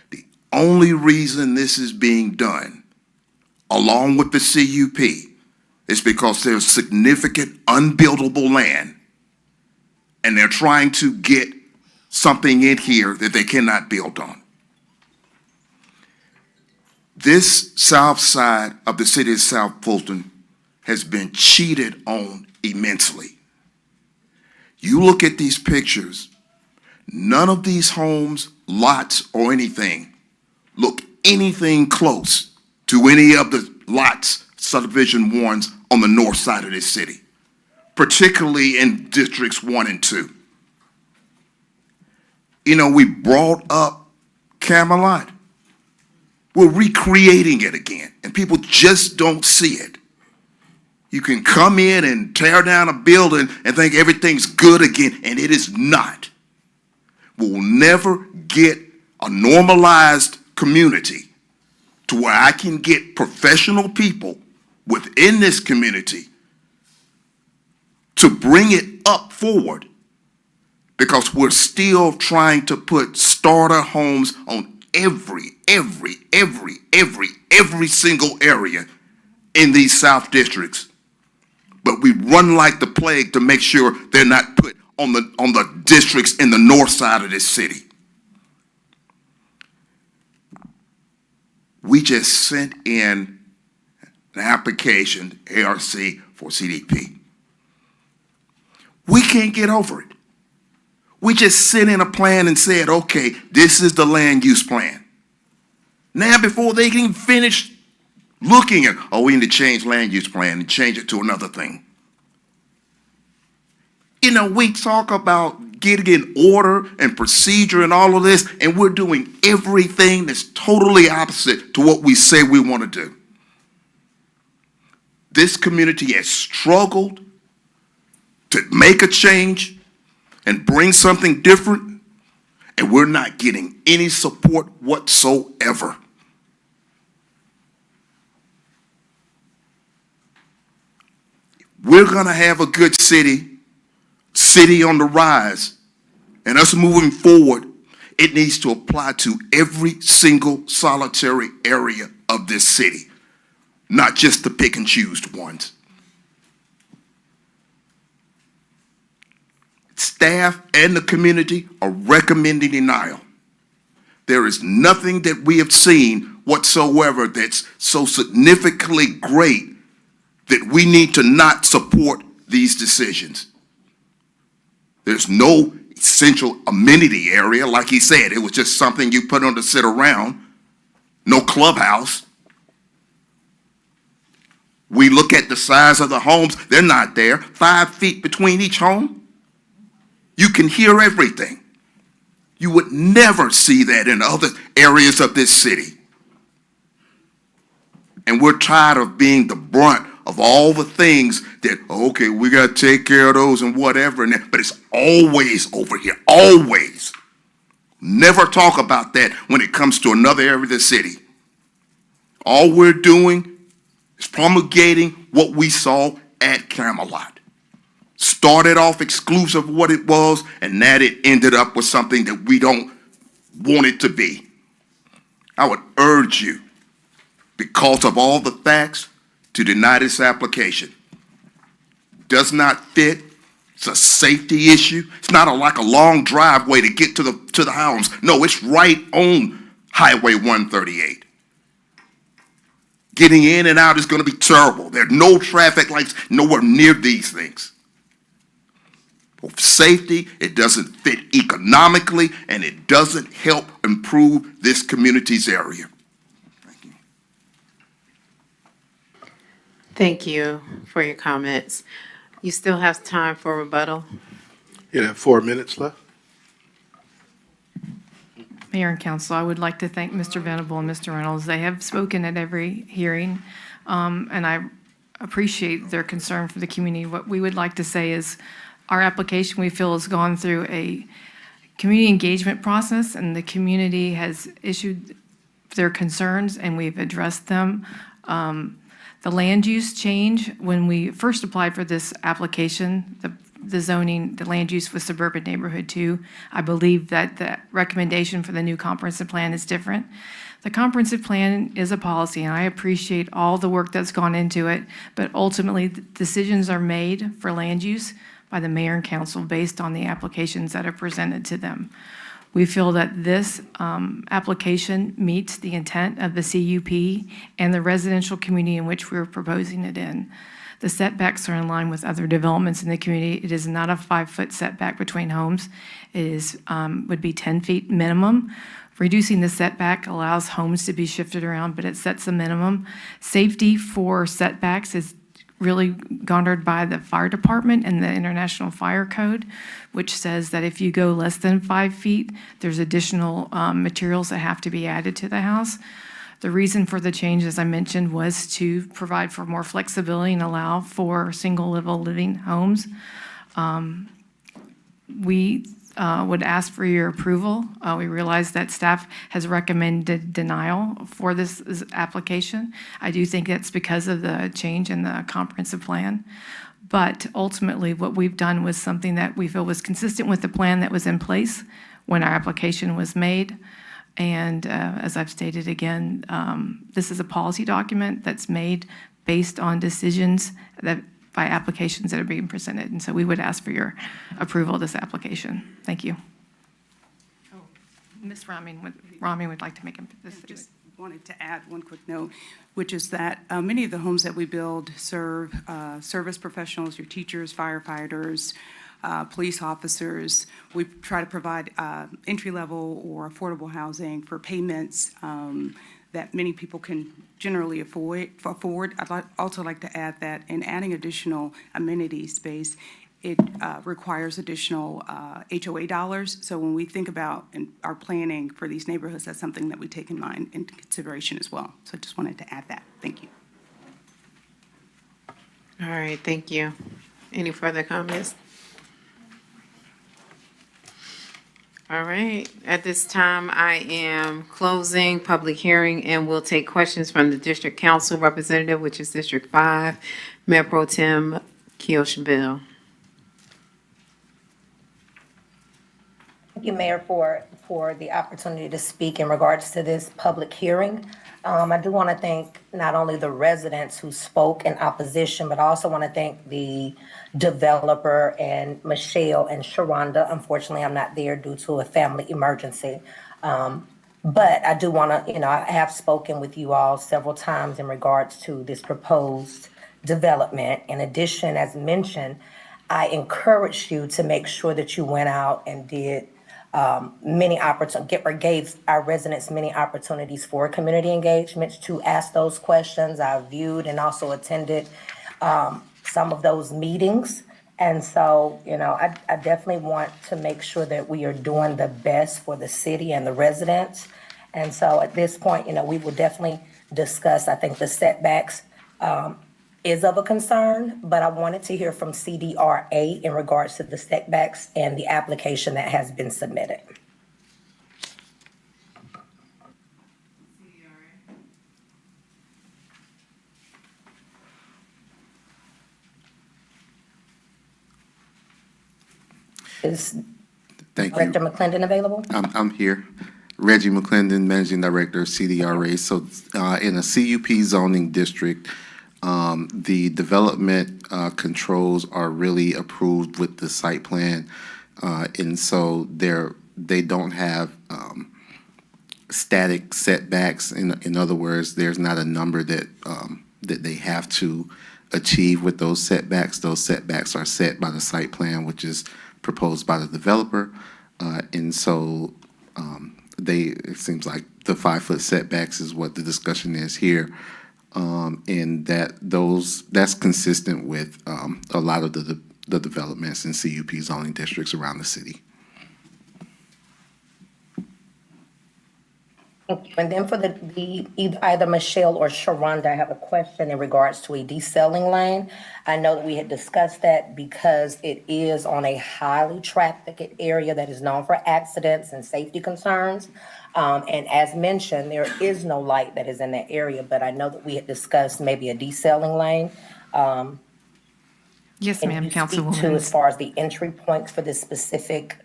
The only reason this is being done, along with the CUP, is because there's significant unbuildable land and they're trying to get something in here that they cannot build on. This south side of the city of South Fulton has been cheated on immensely. You look at these pictures, none of these homes, lots, or anything look anything close to any of the lots, subdivision 1s on the north side of this city, particularly in districts 1 and 2. You know, we brought up Camelot. We're recreating it again, and people just don't see it. You can come in and tear down a building and think everything's good again, and it is not. We'll never get a normalized community to where I can get professional people within this community to bring it up forward, because we're still trying to put starter homes on every single area in these South districts. But we run like the plague to make sure they're not put on the districts in the north side of this city. We just sent in an application, ARC, for CDP. We can't get over it. We just sent in a plan and said, okay, this is the land use plan. Now, before they can even finish looking at, oh, we need to change land use plan and change it to another thing. You know, we talk about getting in order and procedure and all of this, and we're doing everything that's totally opposite to what we say we want to do. This community has struggled to make a change and bring something different, and we're not getting any support whatsoever. We're going to have a good city on the rise, and us moving forward, it needs to apply to every single solitary area of this city, not just the pick and choose ones. Staff and the community are recommending denial. There is nothing that we have seen whatsoever that's so significantly great that we need to not support these decisions. There's no essential amenity area. Like he said, it was just something you put on to sit around. No clubhouse. We look at the size of the homes, they're not there. 5 feet between each home. You can hear everything. You would never see that in other areas of this city. And we're tired of being the brunt of all the things that, okay, we got to take care of those and whatever, but it's always over here, always. Never talk about that when it comes to another area of the city. All we're doing is promulgating what we saw at Camelot. Started off exclusive of what it was, and now it ended up with something that we don't want it to be. I would urge you, because of all the facts, to deny this application. Does not fit. It's a safety issue. It's not like a long driveway to get to the homes. No, it's right on Highway 138. Getting in and out is going to be terrible. There are no traffic lights nowhere near these things. For safety, it doesn't fit economically, and it doesn't help improve this community's area. Thank you for your comments. You still have time for rebuttal. You have 4 minutes left. Mayor and Council, I would like to thank Mr. Venable and Mr. Reynolds. They have spoken at every hearing, and I appreciate their concern for the community. What we would like to say is our application, we feel, has gone through a community engagement process, and the community has issued their concerns, and we've addressed them. The land use change, when we first applied for this application, the zoning, the land use was suburban neighborhood 2. I believe that the recommendation for the new comprehensive plan is different. The comprehensive plan is a policy, and I appreciate all the work that's gone into it, but ultimately, the decisions are made for land use by the mayor and council based on the applications that are presented to them. We feel that this application meets the intent of the CUP and the residential community in which we're proposing it in. The setbacks are in line with other developments in the community. It is not a 5-foot setback between homes. It is would be 10 feet minimum. Reducing the setback allows homes to be shifted around, but it sets a minimum. Safety for setbacks is really garnered by the fire department and the International Fire Code, which says that if you go less than 5 feet, there's additional materials that have to be added to the house. The reason for the change, as I mentioned, was to provide for more flexibility and allow for single-level living homes. We would ask for your approval. We realize that staff has recommended denial for this application. I do think that's because of the change in the comprehensive plan. But ultimately, what we've done was something that we feel was consistent with the plan that was in place when our application was made. And as I've stated again, this is a policy document that's made based on decisions that by applications that are being presented. And so we would ask for your approval of this application. Thank you. Oh, Ms. Rami would like to make a decision. Just wanted to add one quick note, which is that many of the homes that we build serve service professionals, your teachers, firefighters, police officers. We try to provide entry-level or affordable housing for payments that many people can generally afford. I'd also like to add that in adding additional amenity space, it requires additional HOA dollars. So when we think about our planning for these neighborhoods, that's something that we take in mind into consideration as well. So I just wanted to add that. Thank you. All right, thank you. Any further comments? All right, at this time, I am closing public hearing and we'll take questions from the district council representative, which is District 5, Mayor Pro Tem Keosha. Thank you, Mayor, for the opportunity to speak in regards to this public hearing. I do want to thank not only the residents who spoke in opposition, but I also want to thank the developer and Michelle and Sharonda. Unfortunately, I'm not there due to a family emergency. But I do want to, I have spoken with you all several times in regards to this proposed development. In addition, as mentioned, I encouraged you to make sure that you went out and did many opportunities, or gave our residents many opportunities for community engagements to ask those questions. I viewed and also attended some of those meetings. And so, I definitely want to make sure that we are doing the best for the city and the residents. And so at this point, we will definitely discuss, I think the setbacks is of a concern, but I wanted to hear from CDRA in regards to the setbacks and the application that has been submitted. Is Thank Director you. McClendon available? I'm here. Reggie McClendon, Managing Director of CDRA. So in a CUP zoning district, the development controls are really approved with the site plan. And so they don't have static setbacks. In other words, there's not a number that they have to achieve with those setbacks. Those setbacks are set by the site plan, which is proposed by the developer. And so it seems like the 5-foot setbacks is what the discussion is here. And that's consistent with a lot of the developments in CUP zoning districts around the city. Thank you. And then for either Michelle or Sharonda, I have a question in regards to a deselling lane. I know that we had discussed that because it is on a highly trafficked area that is known for accidents and safety concerns. And as mentioned, there is no light that is in that area, but I know that we had discussed maybe a deselling lane. Yes, ma'am, Can you speak to Councilwoman. as far as the entry points for this specific?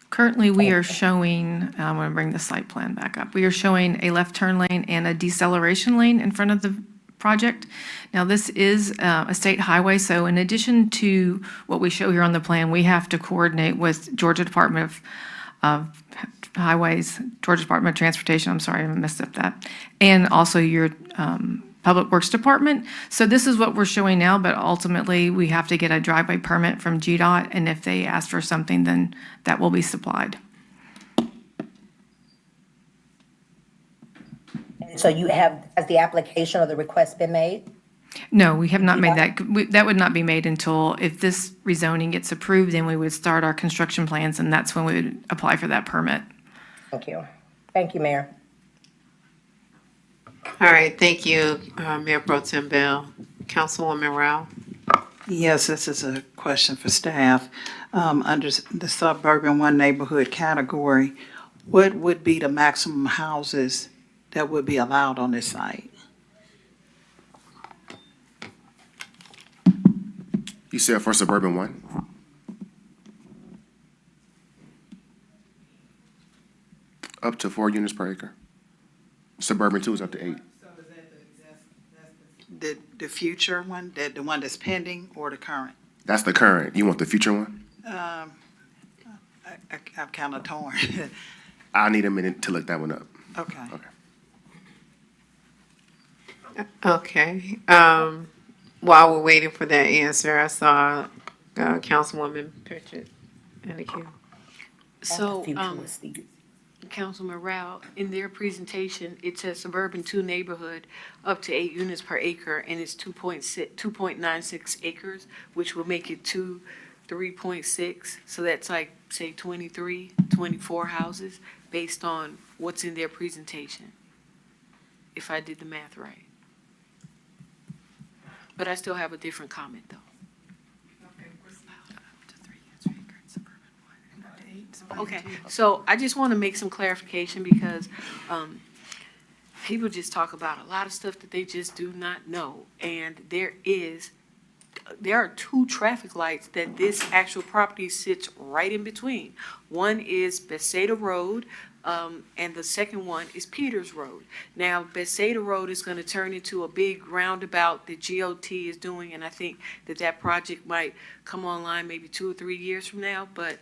Currently, we are showing, I'm going to bring the site plan back up. We are showing a left turn lane and a deceleration lane in front of the project. Now, this is a state highway, so in addition to what we show here on the plan, we have to coordinate with Georgia Department of Highways, Georgia Department of Transportation, I'm sorry, I messed up that, and also your Public Works Department. So this is what we're showing now, but ultimately, we have to get a driveway permit from GDOT, and if they ask for something, then that will be supplied. And so has the application or the request been made? No, we have not made that. That would not be made until, if this rezoning gets approved, then we would start our construction plans, and that's when we would apply for that permit. Thank you. Thank you, Mayor. All right, thank you, Mayor Pro Tem Bell. Councilwoman Rao. Yes, this is a question for staff. Under the suburban 1 neighborhood category, what would be the maximum houses that would be allowed on this site? You said for suburban 1? Up to 4 units per acre. Suburban 2 is up to 8. The future one, the one that's pending, or the current? That's the current. You want the future one? I'm kind of torn. I'll need a minute to look that one up. Okay. Okay. Okay, while we're waiting for that answer, I saw, Councilwoman Pritchett in the queue. So, Councilman Rao, in their presentation, it says suburban 2 neighborhood up to 8 units per acre, and it's 2.96 acres, which will make it 3.6. So that's like, say, 23, 24 houses based on what's in their presentation, if I did the math right. But I still have a different comment, though. Okay, so I just want to make some clarification because people just talk about a lot of stuff that they just do not know. And there are 2 traffic lights that this actual property sits right in between. One is Bethsaida Road, and the second one is Peters Road. Now, Bethsaida Road is going to turn into a big roundabout that GOT is doing, and I think that project might come online maybe 2 or 3 years from now. But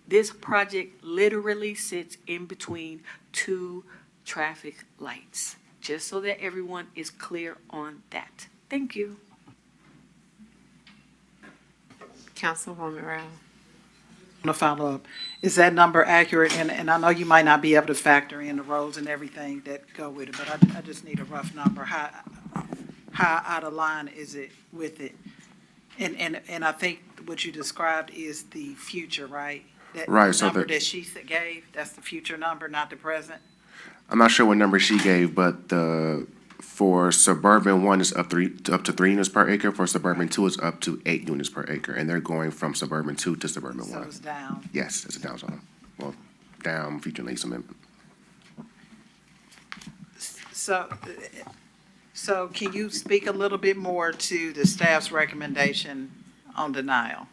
this project literally sits in between 2 traffic lights, just so that everyone is clear on that. Thank you. Councilwoman Rao. To follow up, is that number accurate? And I know you might not be able to factor in the roads and everything that go with it, but I just need a rough number. How out of line is it with it? And I think what you described is the future, right? That Right, so number that she gave, that's the future number, not the present? I'm not sure what number she gave, but for suburban 1 is up to 3 units per acre. For suburban 2 is up to 8 units per acre, and they're going from suburban 2 to suburban 1. So it's down. Yes, it's a down zone. Well, down future lease amendment. So can you speak a little bit more to the staff's recommendation on denial?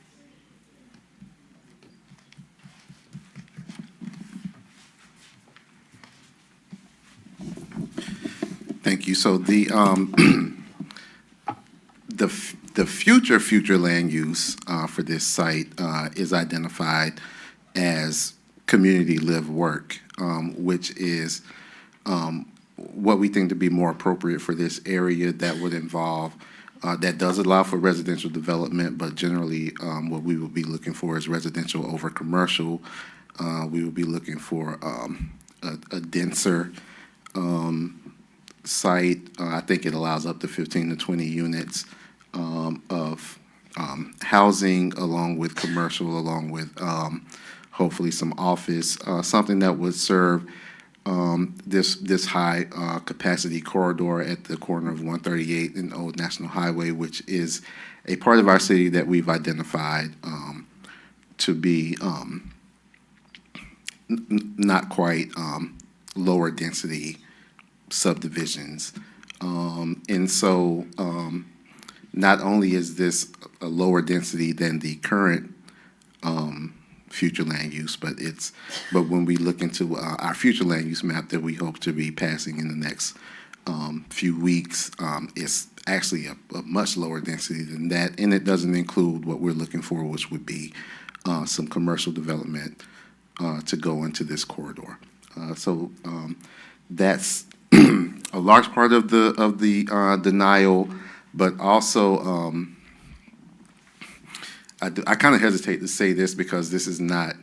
Thank you. So the future land use for this site is identified as community live work, which is what we think to be more appropriate for this area. That would involve that does allow for residential development, but generally what we will be looking for is residential over commercial. We will be looking for a denser site. I think it allows up to 15 to 20 units of housing, along with commercial, along with hopefully some office, something that would serve this high capacity corridor at the corner of 138 and Old National Highway, which is a part of our city that we've identified to be not quite lower density subdivisions. And so not only is this a lower density than the current future land use, but when we look into our future land use map that we hope to be passing in the next few weeks, it's actually a much lower density than that, and it doesn't include what we're looking for, which would be some commercial development to go into this corridor. So that's a large part of the denial, but also I kind of hesitate to say this because this is not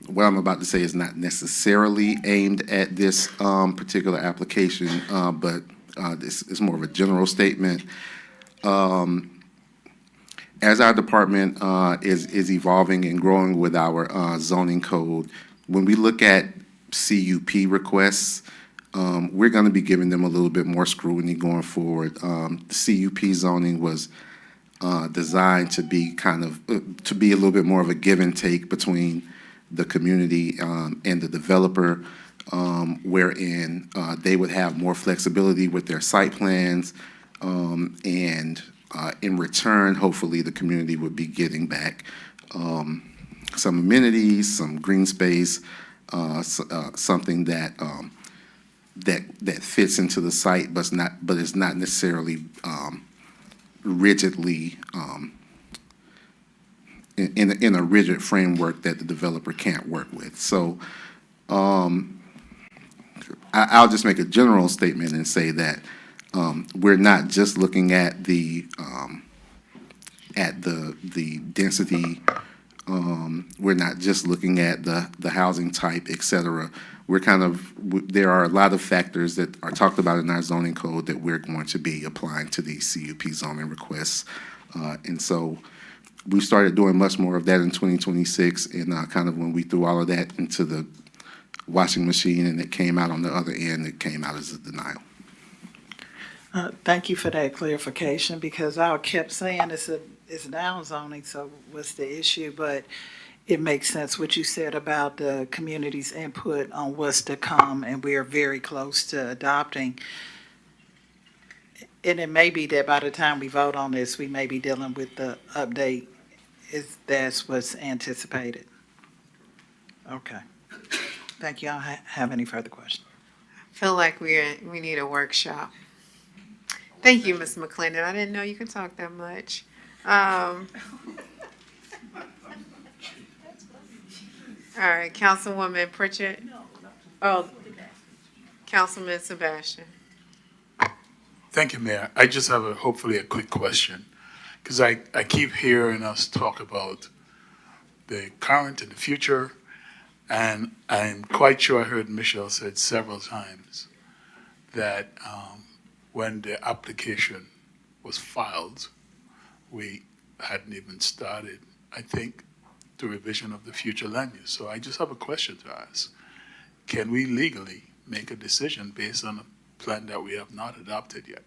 what I'm about to say is not necessarily aimed at this particular application, but this is more of a general statement. As our department is evolving and growing with our zoning code, when we look at CUP requests, we're going to be giving them a little bit more scrutiny going forward. CUP zoning was designed to be to be a little bit more of a give and take between the community and the developer, wherein they would have more flexibility with their site plans, and in return, hopefully, the community would be getting back some amenities, some green space, something that that fits into the site, but it's not necessarily rigidly in a rigid framework that the developer can't work with. So I'll just make a general statement and say that we're not just looking at the density. We're not just looking at the housing type, et cetera. There are a lot of factors that are talked about in our zoning code that we're going to be applying to these CUP zoning requests. And so we started doing much more of that in 2026, and kind of when we threw all of that into the washing machine and it came out on the other end, it came out as a denial. Thank you for that clarification, because I kept saying it's down zoning, so what's the issue? But it makes sense what you said about the community's input on what's to come, and we are very close to adopting. And it may be that by the time we vote on this, we may be dealing with the update, if that's what's anticipated. Okay. Thank you. I don't have any further questions. Feel like we need a workshop. Thank you, Ms. McClendon. I didn't know you could talk that much. All right, Councilwoman Pritchett. Oh, Councilman Sebastian. Thank you, Mayor. I just have hopefully a quick question, because I keep hearing us talk about the current and the future, and I'm quite sure I heard Michelle said several times that when the application was filed, we hadn't even started, I think, the revision of the future land use. So I just have a question to ask. Can we legally make a decision based on a plan that we have not adopted yet?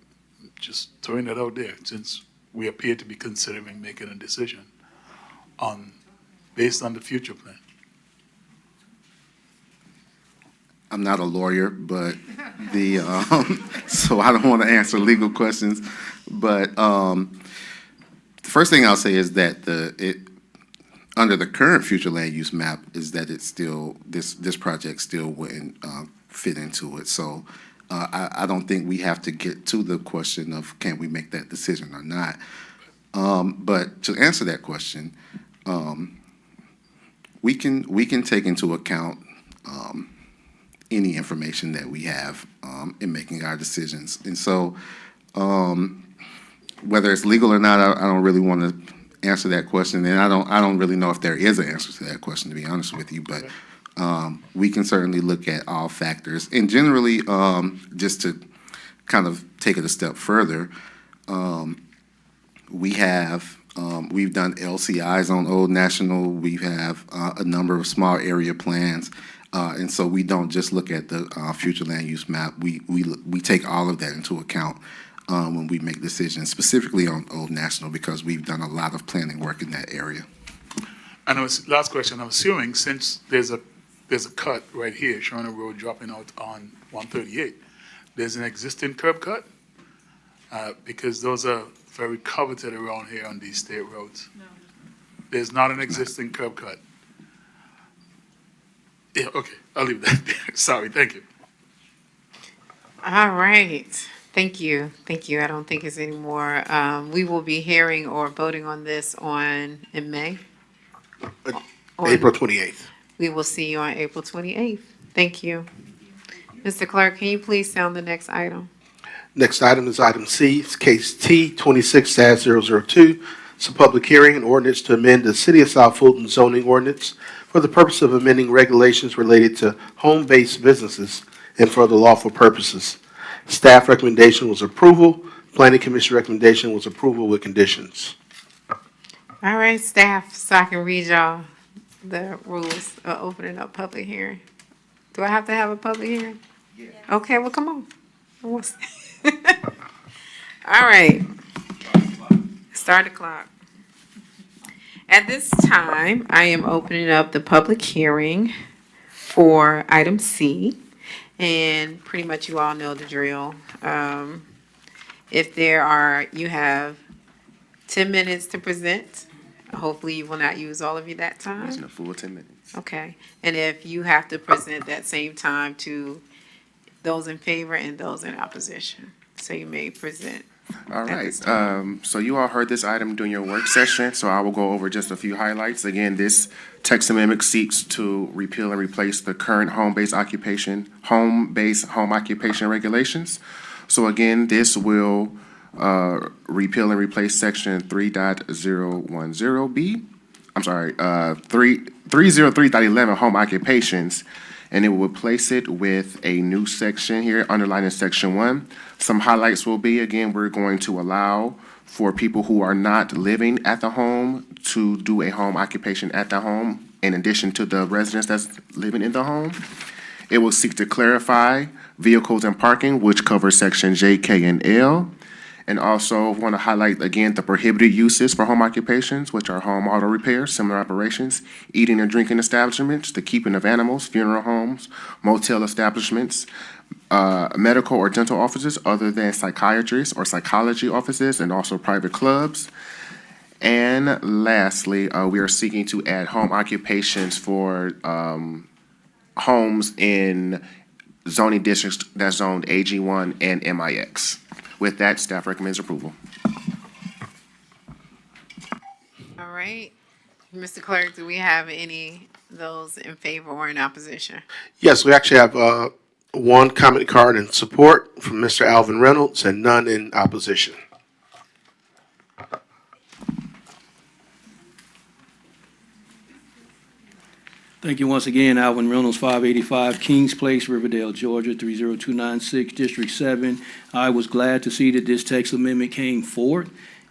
Just throwing it out there, since we appear to be considering making a decision based on the future plan. I'm not a lawyer, but so I don't want to answer legal questions. But the first thing I'll say is that under the current future land use map is that it's still, this project still wouldn't fit into it. So I don't think we have to get to the question of can we make that decision or not. But to answer that question, we can take into account any information that we have in making our decisions. And so whether it's legal or not, I don't really want to answer that question. And I don't really know if there is an answer to that question, to be honest with you. But we can certainly look at all factors. And generally, just to kind of take it a step further, we've done LCIs on Old National. We have a number of small area plans. And so we don't just look at the future land use map. We take all of that into account when we make decisions, specifically on Old National, because we've done a lot of planning work in that area. And last question, I'm assuming since there's a cut right here, showing a road dropping out on 138, there's an existing curb cut? Because those are very coveted around here on these state roads. No. There's not an existing curb cut. Yeah, okay, I'll leave that there. Sorry, thank you. All right. Thank you. Thank you. I don't think it's any more. We will be hearing or voting on this in May. April 28th. We will see you on April 28th. Thank you. Mr. Clerk, can you please sound the next item? Next item is item C, it's case T 26-002. It's a public hearing and ordinance to amend the City of South Fulton zoning ordinance for the purpose of amending regulations related to home-based businesses and for other lawful purposes. Staff recommendation was approval. Planning Commission recommendation was approval with conditions. All right, staff, so I can read y'all the rules of opening up public hearing. Do I have to have a public hearing? Yeah. Okay, well, come on. All right. Start the clock. At this time, I am opening up the public hearing for item C. And pretty much you all know the drill. If you have 10 minutes to present. Hopefully you will not use all of you that time. Using a full 10 minutes. Okay. And if you have to present that same time to those in favor and those in opposition. So you may present All right, so you all heard this item during your work session, so I will go over just a few highlights. Again, this text amendment seeks to repeal and replace the current home-based home occupation regulations. So again, this will repeal and replace section 3.010B. I'm sorry, 303.11 home occupations, and it will replace it with a new section here, underlining section 1. Some highlights will be, again, we're going to allow for people who are not living at the home to do a home occupation at the home, in addition to the residents that's living in the home. It will seek to clarify vehicles and parking, which covers section J, K, and L. And also want to highlight again the prohibited uses for home occupations, which are home auto repair, similar operations, eating and drinking establishments, the keeping of animals, funeral homes, motel establishments, medical or dental offices other than psychiatrists or psychology offices, and also private clubs. And lastly, we are seeking to add home occupations for homes in zoning districts that's zoned AG1 and MIX. With that, staff recommends approval. All right. Mr. Clerk, do we have any of those in favor or in opposition? Yes, we actually have one comment card in support from Mr. Alvin Reynolds and none in opposition. Thank you once again, Alvin Reynolds, 585 Kings Place, Riverdale, Georgia, 30296, District 7. I was glad to see that this text amendment came forward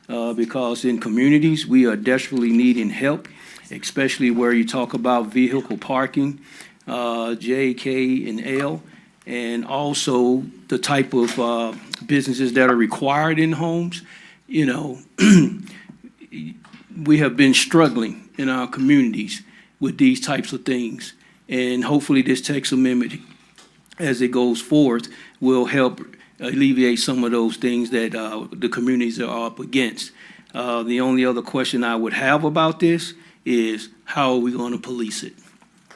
because in communities, we are desperately needing help, especially where you talk about vehicle parking, J, K, and L, and also the type of businesses that are required in homes. You know, we have been struggling in our communities with these types of things. And hopefully this text amendment, as it goes forth, will help alleviate some of those things that the communities are up against. The only other question I would have about this is how are we going to police it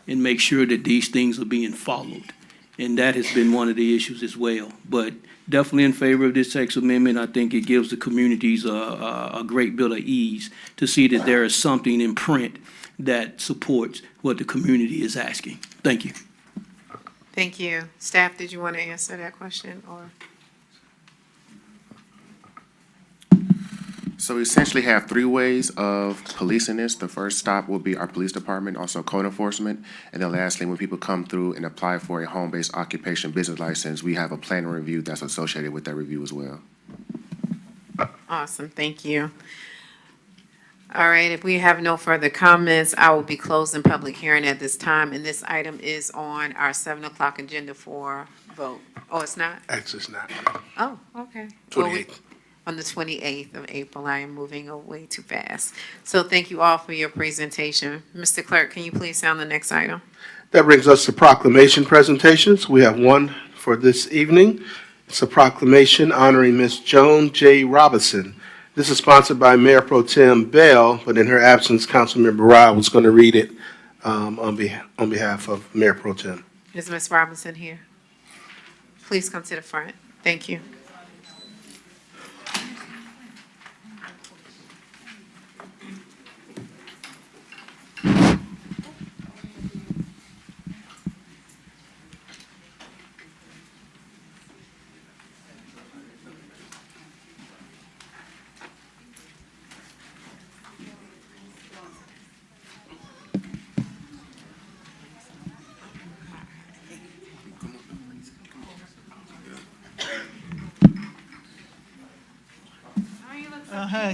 and make sure that these things are being followed? And that has been one of the issues as well. But definitely in favor of this text amendment. I think it gives the communities a great bit of ease to see that there is something in print that supports what the community is asking. Thank you. Thank you. Staff, did you want to answer that question or? So we essentially have three ways of policing this. The first stop will be our police department, also code enforcement. And then lastly, when people come through and apply for a home-based occupation business license, we have a plan review that's associated with that review as well. Awesome, thank you. All right, if we have no further comments, I will be closing public hearing at this time, and this item is on our 7 o'clock agenda for vote. Oh, it's not? Actually, it's not. Oh, okay. 28th. On the 28th of April, I am moving way too fast. So thank you all for your presentation. Mr. Clerk, can you please sound the next item? That brings us to proclamation presentations. We have one for this evening. It's a proclamation honoring Ms. Joan J. Robinson. This is sponsored by Mayor Pro Tem Bell, but in her absence, Councilmember Rao was going to read it on behalf of Mayor Pro Tem. Is Ms. Robinson here? Please come to the front. Thank you.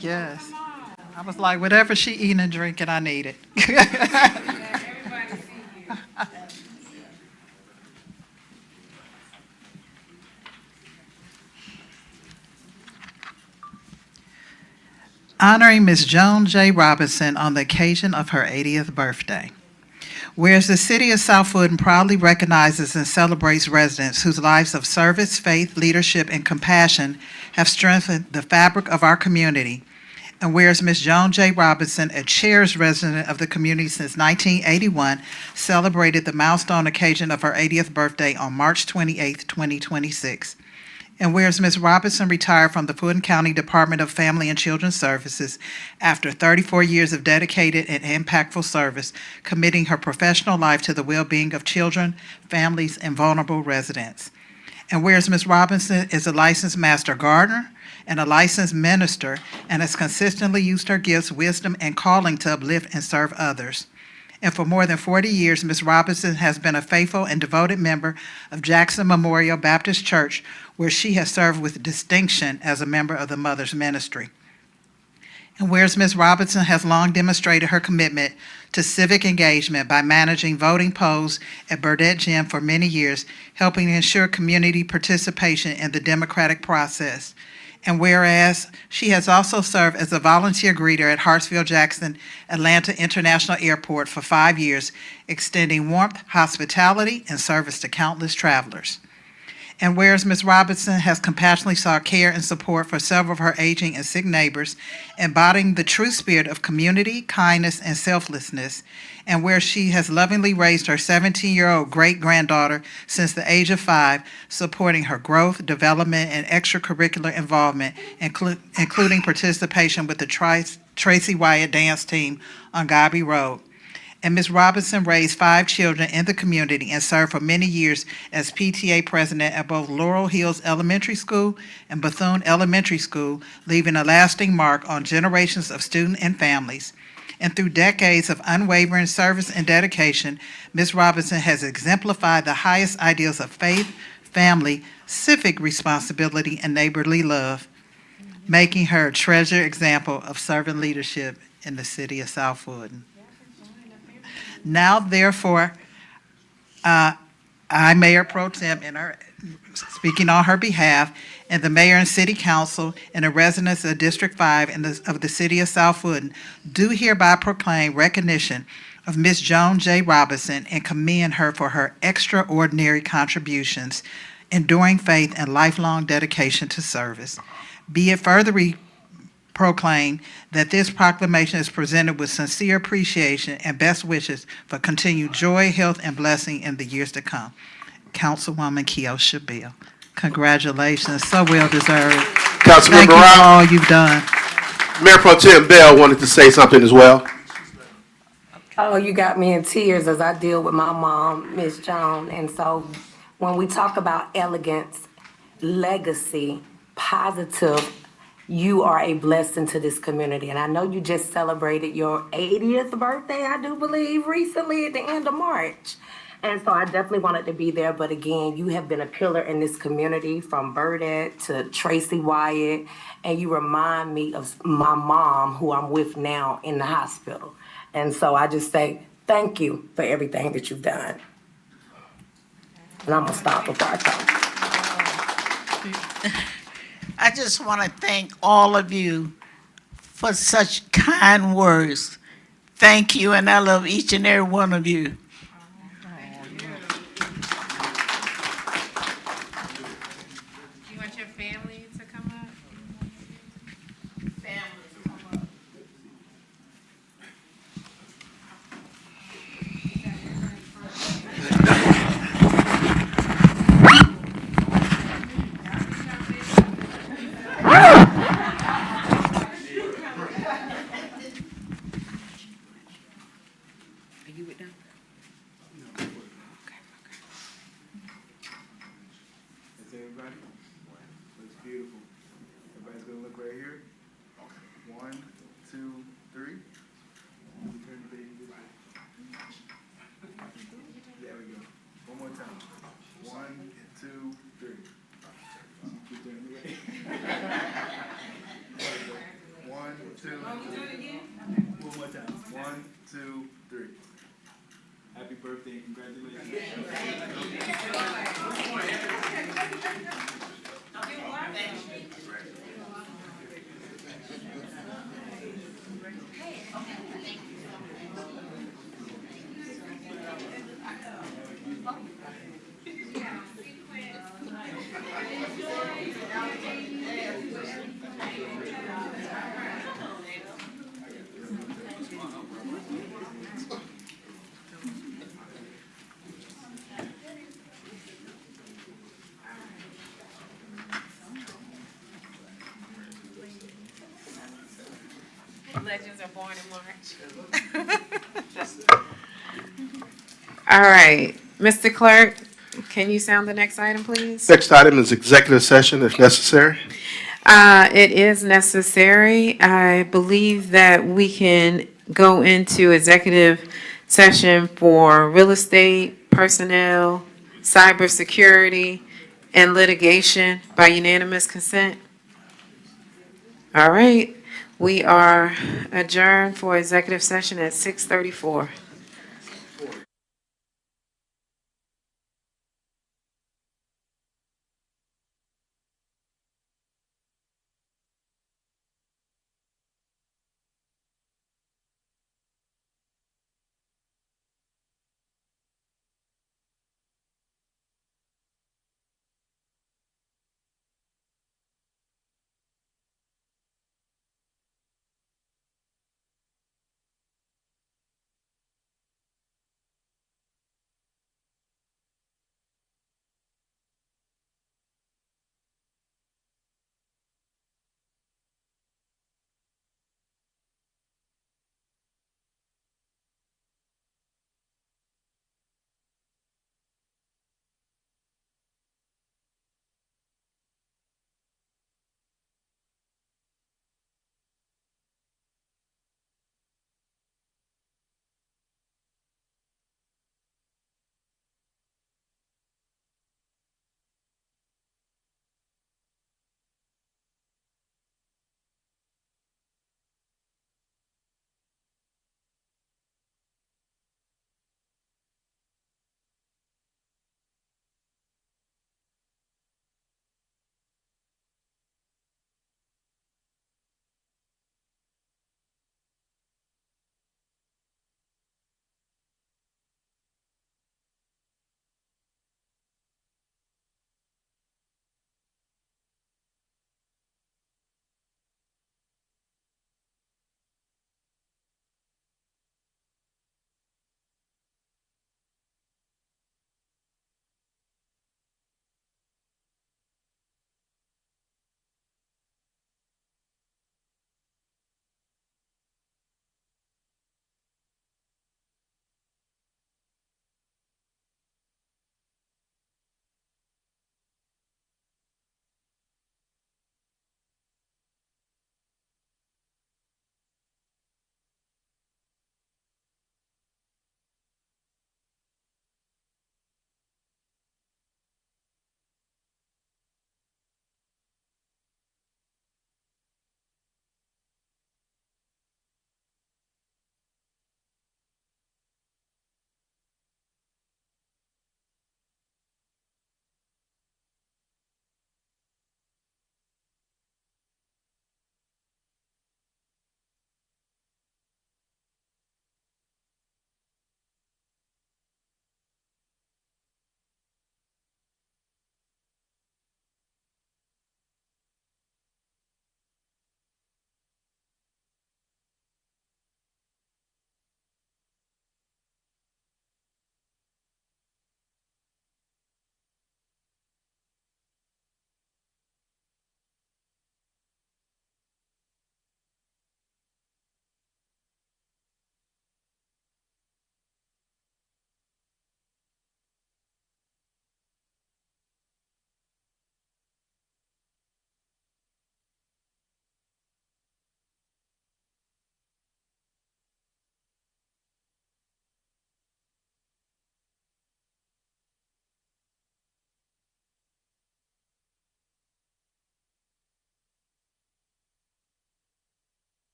Yes. I was like, whatever she eating and drinking, I need it. Honoring Ms. Joan J. Robinson on the occasion of her 80th birthday. Whereas the city of South Fulton proudly recognizes and celebrates residents whose lives of service, faith, leadership, and compassion have strengthened the fabric of our community. And whereas Ms. Joan J. Robinson, a cherished resident of the community since 1981, celebrated the milestone occasion of her 80th birthday on March 28, 2026. And whereas Ms. Robinson retired from the Fulton County Department of Family and Children's Services after 34 years of dedicated and impactful service, committing her professional life to the well-being of children, families, and vulnerable residents. And whereas Ms. Robinson is a licensed master gardener and a licensed minister and has consistently used her gifts, wisdom, and calling to uplift and serve others. And for more than 40 years, Ms. Robinson has been a faithful and devoted member of Jackson Memorial Baptist Church, where she has served with distinction as a member of the Mother's Ministry. And whereas Ms. Robinson has long demonstrated her commitment to civic engagement by managing voting polls at Blvd Gym for many years, helping to ensure community participation in the democratic process. And whereas she has also served as a volunteer greeter at Hartsfield-Jackson Atlanta International Airport for 5 years, extending warmth, hospitality, and service to countless travelers. And whereas Ms. Robinson has compassionately sought care and support for several of her aging and sick neighbors, embodying the true spirit of community, kindness, and selflessness, and where she has lovingly raised her 17-year-old great-granddaughter since the age of 5, supporting her growth, development, and extracurricular involvement, including participation with the Tracy Wyatt dance team on Gobby Road. And Ms. Robinson raised 5 children in the community and served for many years as PTA president at both Laurel Hills Elementary School and Bethune Elementary School, leaving a lasting mark on generations of students and families. And through decades of unwavering service and dedication, Ms. Robinson has exemplified the highest ideals of faith, family, civic responsibility, and neighborly love, making her a treasured example of servant leadership in the city of South Fulton. Now, therefore, I, Mayor Pro Tem, speaking on her behalf, and the mayor and city council and the residents of District 5 of the city of South Fulton, do hereby proclaim recognition of Ms. Joan J. Robinson and commend her for her extraordinary contributions, enduring faith, and lifelong dedication to service. Be it further proclaim that this proclamation is presented with sincere appreciation and best wishes for continued joy, health, and blessing in the years to come. Councilwoman Keosha Bill. Congratulations, so well deserved. Councilmember Thank you Rao. for all you've done. Mayor Pro Tem Bell wanted to say something as well. Oh, you got me in tears as I deal with my mom, Miss Joan. And so when we talk about elegance, legacy, positive, you are a blessing to this community. And I know you just celebrated your 80th birthday, I do believe, recently at the end of March. And so I definitely wanted to be there. But again, you have been a pillar in this community, from Blvd to Tracy Wyatt. And you remind me of my mom, who I'm with now in the hospital. And so I just say thank you for everything that you've done. And I'm going to stop before I talk. I just want to thank all of you for such kind words. Thank you, and I love each and every one of you. You want your family to come up? Everybody? Looks beautiful. Everybody's gonna look right here. 1, 2, 3. Turn the baby this way. There we go. One more time. 1, 2, 3. Keep turning the way. 1, 2, 3. One more time. 1, 2, 3. Happy birthday and congratulations. Legends are born in March. All right, Mr. Clerk, can you sound the next item, please? Next item is executive session if necessary. It is necessary. I believe that we can go into executive session for real estate, personnel, cybersecurity, and litigation by unanimous consent. All right, we are adjourned for executive session at 6:34.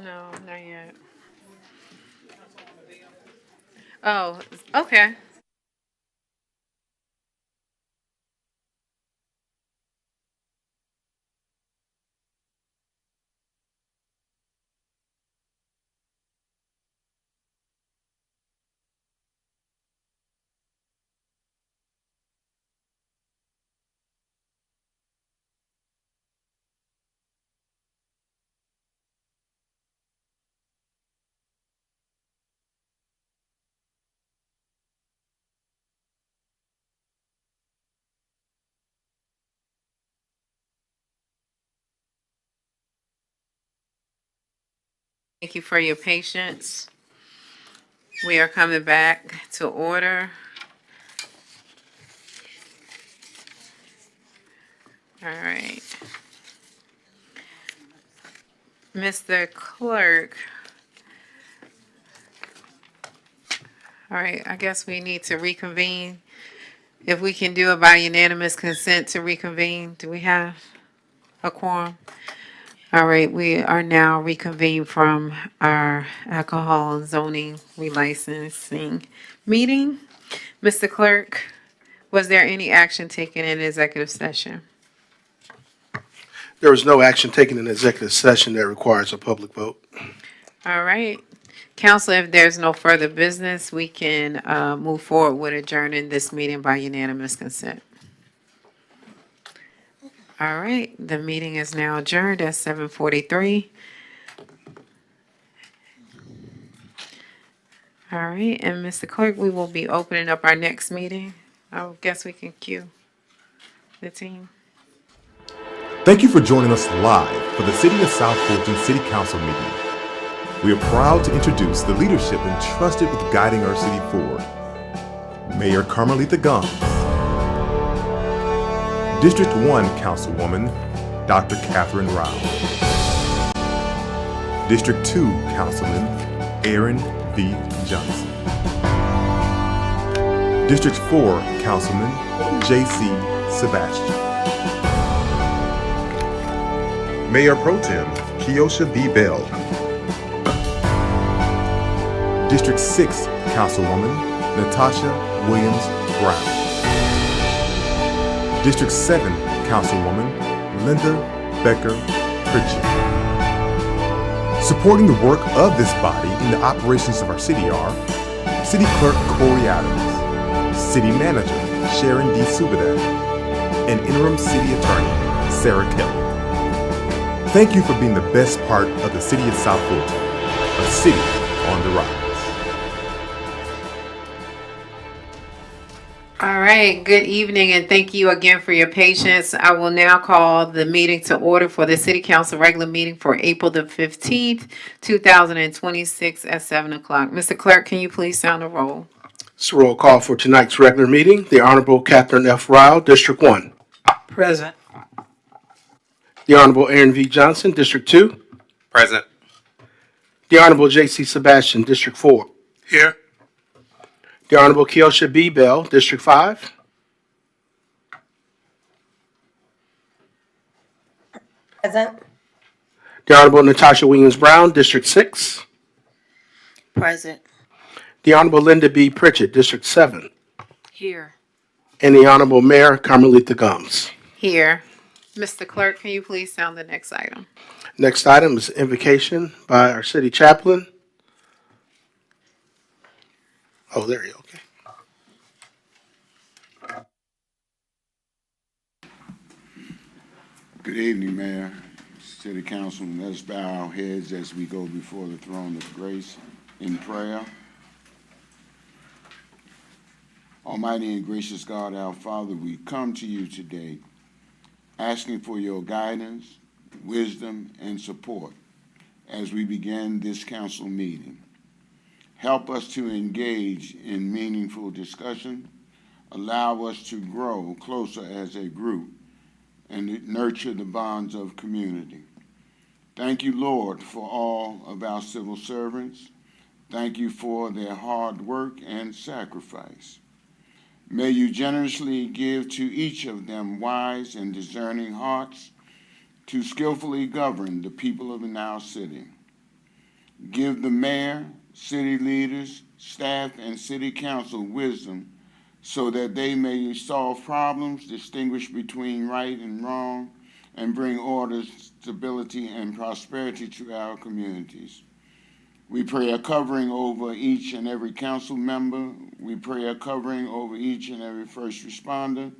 No, not yet. Oh, okay. Thank you for your patience. We are coming back to order. All right. Mr. Clerk. All right, I guess we need to reconvene. If we can do it by unanimous consent to reconvene, do we have a quorum? All right, we are now reconvened from our alcohol zoning relicensing meeting. Mr. Clerk, was there any action taken in executive session? There was no action taken in executive session that requires a public vote. All right. Council, if there's no further business, we can move forward with adjourning this meeting by unanimous consent. All right, the meeting is now adjourned at 7:43. All right, and Mr. Clerk, we will be opening up our next meeting. I guess we can cue the team. Thank you for joining us live for the City of South Fulton City Council meeting. We are proud to introduce the leadership entrusted with guiding our city forward. Mayor Carmelita Gomes, District 1 Councilwoman Dr. Catherine Rao, District 2 Councilman Aaron V. Johnson, District 4 Councilman J.C. Sebastian, Mayor Pro Tem Keosha B. Bell, District 6 Councilwoman Natasha Williams Brown, District 7 Councilwoman Linda Becker Pritchett. Supporting the work of this body in the operations of our city are City Clerk Corey Adams, City Manager Sharon D. Subadek, and Interim City Attorney Sarah Kelly. Thank you for being the best part of the City of South Fulton, a city on the rise. All right, good evening, and thank you again for your patience. I will now call the meeting to order for the City Council regular meeting for April the 15th, 2026 at 7 o'clock. Mr. Clerk, can you please sound the roll? It's a roll call for tonight's regular meeting. The Honorable Catherine F. Rao, District 1. Present. The Honorable Aaron V. Johnson, District 2. Present. The Honorable J.C. Sebastian, District 4. Here. The Honorable Keosha B. Bell, District 5. Present. The Honorable Natasha Williams Brown, District 6. Present. The Honorable Linda B. Pritchett, District 7. Here. And the Honorable Mayor Carmelita Gomes. Here. Mr. Clerk, can you please sound the next item? Next item is invocation by our city chaplain. Oh, there you go. Okay. Good evening, Mayor, City Councilman. Let us bow our heads as we go before the throne of grace in prayer. Almighty and gracious God, our Father, we come to you today asking for your guidance, wisdom, and support as we begin this council meeting. Help us to engage in meaningful discussion, allow us to grow closer as a group, and nurture the bonds of community. Thank you, Lord, for all of our civil servants. Thank you for their hard work and sacrifice. May you generously give to each of them wise and discerning hearts to skillfully govern the people of our city. Give the mayor, city leaders, staff, and city council wisdom so that they may solve problems, distinguish between right and wrong, and bring order, stability, and prosperity to our communities. We pray a covering over each and every council member. We pray a covering over each and every first responder.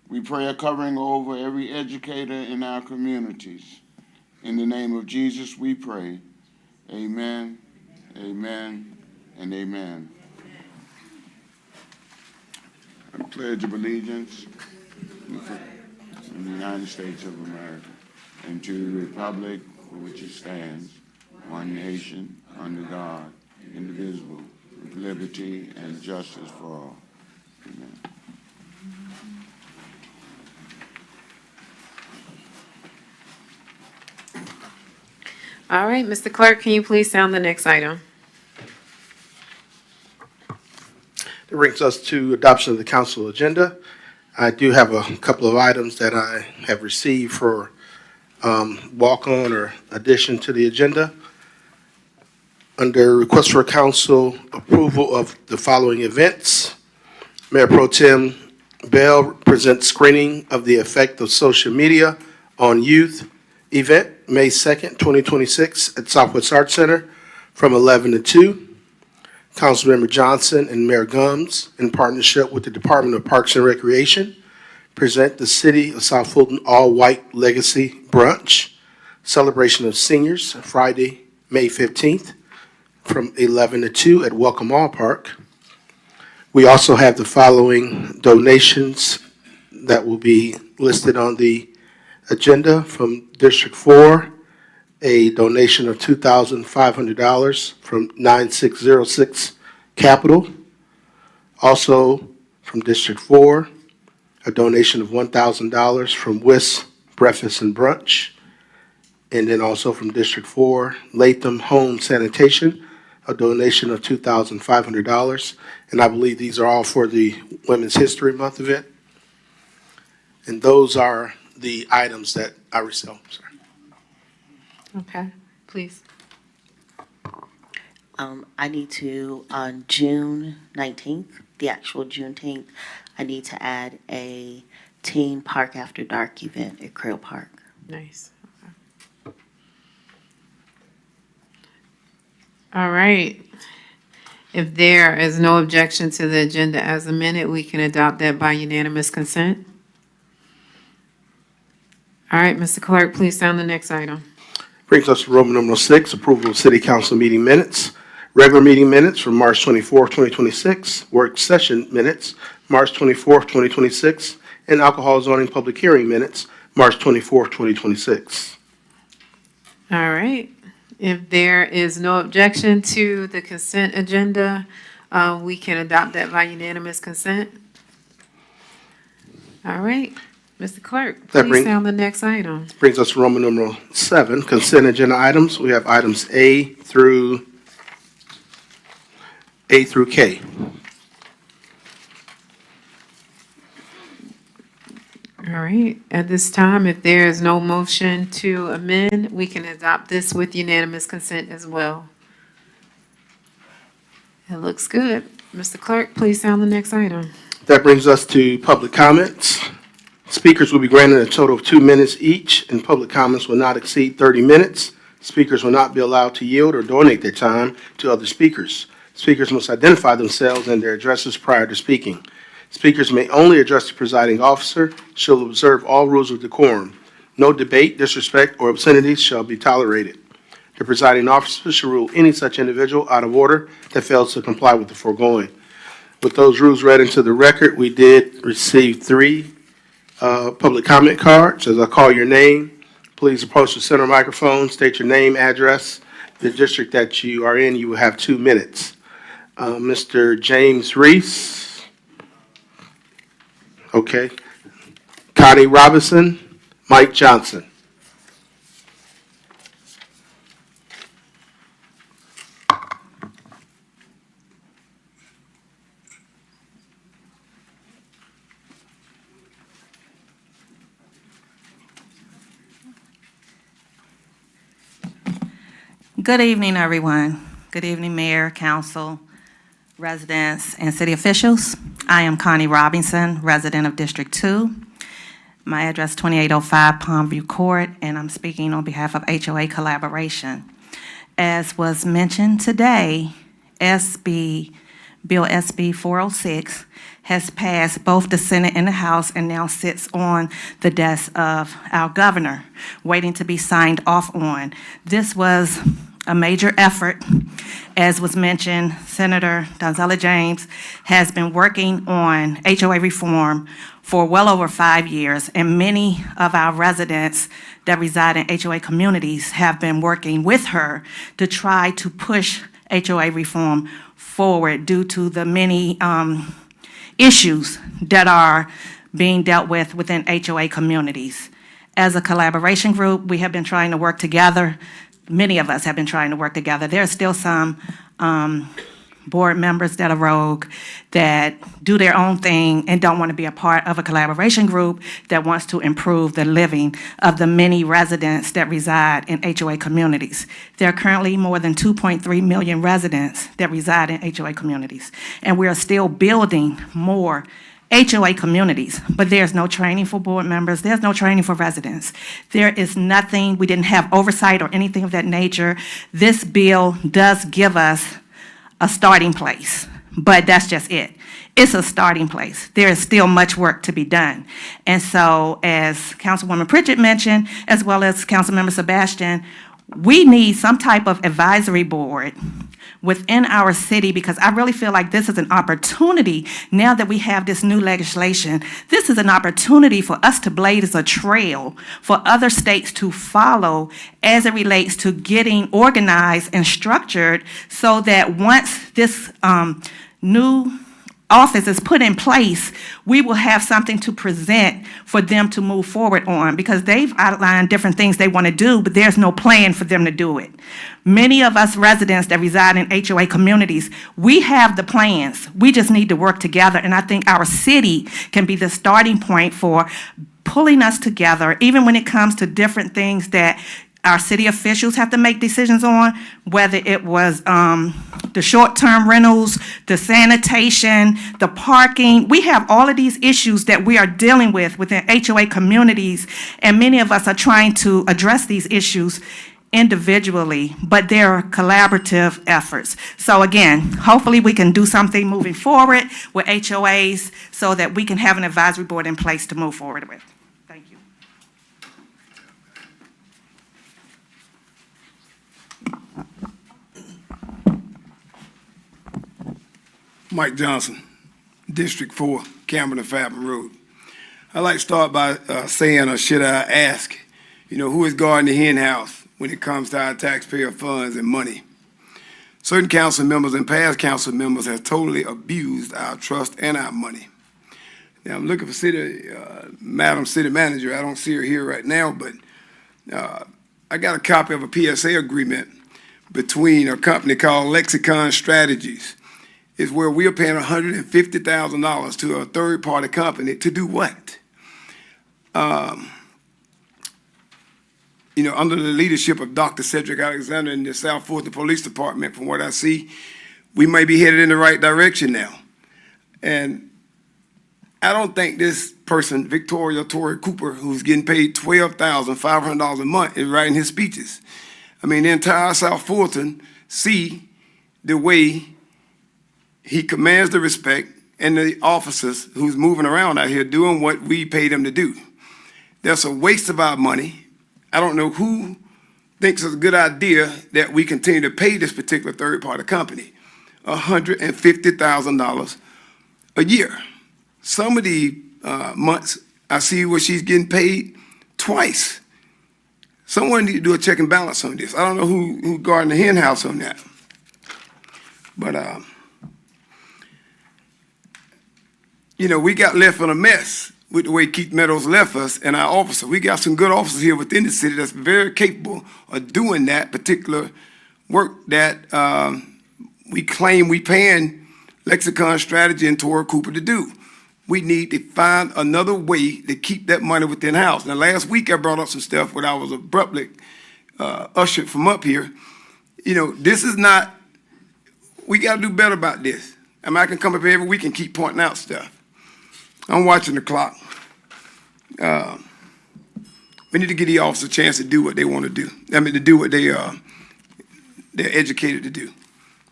We pray a covering over every educator in our communities. In the name of Jesus, we pray. Amen, amen, and amen. I pledge of allegiance in the United States of America and to the republic for which it stands, one nation, under God, indivisible, with liberty and justice for all. Amen. All right, Mr. Clerk, can you please sound the next item? That brings us to adoption of the council agenda. I do have a couple of items that I have received for walk-on or addition to the agenda. Under request for council approval of the following events, Mayor Pro Tem Bell presents screening of the effect of social media on youth event, May 2nd, 2026 at Southwest Arts Center from 11 to 2. Councilmember Johnson and Mayor Gumbs, in partnership with the Department of Parks and Recreation, present the City of South Fulton All-White Legacy Brunch, celebration of seniors, Friday, May 15th, from 11 to 2 at Welcome All Park. We also have the following donations that will be listed on the agenda from District 4, a donation of $2,500 from 9606 Capital. Also from District 4, a donation of $1,000 from WIS Breakfast and Brunch. And then also from District 4, Latham Home Sanitation, a donation of $2,500. And I believe these are all for the Women's History Month event. And those are the items that I received. Okay, please. I need to, on June 19th, the actual Juneteenth, I need to add a teen park after dark event at Creel Park. Nice. Okay. All right. If there is no objection to the agenda as amended, we can adopt that by unanimous consent. All right, Mr. Clerk, please sound the next item. Brings us to Roman numeral 6, approval of city council meeting minutes. Regular meeting minutes from March 24th, 2026. Work session minutes, March 24th, 2026. And alcohol zoning public hearing minutes, March 24th, 2026. All right. If there is no objection to the consent agenda, we can adopt that by unanimous consent. All right. Mr. Clerk, please sound the next item. Brings us to Roman numeral 7, consent agenda items. We have items A through K. All right. At this time, if there is no motion to amend, we can adopt this with unanimous consent as well. It looks good. Mr. Clerk, please sound the next item. That brings us to public comments. Speakers will be granted a total of 2 minutes each, and public comments will not exceed 30 minutes. Speakers will not be allowed to yield or donate their time to other speakers. Speakers must identify themselves and their addresses prior to speaking. Speakers may only address the presiding officer, shall observe all rules of decorum. No debate, disrespect, or obscenities shall be tolerated. The presiding officer shall rule any such individual out of order that fails to comply with the foregoing. With those rules read into the record, we did receive 3 public comment cards. As I call your name, please approach the center microphone, state your name, address, the district that you are in. You will have 2 minutes. Mr. James Reese. Okay. Connie Robinson, Mike Johnson. Good evening, everyone. Good evening, Mayor, Council, residents, and city officials. I am Connie Robinson, resident of District 2. My address 2805 Palmview Court, and I'm speaking on behalf of HOA Collaboration. As was mentioned today, Bill SB 406 has passed both the Senate and the House and now sits on the desk of our governor, waiting to be signed off on. This was a major effort. As was mentioned, Senator Donzella James has been working on HOA reform for well over 5 years, and many of our residents that reside in HOA communities have been working with her to try to push HOA reform forward due to the many issues that are being dealt with within HOA communities. As a collaboration group, we have been trying to work together. Many of us have been trying to work together. There are still some board members that are rogue, that do their own thing and don't want to be a part of a collaboration group that wants to improve the living of the many residents that reside in HOA communities. There are currently more than 2.3 million residents that reside in HOA communities, and we are still building more HOA communities, but there's no training for board members, there's no training for residents. There is nothing, we didn't have oversight or anything of that nature. This bill does give us a starting place, but that's just it. It's a starting place. There is still much work to be done. And so, as Councilwoman Pritchett mentioned, as well as Councilmember Sebastian, we need some type of advisory board within our city, because I really feel like this is an opportunity now that we have this new legislation. This is an opportunity for us to blaze a trail for other states to follow as it relates to getting organized and structured, so that once this new office is put in place, we will have something to present for them to move forward on, because they've outlined different things they want to do, but there's no plan for them to do it. Many of us residents that reside in HOA communities, we have the plans. We just need to work together, and I think our city can be the starting point for pulling us together, even when it comes to different things that our city officials have to make decisions on, whether it was the short-term rentals, the sanitation, the parking. We have all of these issues that we are dealing with within HOA communities, and many of us are trying to address these issues individually, but there are collaborative efforts. So again, hopefully we can do something moving forward with HOAs so that we can have an advisory board in place to move forward with. Thank you. Mike Johnson, District 4, Cameron and Fabin Road. I'd like to start by saying, or should I ask, who is guarding the hen house when it comes to our taxpayer funds and money? Certain council members and past council members have totally abused our trust and our money. Now, I'm looking for Madam City Manager. I don't see her here right now, but I got a copy of a PSA agreement between a company called Lexicon Strategies. Is where we are paying $150,000 to a third-party company to do what? Under the leadership of Dr. Cedric Alexander in the South Fulton Police Department, from what I see, we may be headed in the right direction now. And I don't think this person, Victoria Torrey Cooper, who's getting paid $12,500 a month, is writing his speeches. I mean, the entire South Fulton see the way he commands the respect, and the officers who's moving around out here doing what we pay them to do. That's a waste of our money. I don't know who thinks it's a good idea that we continue to pay this particular third-party company $150,000 a year. Some of the months, I see where she's getting paid twice. Someone need to do a check and balance on this. I don't know who guarding the hen house on that. But we got left in a mess with the way Keith Meadows left us and our officers. We got some good officers here within the city that's very capable of doing that particular work that we claim we paying Lexicon Strategy and Torrey Cooper to do. We need to find another way to keep that money within house. Now, last week I brought up some stuff when I was abruptly ushered from up here. You know, this is not, we got to do better about this. I mean, I can come up here every week and keep pointing out stuff. I'm watching the clock. We need to give the officers a chance to do what they want to do. I mean, to do what they're educated to do.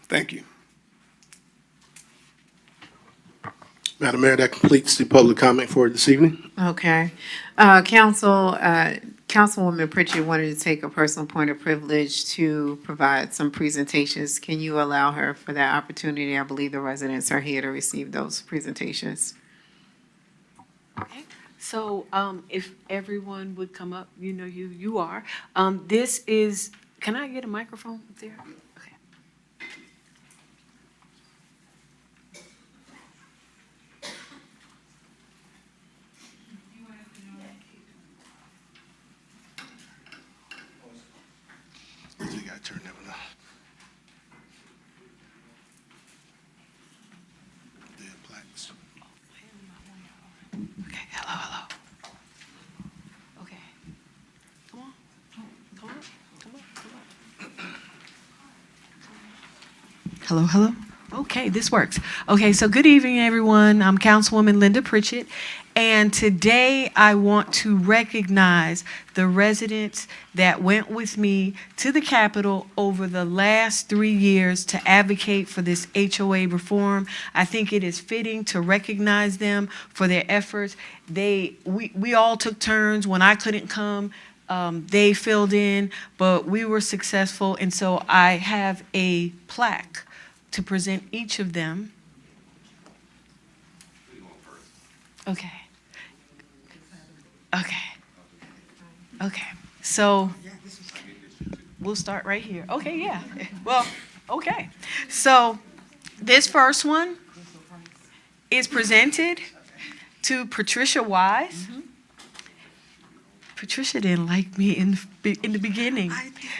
Thank you. Madam Mayor, that completes the public comment for this evening. Okay. Councilwoman Pritchett wanted to take a personal point of privilege to provide some presentations. Can you allow her for that opportunity? I believe the residents are here to receive those presentations. Okay. So if everyone would come up, you know you are. This is, can I get a microphone up there? Okay. You gotta turn that one off. The plaques. Okay, hello. Okay. Come on. Hello. Okay, this works. Okay, so good evening, everyone. I'm Councilwoman Linda Pritchett, and today I want to recognize the residents that went with me to the Capitol over the last 3 years to advocate for this HOA reform. I think it is fitting to recognize them for their efforts. We all took turns. When I couldn't come, they filled in, but we were successful, and so I have a plaque to present each of them. Okay. So we'll start right here. Okay, yeah. Well, okay. So this first one is presented to Patricia Wise. Patricia didn't like me in the beginning.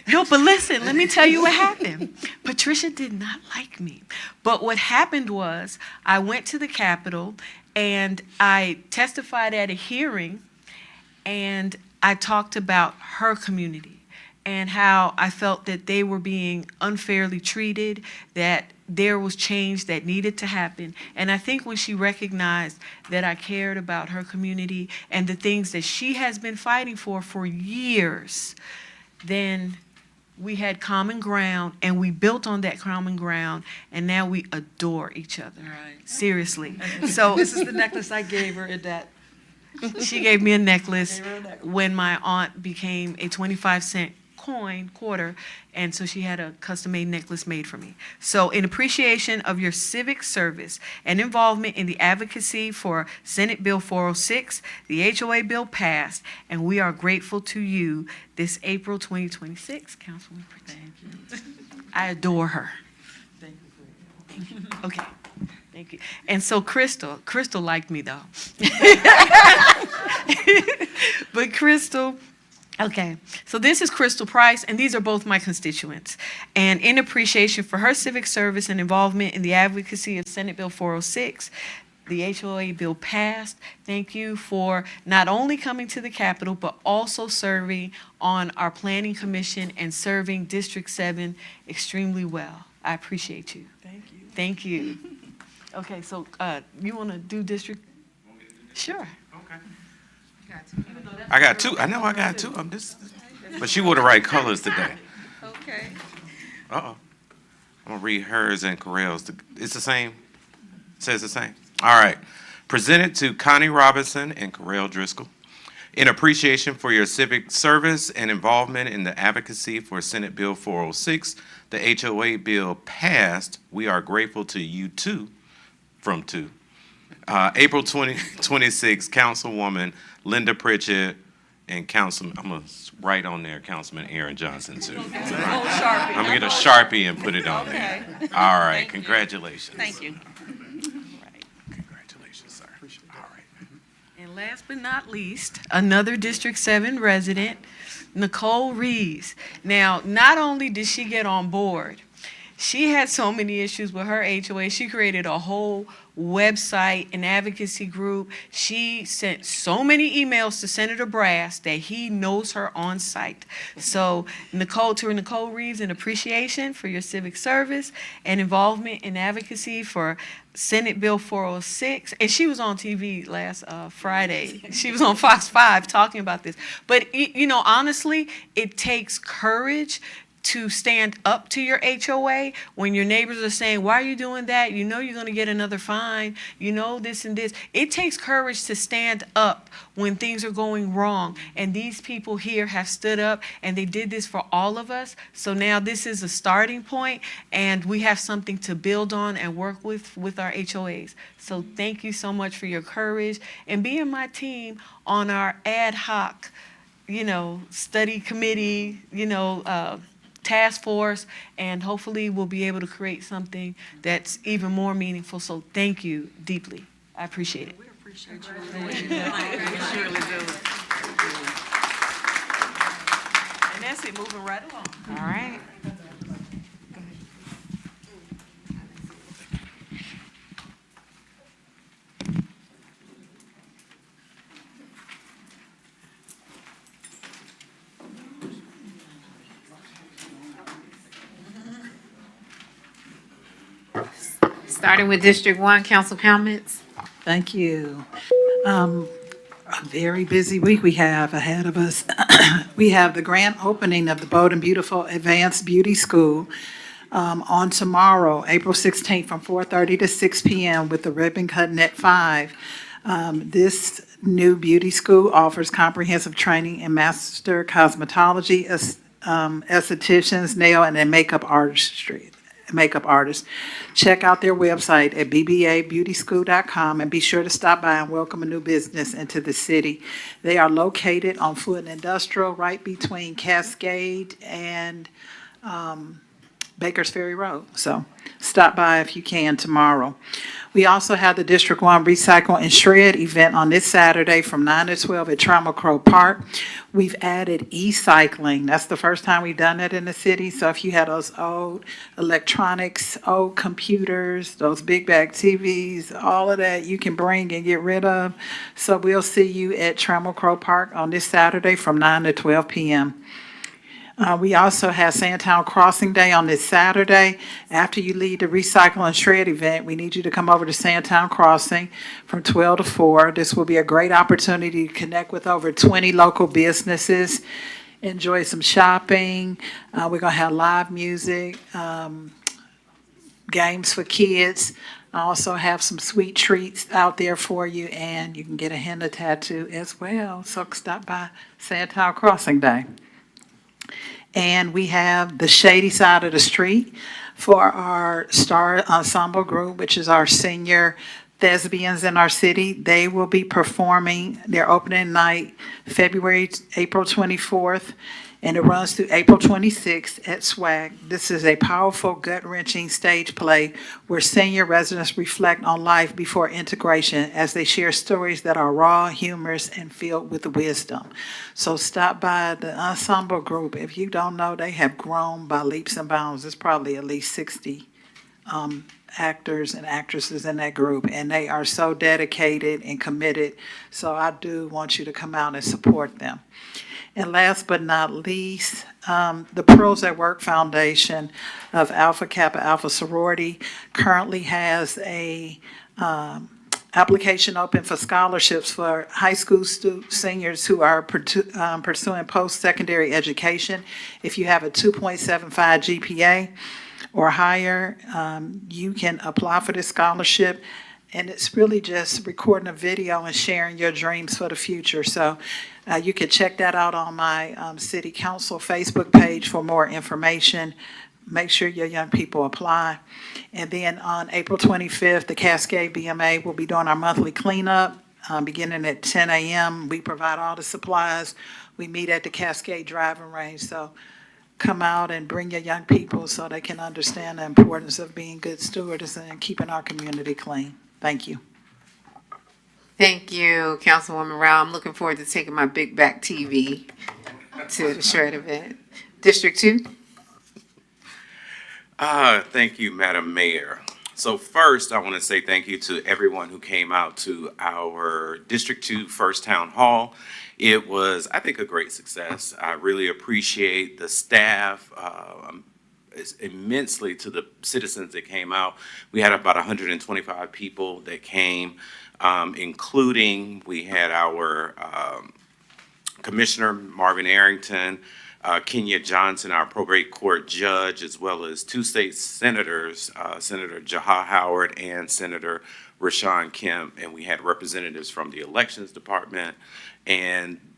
No, but listen, let me tell you what happened. Patricia did not like me. But what happened was I went to the Capitol and I testified at a hearing and I talked about her community and how I felt that they were being unfairly treated, that there was change that needed to happen. And I think when she recognized that I cared about her community and the things that she has been fighting for years, then we had common ground and we built on that common ground and now we adore each other. Right. Seriously. So This is the necklace I gave her at that. she gave me a necklace when my aunt became a 25-cent quarter, and so she had a custom-made necklace made for me. So in appreciation of your civic service and involvement in the advocacy for Senate Bill 406, the HOA bill passed, and we are grateful to you this April 2026, Councilwoman Pritchett. I adore her. Thank you. Okay. Thank you. And so Crystal liked me though. But Crystal, okay, so this is Crystal Price, and these are both my constituents. And in appreciation for her civic service and involvement in the advocacy of Senate Bill 406, the HOA bill passed. Thank you for not only coming to the Capitol, but also serving on our Planning Commission and serving District 7 extremely well. I appreciate you. Thank you. Thank you. Okay, so you want to do District? Sure. I got two. I know I got two. But she wore the right colors today. Okay. I'm gonna read hers and Correll's. It's the same. Says the same. All right. Presented to Connie Robinson and Correll Driscoll. In appreciation for your civic service and involvement in the advocacy for Senate Bill 406, the HOA bill passed. We are grateful to you too. From two. April 2026, Councilwoman Linda Pritchett and Councilman, I'm going to write on there, Councilman Aaron Johnson too. I'm going to get a Sharpie and put it on there. All right, congratulations. Thank you. Congratulations, sir. All right. And last but not least, another District 7 resident, Nicole Reeves. Now, not only did she get on board, She had so many issues with her HOA. She created a whole website, an advocacy group. She sent so many emails to Senator Brass that he knows her on site. So Nicole Reeves, an appreciation for your civic service and involvement in advocacy for Senate Bill 406. And she was on TV last Friday. She was on Fox 5 talking about this. But, honestly, it takes courage to stand up to your HOA when your neighbors are saying, why are you doing that? You know you're going to get another fine. You know this and this. It takes courage to stand up when things are going wrong. And these people here have stood up, and they did this for all of us. So now this is a starting point, and we have something to build on and work with our HOAs. So thank you so much for your courage and being my team on our ad hoc, study committee, task force, and hopefully we'll be able to create something that's even more meaningful. So thank you deeply. I appreciate it. We appreciate you. We surely do. And that's it, moving right along. All right. Starting with District 1, council comments. Thank you. A very busy week we have ahead of us. We have the grand opening of the Bold and Beautiful Advanced Beauty School on tomorrow, April 16th, from 4:30 to 6 p.m. with the ribbon cutting at 5. This new beauty school offers comprehensive training in master cosmetology, estheticians, nail and makeup artistry. Check out their website at bbabbeautyschool.com and be sure to stop by and welcome a new business into the city. They are located on Fulton Industrial, right between Cascade and Bakers Ferry Road. So stop by if you can tomorrow. We also have the District 1 Recycle and Shred event on this Saturday from 9 to 12 at Trammell Crow Park. We've added e-cycling. That's the first time we've done that in the city. So if you had those old electronics, old computers, those big bag TVs, all of that you can bring and get rid of. So we'll see you at Trammell Crow Park on this Saturday from 9 to 12 p.m. We also have Sandtown Crossing Day on this Saturday. After you leave the Recycle and Shred event, we need you to come over to Sandtown Crossing from 12 to 4. This will be a great opportunity to connect with over 20 local businesses, enjoy some shopping. We're going to have live music, games for kids. I also have some sweet treats out there for you, and you can get a henna tattoo as well. So stop by Sandtown Crossing Day. And we have the Shady Side of the Street for our Star Ensemble group, which is our senior thespians in our city. They will be performing their opening night, April 24th, and it runs through April 26th at SWAG. This is a powerful, gut-wrenching stage play where senior residents reflect on life before integration as they share stories that are raw, humorous, and filled with wisdom. So stop by the ensemble group. If you don't know, they have grown by leaps and bounds. There's probably at least 60 actors and actresses in that group, and they are so dedicated and committed. So I do want you to come out and support them. And last but not least, the Pearls at Work Foundation of Alpha Kappa Alpha Sorority currently has a application open for scholarships for high school seniors who are pursuing post-secondary education. If you have a 2.75 GPA or higher, you can apply for this scholarship. And it's really just recording a video and sharing your dreams for the future. So you can check that out on my City Council Facebook page for more information. Make sure your young people apply. And then on April 25th, the Cascade BMA will be doing our monthly cleanup beginning at 10 a.m. We provide all the supplies. We meet at the Cascade driving range. So come out and bring your young people so they can understand the importance of being good stewards and keeping our community clean. Thank you. Thank you, Councilwoman Rao. I'm looking forward to taking my big back TV to the Shred event. District 2. Thank you, Madam Mayor. So first, I want to say thank you to everyone who came out to our District 2 First Town Hall. It was, I think, a great success. I really appreciate the staff, immensely to the citizens that came out. We had about 125 people that came, including we had our Commissioner Marvin Arrington, Kenya Johnson, our probate court judge, as well as two state senators, Senator Jaha Howard and Senator Rashawn Kemp, and we had representatives from the elections department.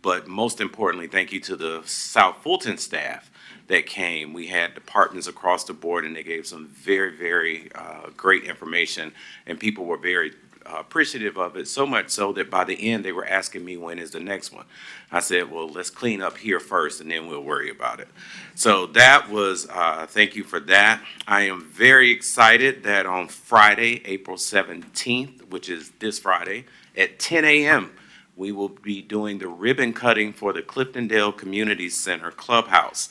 But most importantly, thank you to the South Fulton staff that came. We had departments across the board, and they gave some very, very great information, and people were very appreciative of it, so much so that by the end they were asking me, when is the next one? I said, well, let's clean up here first and then we'll worry about it. So that was, thank you for that. I am very excited that on Friday, April 17th, which is this Friday, at 10 a.m., we will be doing the ribbon cutting for the Cliftondale Community Center Clubhouse.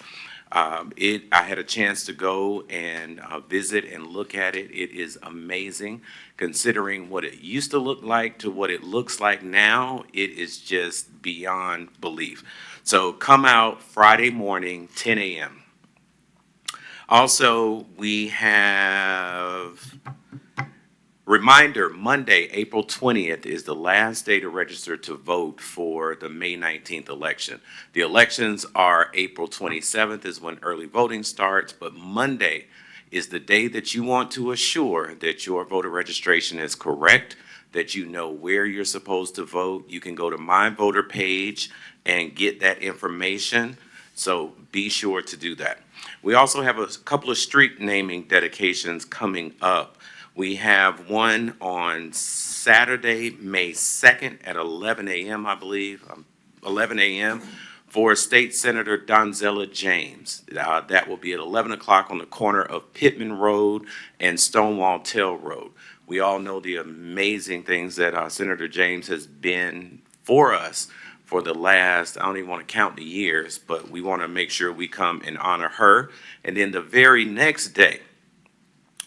I had a chance to go and visit and look at it. It is amazing. Considering what it used to look like to what it looks like now, it is just beyond belief. So come out Friday morning, 10 a.m. Also, we have reminder, Monday, April 20th is the last day to register to vote for the May 19th election. The elections are April 27th is when early voting starts, but Monday is the day that you want to assure that your voter registration is correct, that you know where you're supposed to vote. You can go to My Voter page and get that information, so be sure to do that. We also have a couple of street naming dedications coming up. We have one on Saturday, May 2nd at 11 a.m., I believe, 11 a.m., for State Senator Donzella James. That will be at 11 o'clock on the corner of Pittman Road and Stonewall Tail Road. We all know the amazing things that Senator James has been for us for the last, I don't even want to count the years, but we want to make sure we come and honor her. And then the very next day,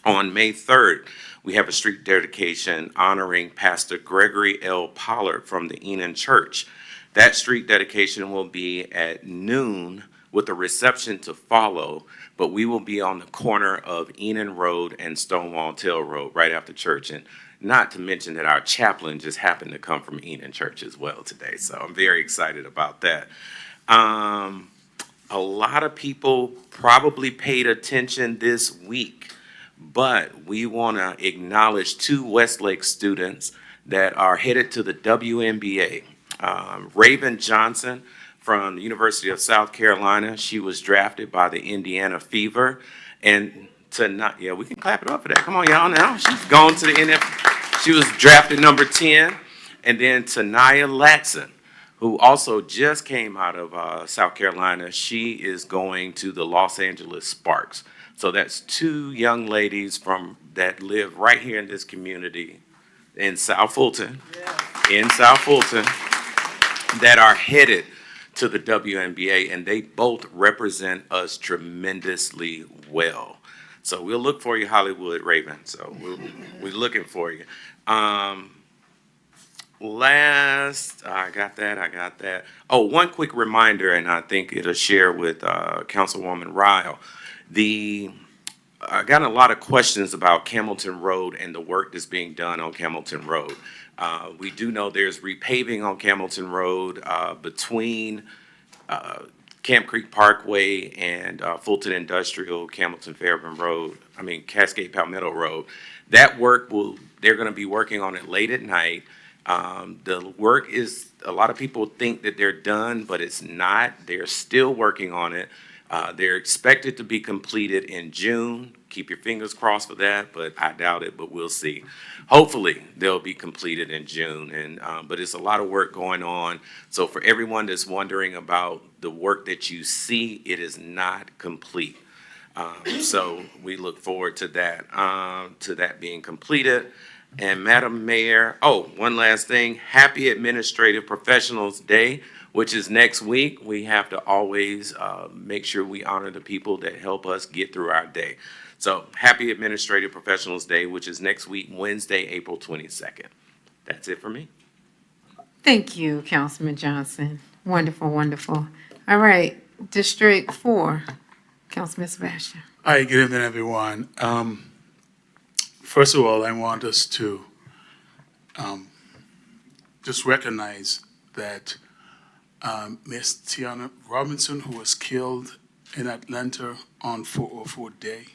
on May 3rd, we have a street dedication honoring Pastor Gregory L. Pollard from the Enon Church. That street dedication will be at noon with a reception to follow, but we will be on the corner of Enon Road and Stonewall Tail Road right after church. And not to mention that our chaplain just happened to come from Enon Church as well today, so I'm very excited about that. A lot of people probably paid attention this week, but we want to acknowledge two Westlake students that are headed to the WNBA. Raven Johnson from the University of South Carolina. She was drafted by the Indiana Fever. And tonight, yeah, we can clap it up for that. Come on, y'all now. She's gone to the NFL. She was drafted number 10. And then Tanaya Latson, who also just came out of South Carolina. She is going to the Los Angeles Sparks. So that's two young ladies that live right here in this community in South Fulton, that are headed to the WNBA, and they both represent us tremendously well. So we'll look for you, Hollywood Raven. So we're looking for you. I got that. Oh, one quick reminder, and I think it'll share with Councilwoman Ryle. I got a lot of questions about Camelton Road and the work that's being done on Camelton Road. We do know there's repaving on Camelton Road between Camp Creek Parkway and Fulton Industrial, Cascade Palmetto Road. That work they're going to be working on it late at night. The work is, a lot of people think that they're done, but it's not. They're still working on it. They're expected to be completed in June. Keep your fingers crossed for that, but I doubt it, but we'll see. Hopefully, they'll be completed in June, but it's a lot of work going on. So for everyone that's wondering about the work that you see, it is not complete. So we look forward to that being completed. And Madam Mayor, one last thing, happy Administrative Professionals Day. which is next week. We have to always make sure we honor the people that help us get through our day. So happy Administrative Professionals Day, which is next week, Wednesday, April 22nd. That's it for me. Thank you, Councilman Johnson. Wonderful, wonderful. All right, District 4, Councilman Sebastian. Hi, good evening, everyone. First of all, I want us to just recognize that Miss Tiana Robinson, who was killed in Atlanta on 404 Day,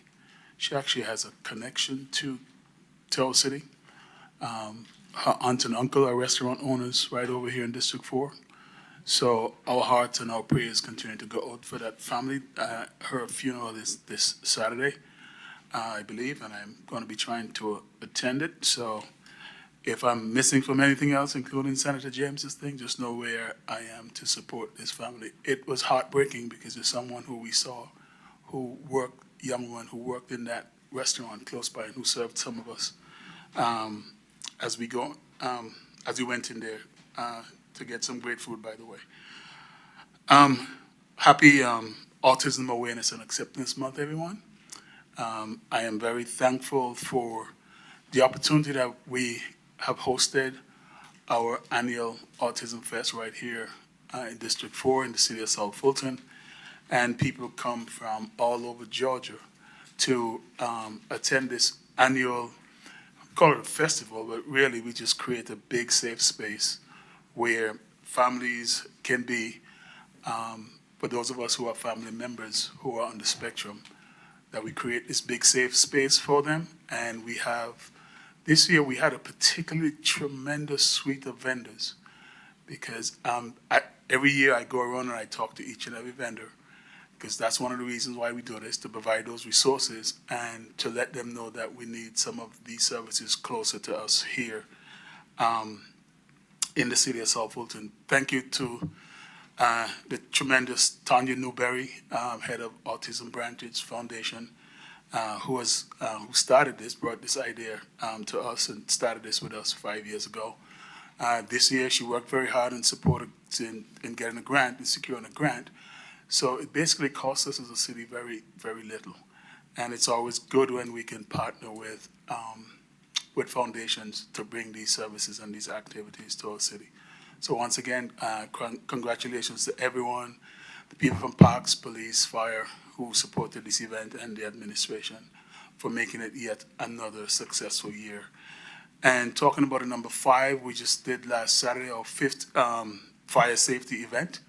she actually has a connection to our city. Her aunt and uncle are restaurant owners right over here in District 4. So our hearts and our prayers continue to go out for that family. Her funeral is this Saturday, I believe, and I'm going to be trying to attend it. So if I'm missing from anything else, including Senator James's thing, just know where I am to support this family. It was heartbreaking because there's someone who we saw who worked, young one who worked in that restaurant close by and who served some of us as we went in there to get some great food, by the way. Happy Autism Awareness and Acceptance Month, everyone. I am very thankful for the opportunity that we have hosted our annual Autism Fest right here in District 4 in the city of South Fulton. And people come from all over Georgia to attend this annual, call it a festival, but really we just create a big safe space where families can be, for those of us who are family members who are on the spectrum, that we create this big safe space for them. And we have, this year we had a particularly tremendous suite of vendors because every year I go around and I talk to each and every vendor because that's one of the reasons why we do this, to provide those resources and to let them know that we need some of these services closer to us here in the city of South Fulton. Thank you to the tremendous Tanya Newberry, head of Autism Branches Foundation, who started this, brought this idea to us and started this with us 5 years ago. This year she worked very hard and supported in getting a grant and securing a grant. So it basically costs us as a city very, very little. And it's always good when we can partner with foundations to bring these services and these activities to our city. So once again, congratulations to everyone, the people from Parks, Police, Fire, who supported this event, and the administration for making it yet another successful year. And talking about number 5, we just did last Saturday our 5th fire safety event,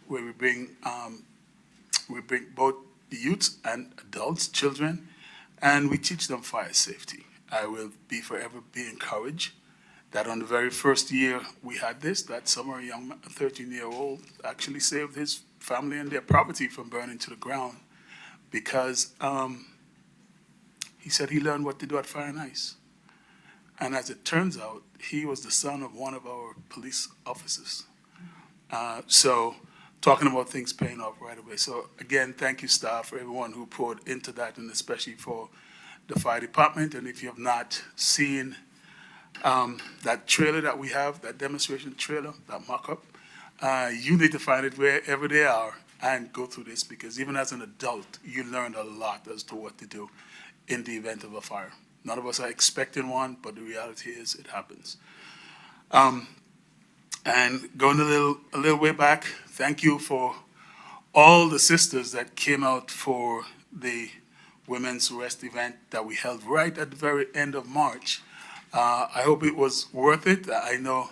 where we bring both the youths and adults, children, and we teach them fire safety. I will forever be encouraged that on the very first year we had this, that summer a young 13-year-old actually saved his family and their property from burning to the ground because he said he learned what to do at fire and ice. And as it turns out, he was the son of one of our police officers. So talking about things paying off right away. So again, thank you, staff, for everyone who poured into that, and especially for the fire department. And if you have not seen that trailer that we have, that demonstration trailer, that mock-up, you need to find it wherever they are and go through this, because even as an adult, you learn a lot as to what to do in the event of a fire. None of us are expecting one, but the reality is it happens. And going a little way back, thank you for all the sisters that came out for the Women's Rest event that we held right at the very end of March. I hope it was worth it. I know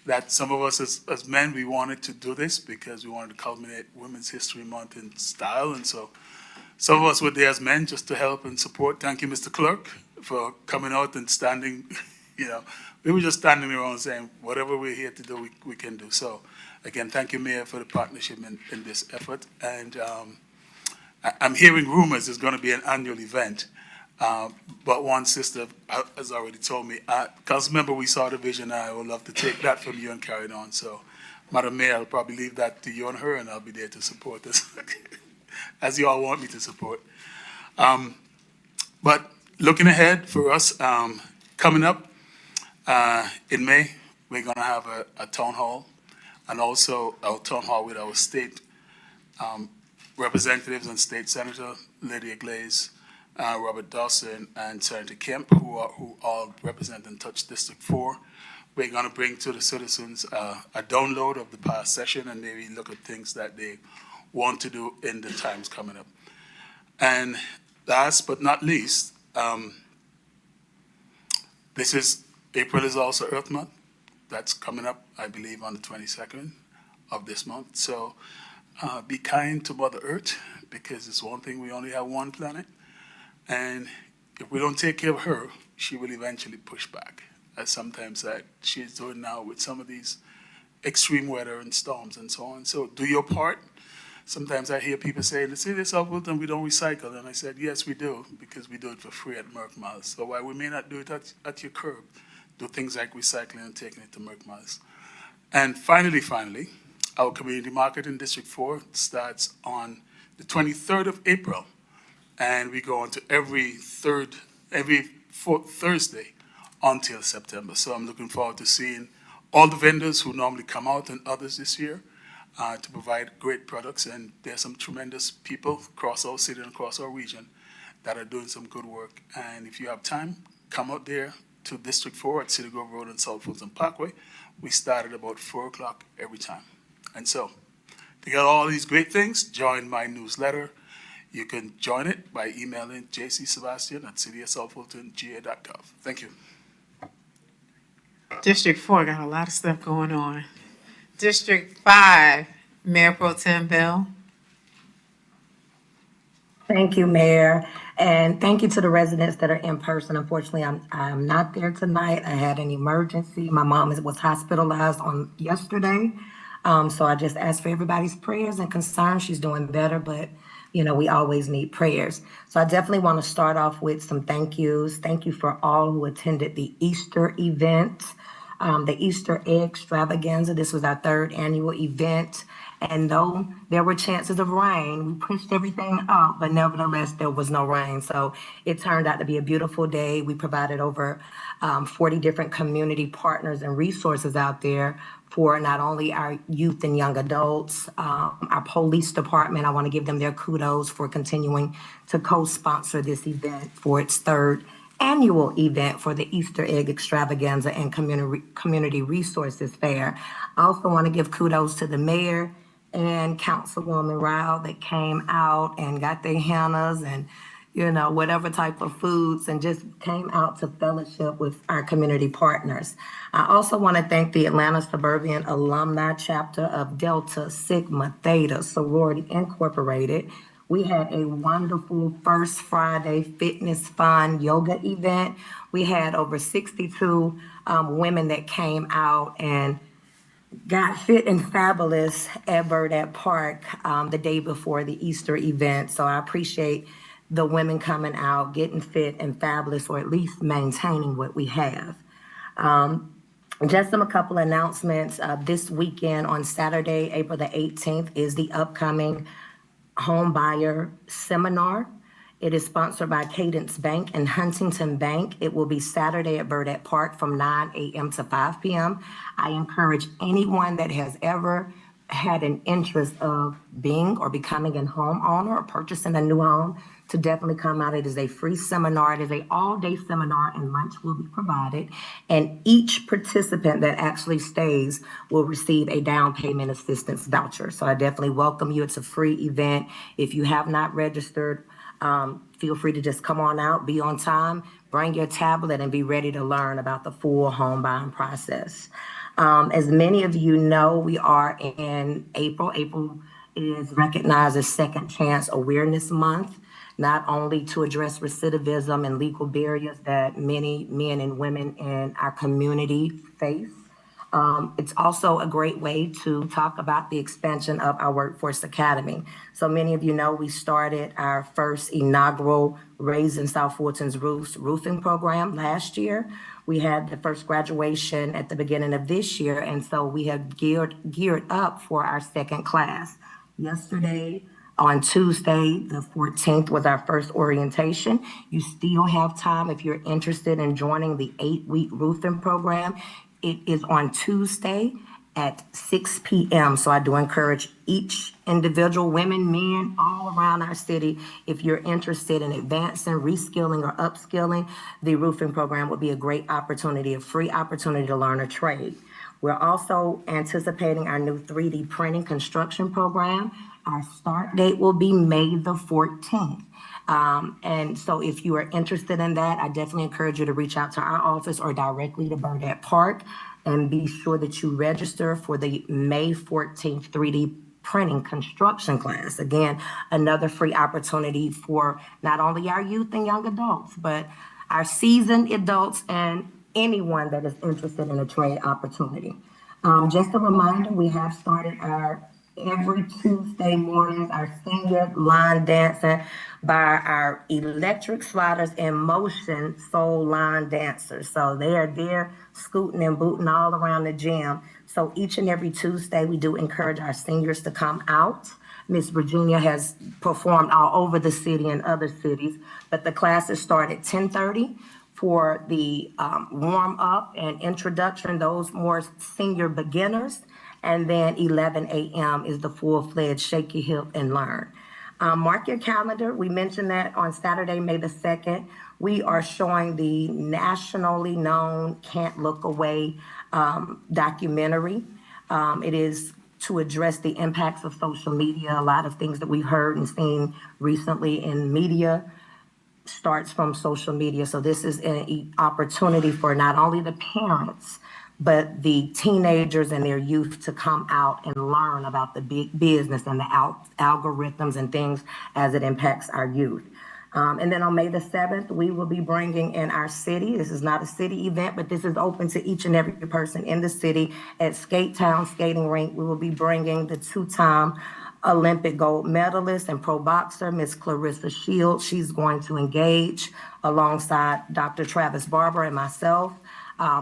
that some of us as men, we wanted to do this because we wanted to culminate Women's History Month in style. And so some of us were there as men just to help and support. Thank you, Mr. Clerk, for coming out and standing. We were just standing around saying, whatever we're here to do, we can do. So again, thank you, Mayor, for the partnership in this effort. And I'm hearing rumors there's going to be an annual event. But one sister has already told me, Councilmember, we saw the vision. I would love to take that from you and carry it on. So, Madam Mayor, I'll probably leave that to you and her, and I'll be there to support this, as you all want me to support. But looking ahead for us, coming up in May, we're going to have a town hall and also our town hall with our state representatives and state senator Lydia Glaze, Robert Dawson, and Senator Kemp, who all represent and touch District 4. We're going to bring to the citizens a download of the past session and maybe look at things that they want to do in the times coming up. And last but not least, April is also Earth Month. That's coming up, I believe, on the 22nd of this month. So be kind to Mother Earth, because it's one thing, we only have one planet. And if we don't take care of her, she will eventually push back, as sometimes that she's doing now with some of these extreme weather and storms and so on. So do your part. Sometimes I hear people say, in the city of South Fulton, we don't recycle. And I said, yes, we do, because we do it for free at Merck Miles. So while we may not do it at your curb, do things like recycling and taking it to Merck Miles. And finally, our community market in District 4 starts on the 23rd of April. And we go on to every fourth Thursday until September. So I'm looking forward to seeing all the vendors who normally come out and others this year to provide great products. And there's some tremendous people across our city and across our region that are doing some good work. And if you have time, come out there to District 4 at City Grove Road and South Fulton Parkway. We start at about 4 o'clock every time. And so, to get all these great things, join my newsletter. You can join it by emailing jcsebastian@cityofsouthfultonga.gov. Thank you. District 4 got a lot of stuff going on. District 5, Mayor Pro Tem Bell. Thank you, Mayor, and thank you to the residents that are in person. Unfortunately, I'm not there tonight. I had an emergency. My mom was hospitalized on yesterday, so I just asked for everybody's prayers and concerns. She's doing better, but we always need prayers. So I definitely want to start off with some thank yous. Thank you for all who attended the Easter event, the Easter egg extravaganza. This was our 3rd annual event. And though there were chances of rain, we pushed everything up, but nevertheless, there was no rain. So it turned out to be a beautiful day. We provided over 40 different community partners and resources out there for not only our youth and young adults, our police department. I want to give them their kudos for continuing to co-sponsor this event for its 3rd annual event for the Easter egg extravaganza and community resources fair. I also want to give kudos to the mayor and Councilwoman Rao that came out and got their hennas and whatever type of foods, and just came out to fellowship with our community partners. I also want to thank the Atlanta Suburban Alumni Chapter of Delta Sigma Theta Sorority Incorporated. We had a wonderful First Friday Fitness Fun yoga event. We had over 62 women that came out and got fit and fabulous at Burdett Park the day before the Easter event. So I appreciate the women coming out, getting fit and fabulous, or at least maintaining what we have. Just a couple of announcements. This weekend on Saturday, April the 18th, is the upcoming Home Buyer Seminar. It is sponsored by Cadence Bank and Huntington Bank. It will be Saturday at Burdett Park from 9 a.m. to 5 p.m. I encourage anyone that has ever had an interest of being or becoming a homeowner or purchasing a new home to definitely come out. It is a free seminar. It is an all-day seminar, and lunch will be provided. And each participant that actually stays will receive a down payment assistance voucher. So I definitely welcome you. It's a free event. If you have not registered, feel free to just come on out, be on time, bring your tablet, and be ready to learn about the full home buying process. As many of you know, we are in April. April is recognized as Second Chance Awareness Month, not only to address recidivism and legal barriers that many men and women in our community face. It's also a great way to talk about the expansion of our Workforce Academy. So many of you know we started our first inaugural Raising South Fulton's Roofs roofing program last year. We had the first graduation at the beginning of this year, and so we have geared up for our second class. Yesterday, on Tuesday, the 14th, was our first orientation. You still have time if you're interested in joining the 8-week roofing program. It is on Tuesday at 6 p.m. So I do encourage each individual, women, men, all around our city, if you're interested in advancing, reskilling, or upskilling, the roofing program would be a great opportunity, a free opportunity to learn a trade. We're also anticipating our new 3D printing construction program. Our start date will be May the 14th. And so if you are interested in that, I definitely encourage you to reach out to our office or directly to Burnett Park, and be sure that you register for the May 14th 3D printing construction class. Again, another free opportunity for not only our youth and young adults, but our seasoned adults and anyone that is interested in a trade opportunity. Just a reminder, we have started our every Tuesday mornings, our senior line dancing by our Electric Sliders in Motion Soul Line Dancers. So they are there scooting and booting all around the gym. So each and every Tuesday, we do encourage our seniors to come out. Miss Virginia has performed all over the city and other cities, but the classes start at 10:30 for the warm up and introduction, those more senior beginners. And then 11 a.m. is the full-fledged Shake Your Hip and Learn. Mark your calendar. We mentioned that on Saturday, May the 2nd, we are showing the nationally known Can't Look Away documentary. It is to address the impacts of social media. A lot of things that we've heard and seen recently in media starts from social media. So this is an opportunity for not only the parents, but the teenagers and their youth to come out and learn about the big business and the algorithms and things as it impacts our youth. And then on May the 7th, we will be bringing in our city. This is not a city event, but this is open to each and every person in the city. At Skate Town Skating Rink, we will be bringing the two-time Olympic gold medalist and pro boxer, Miss Clarissa Shields. She's going to engage alongside Dr. Travis Barber and myself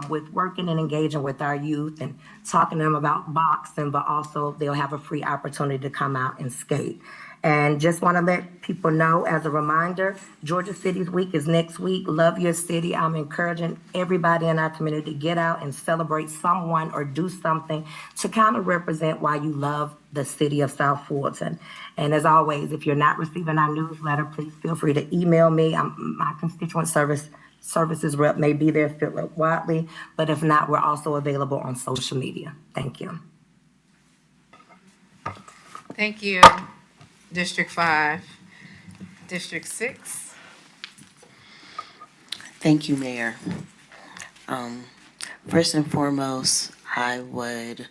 with working and engaging with our youth and talking to them about boxing, but also they'll have a free opportunity to come out and skate. And just want to let people know, as a reminder, Georgia Cities Week is next week. Love your city. I'm encouraging everybody in our community to get out and celebrate someone or do something to kind of represent why you love the city of South Fulton. And as always, if you're not receiving our newsletter, please feel free to email me. My constituent services rep may be there, Philip Watley, but if not, we're also available on social media. Thank you. Thank you, District 5. District 6. Thank you, Mayor. First and foremost, I would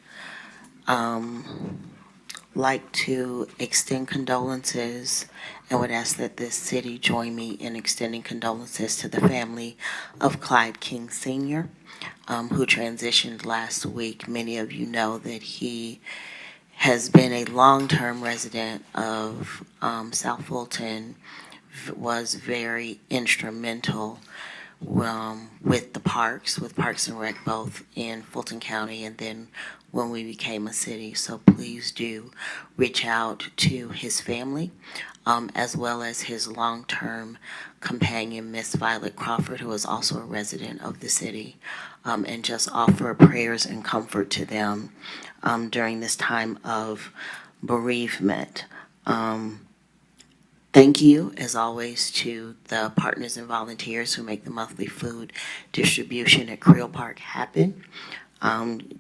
like to extend condolences and would ask that this city join me in extending condolences to the family of Clyde King Sr., who transitioned last week. Many of you know that he has been a long-term resident of South Fulton, was very instrumental with Parks and Rec, both in Fulton County and then when we became a city. So please do reach out to his family, as well as his long-term companion, Miss Violet Crawford, who is also a resident of the city, and just offer prayers and comfort to them during this time of bereavement. Thank you, as always, to the partners and volunteers who make the monthly food distribution at Creel Park happen.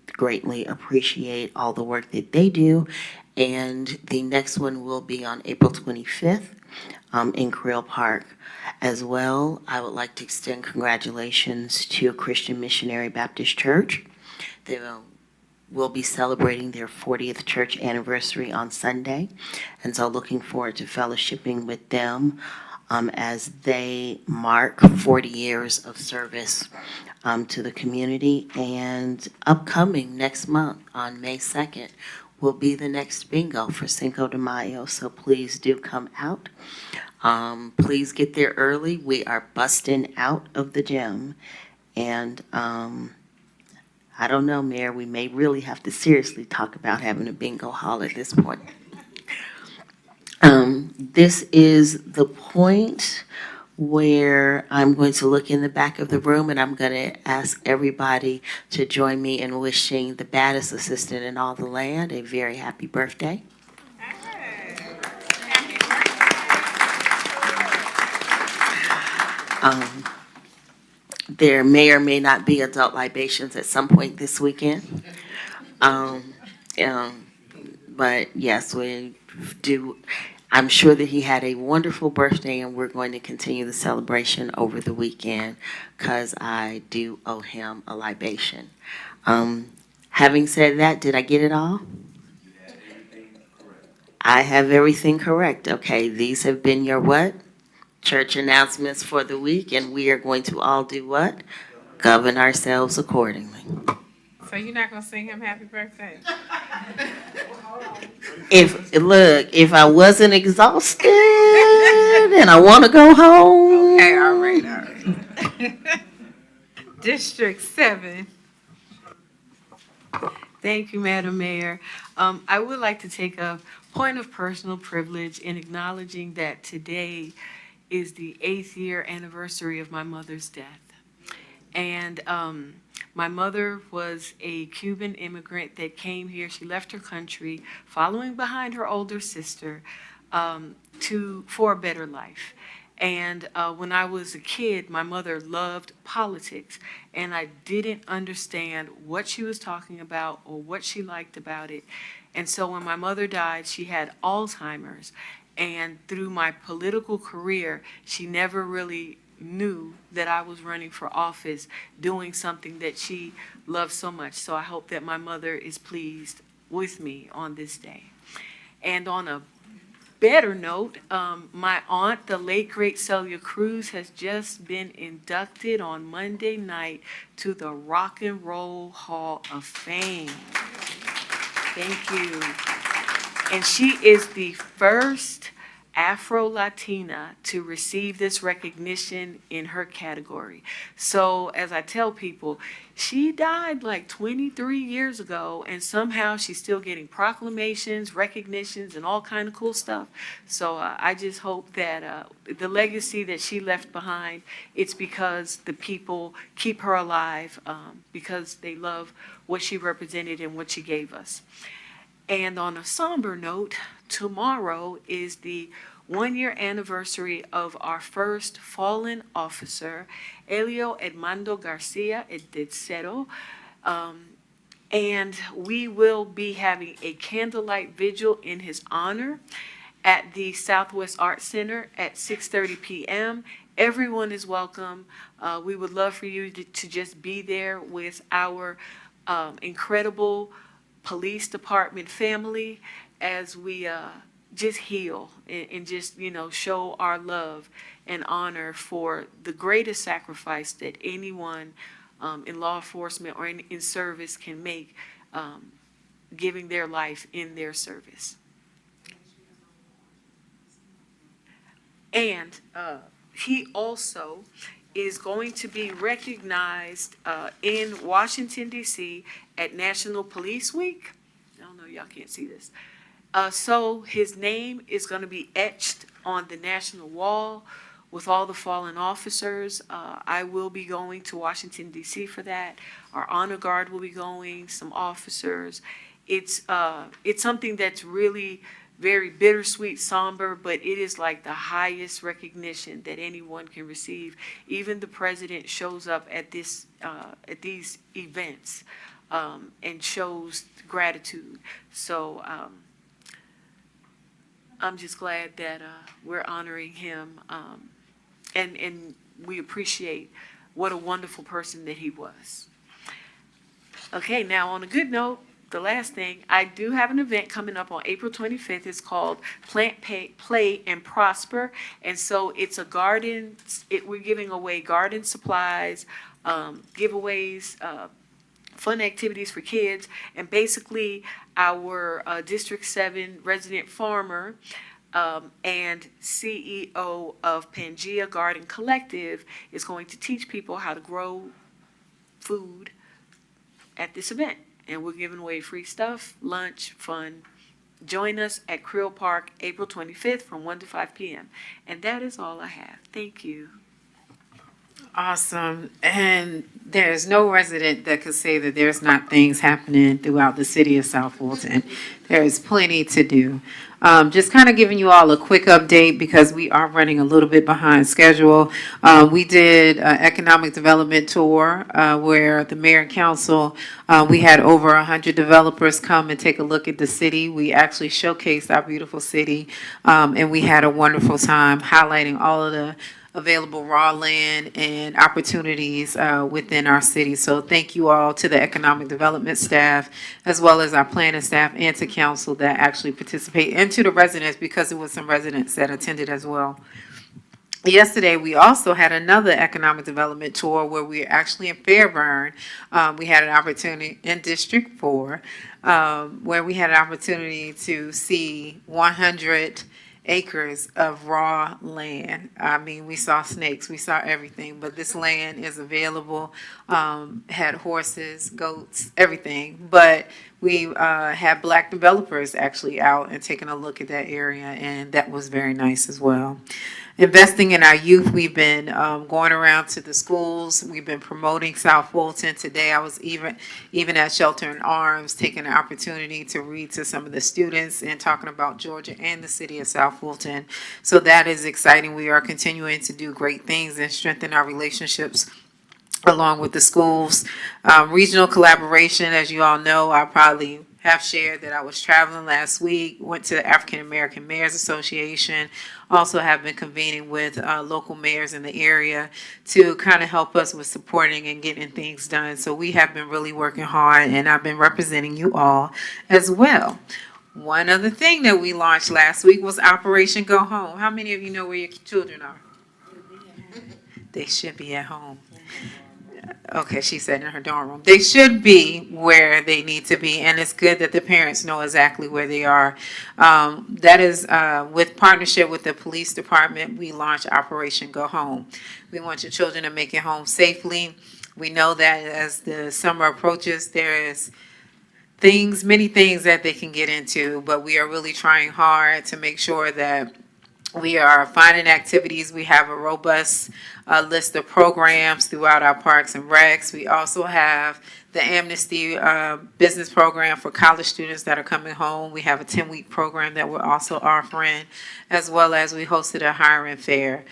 Greatly appreciate all the work that they do. And the next one will be on April 25th in Creel Park as well. I would like to extend congratulations to Christian Missionary Baptist Church. They will be celebrating their 40th church anniversary on Sunday. And so looking forward to fellowshipping with them as they mark 40 years of service to the community. And upcoming next month on May 2nd will be the next bingo for Cinco de Mayo. So please do come out. Please get there early. We are busting out of the gym. And I don't know, Mayor, we may really have to seriously talk about having a bingo hall at this point. This is the point where I'm going to look in the back of the room and I'm going to ask everybody to join me in wishing the baddest assistant in all the land a very happy birthday. There may or may not be adult libations at some point this weekend. Um, um, but yes, we do. I'm sure that he had a wonderful birthday, and we're going to continue the celebration over the weekend because I do owe him a libation. Having said that, did I get it all? I have everything correct. Okay, these have been your what? Church announcements for the week, and we are going to all do what? Govern ourselves accordingly. So you're not gonna sing him happy birthday? If I wasn't exhausted and I want to go home. Okay, all right. District 7. Thank you, Madam Mayor. I would like to take a point of personal privilege in acknowledging that today is the 8th year anniversary of my mother's death. And my mother was a Cuban immigrant that came here. She left her country, following behind her older sister, for a better life. And when I was a kid, my mother loved politics, and I didn't understand what she was talking about or what she liked about it. And so when my mother died, she had Alzheimer's. And through my political career, she never really knew that I was running for office, doing something that she loved so much. So I hope that my mother is pleased with me on this day. And on a better note, my aunt, the late great Celia Cruz, has just been inducted on Monday night to the Rock and Roll Hall of Fame. Thank you. And she is the first Afro-Latina to receive this recognition in her category. So as I tell people, she died like 23 years ago, and somehow she's still getting proclamations, recognitions, and all kind of cool stuff. So I just hope that the legacy that she left behind, it's because the people keep her alive, because they love what she represented and what she gave us. And on a somber note, tomorrow is the 1-year anniversary of our first fallen officer, Elio Edmando Garcia Edecero. And we will be having a candlelight vigil in his honor at the Southwest Arts Center at 6:30 p.m. Everyone is welcome. We would love for you to just be there with our incredible police department family as we just heal and just, show our love and honor for the greatest sacrifice that anyone in law enforcement or in service can make, giving their life in their service. And he also is going to be recognized in Washington, D.C. at National Police Week. I don't know, y'all can't see this. So his name is going to be etched on the National Wall with all the fallen officers. I will be going to Washington, D.C. for that. Our honor guard will be going, some officers. It's something that's really very bittersweet, somber, but it is like the highest recognition that anyone can receive. Even the president shows up at these events and shows gratitude. So I'm just glad that we're honoring him, and we appreciate what a wonderful person that he was. Okay, now on a good note, the last thing, I do have an event coming up on April 25th. It's called Plant, Play, and Prosper. And so it's a garden, we're giving away garden supplies, giveaways, fun activities for kids. And basically our District 7 resident farmer and CEO of Pangea Garden Collective is going to teach people how to grow food at this event. And we're giving away free stuff, lunch, fun, Join us at Creel Park, April 25th from 1 to 5 p.m. And that is all I have. Thank you. Awesome. And there's no resident that could say that there's not things happening throughout the city of South Fulton. There is plenty to do. Just kind of giving you all a quick update because we are running a little bit behind schedule. We did an economic development tour where the mayor and council, we had over 100 developers come and take a look at the city. We actually showcased our beautiful city, and we had a wonderful time highlighting all of the available raw land and opportunities within our city. So thank you all to the economic development staff, as well as our planning staff and to council that actually participate, and to the residents, because there was some residents that attended as well. Yesterday, we also had another economic development tour where we were actually in Fairburn. We had an opportunity in District 4, where we had an opportunity to see 100 acres of raw land. I mean, we saw snakes, we saw everything, but this land is available, had horses, goats, everything. But we had Black developers actually out and taking a look at that area, and that was very nice as well. Investing in our youth, we've been going around to the schools. We've been promoting South Fulton. Today, I was even at Shelter in Arms, taking the opportunity to read to some of the students and talking about Georgia and the city of South Fulton. So that is exciting. We are continuing to do great things and strengthen our relationships along with the schools. Regional collaboration, as you all know, I probably have shared that I was traveling last week, went to the African American Mayors Association, also have been convening with local mayors in the area to kind of help us with supporting and getting things done. So we have been really working hard, and I've been representing you all as well. One other thing that we launched last week was Operation Go Home. How many of you know where your children are? They should be at home. Okay, she said in her dorm room. They should be where they need to be, and it's good that the parents know exactly where they are. That is with partnership with the police department, we launched Operation Go Home. We want your children to make it home safely. We know that as the summer approaches, there is many things that they can get into, but we are really trying hard to make sure that we are finding activities. We have a robust list of programs throughout our parks and recs. We also have the Amnesty business program for college students that are coming home. We have a 10-week program that we're also offering, as well as we hosted a hiring fair.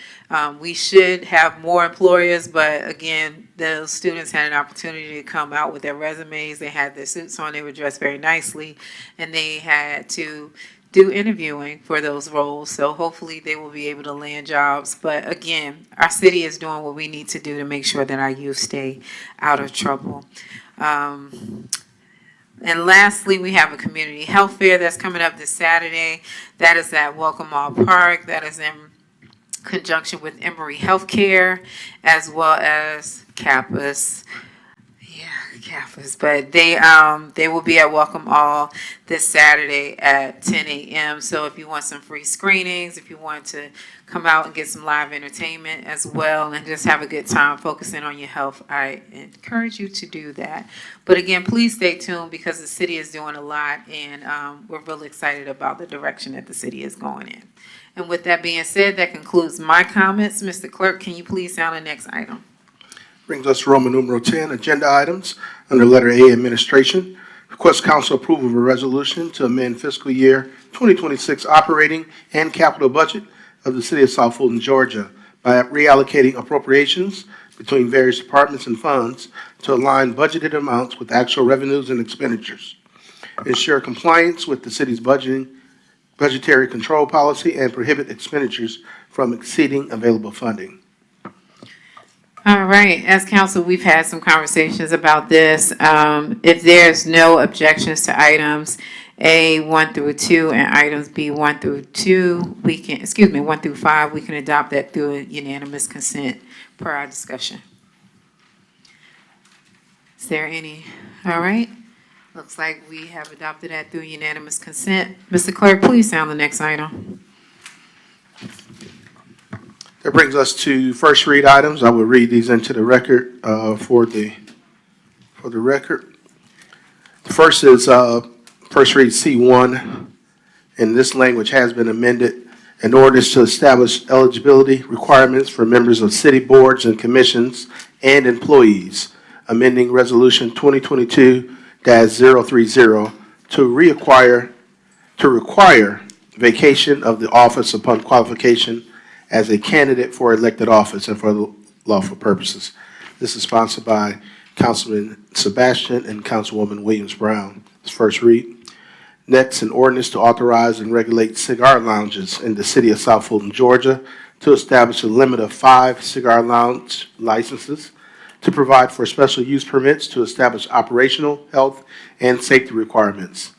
We should have more employers, but again, those students had an opportunity to come out with their resumes. They had their suits on, they were dressed very nicely, and they had to do interviewing for those roles. So hopefully they will be able to land jobs. But again, our city is doing what we need to do to make sure that our youth stay out of trouble. And lastly, we have a community health fair that's coming up this Saturday. That is at Welcome All Park. That is in conjunction with Emory Healthcare, as well as Kappa's. But they will be at Welcome All this Saturday at 10 a.m. So if you want some free screenings, if you want to come out and get some live entertainment as well and just have a good time focusing on your health, I encourage you to do that. But again, please stay tuned because the city is doing a lot, and we're really excited about the direction that the city is going in. And with that being said, that concludes my comments. Mr. Clerk, can you please sound the next item? Brings us to Roman numeral 10, agenda items. Under letter A, administration. Request council approval of a resolution to amend fiscal year 2026 operating and capital budget of the city of South Fulton, Georgia, by reallocating appropriations between various departments and funds to align budgeted amounts with actual revenues and expenditures. Ensure compliance with the city's budgetary control policy and prohibit expenditures from exceeding available funding. All right, as council, we've had some conversations about this. If there's no objections to items A 1 through 2 and items B 1 through 2, 1 through 5, we can adopt that through a unanimous consent per our discussion. Is there any? All right. Looks like we have adopted that through unanimous consent. Mr. Clerk, please sound the next item. That brings us to first read items. I will read these into the record for the record. The first is first read C1, and this language has been amended. An ordinance to establish eligibility requirements for members of city boards and commissions and employees, amending Resolution 2022-030 to require vacation of the office upon qualification as a candidate for elected office and for lawful purposes. This is sponsored by Councilman Sebastian and Councilwoman Williams Brown. It's first read. Next, an ordinance to authorize and regulate cigar lounges in the city of South Fulton, Georgia, to establish a limit of 5 cigar lounge licenses, to provide for special use permits, to establish operational, health, and safety requirements.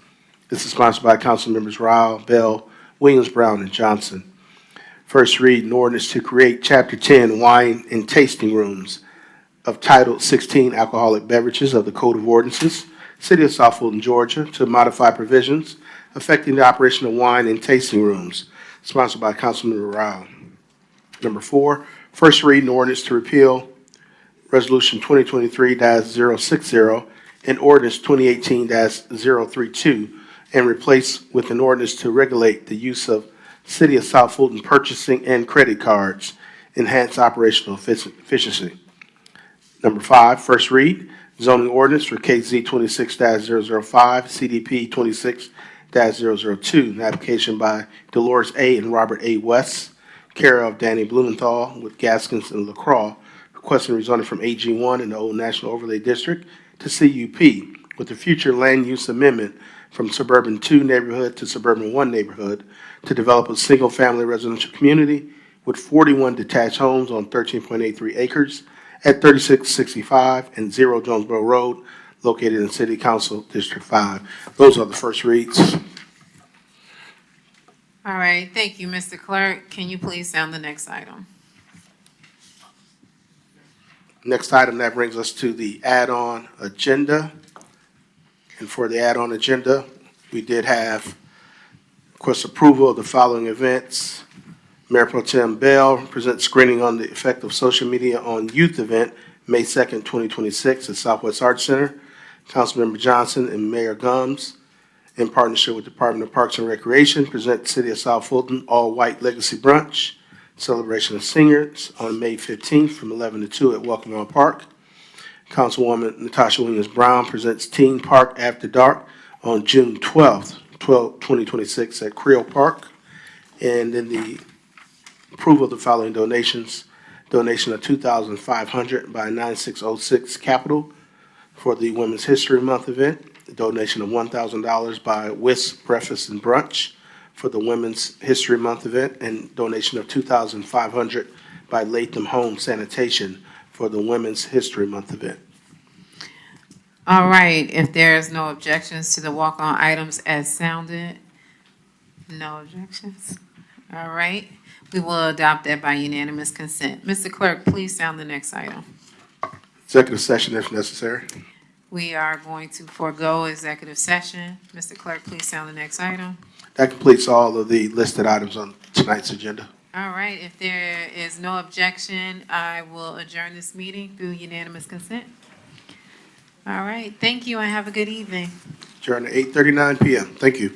This is sponsored by Council Members Rao, Bell, Williams, Brown, and Johnson. First read, an ordinance to create Chapter 10 wine and tasting rooms of Title 16 alcoholic beverages of the Code of Ordinances, City of South Fulton, Georgia, to modify provisions affecting the operation of wine and tasting rooms, sponsored by Councilmember Rao. Number 4, first read, an ordinance to repeal Resolution 2023-060 and Ordinance 2018-032 and replace with an ordinance to regulate the use of City of South Fulton purchasing and credit cards, enhance operational efficiency. Number 5, first read, zoning ordinance for KZ 26-005, CDP 26-002, an application by Dolores A. and Robert A. West, care of Danny Blumenthal with Gaskins and LaCroix, requesting rezoning from AG1 in the Old National Overlay District to CUP with a future land use amendment from Suburban 2 neighborhood to Suburban 1 neighborhood to develop a single-family residential community with 41 detached homes on 13.83 acres at 3665 and 0 Jonesboro Road, located in City Council District 5. Those are the first reads. All right, thank you, Mr. Clerk. Can you please sound the next item? Next item, that brings us to the add-on agenda. And for the add-on agenda, we did have, of course, approval of the following events. Mayor Pro Tem Bell presents screening on the effect of social media on youth event, May 2nd, 2026 at Southwest Arts Center. Councilmember Johnson and Mayor Gumbs, in partnership with the Department of Parks and Recreation, present City of South Fulton All-White Legacy Brunch, celebration of seniors on May 15th from 11 to 2 at Welcome On Park. Councilwoman Natasha Williams Brown presents Teen Park After Dark on June 12th, 2026 at Creel Park. And then the approval of the following donations. Donation of $2,500 by 9606 Capital for the Women's History Month event. A donation of $1,000 by Wisp Breakfast and Brunch for the Women's History Month event. And donation of $2,500 by Latham Home Sanitation for the Women's History Month event. All right, if there's no objections to the walk-on items as sounded, no objections. All right, we will adopt that by unanimous consent. Mr. Clerk, please sound the next item. Executive session if necessary. We are going to forego executive session. Mr. Clerk, please sound the next item. That completes all of the listed items on tonight's agenda. All right, if there is no objection, I will adjourn this meeting through unanimous consent. All right, thank you and have a good evening. Adjourn at 8:39 p.m. Thank you.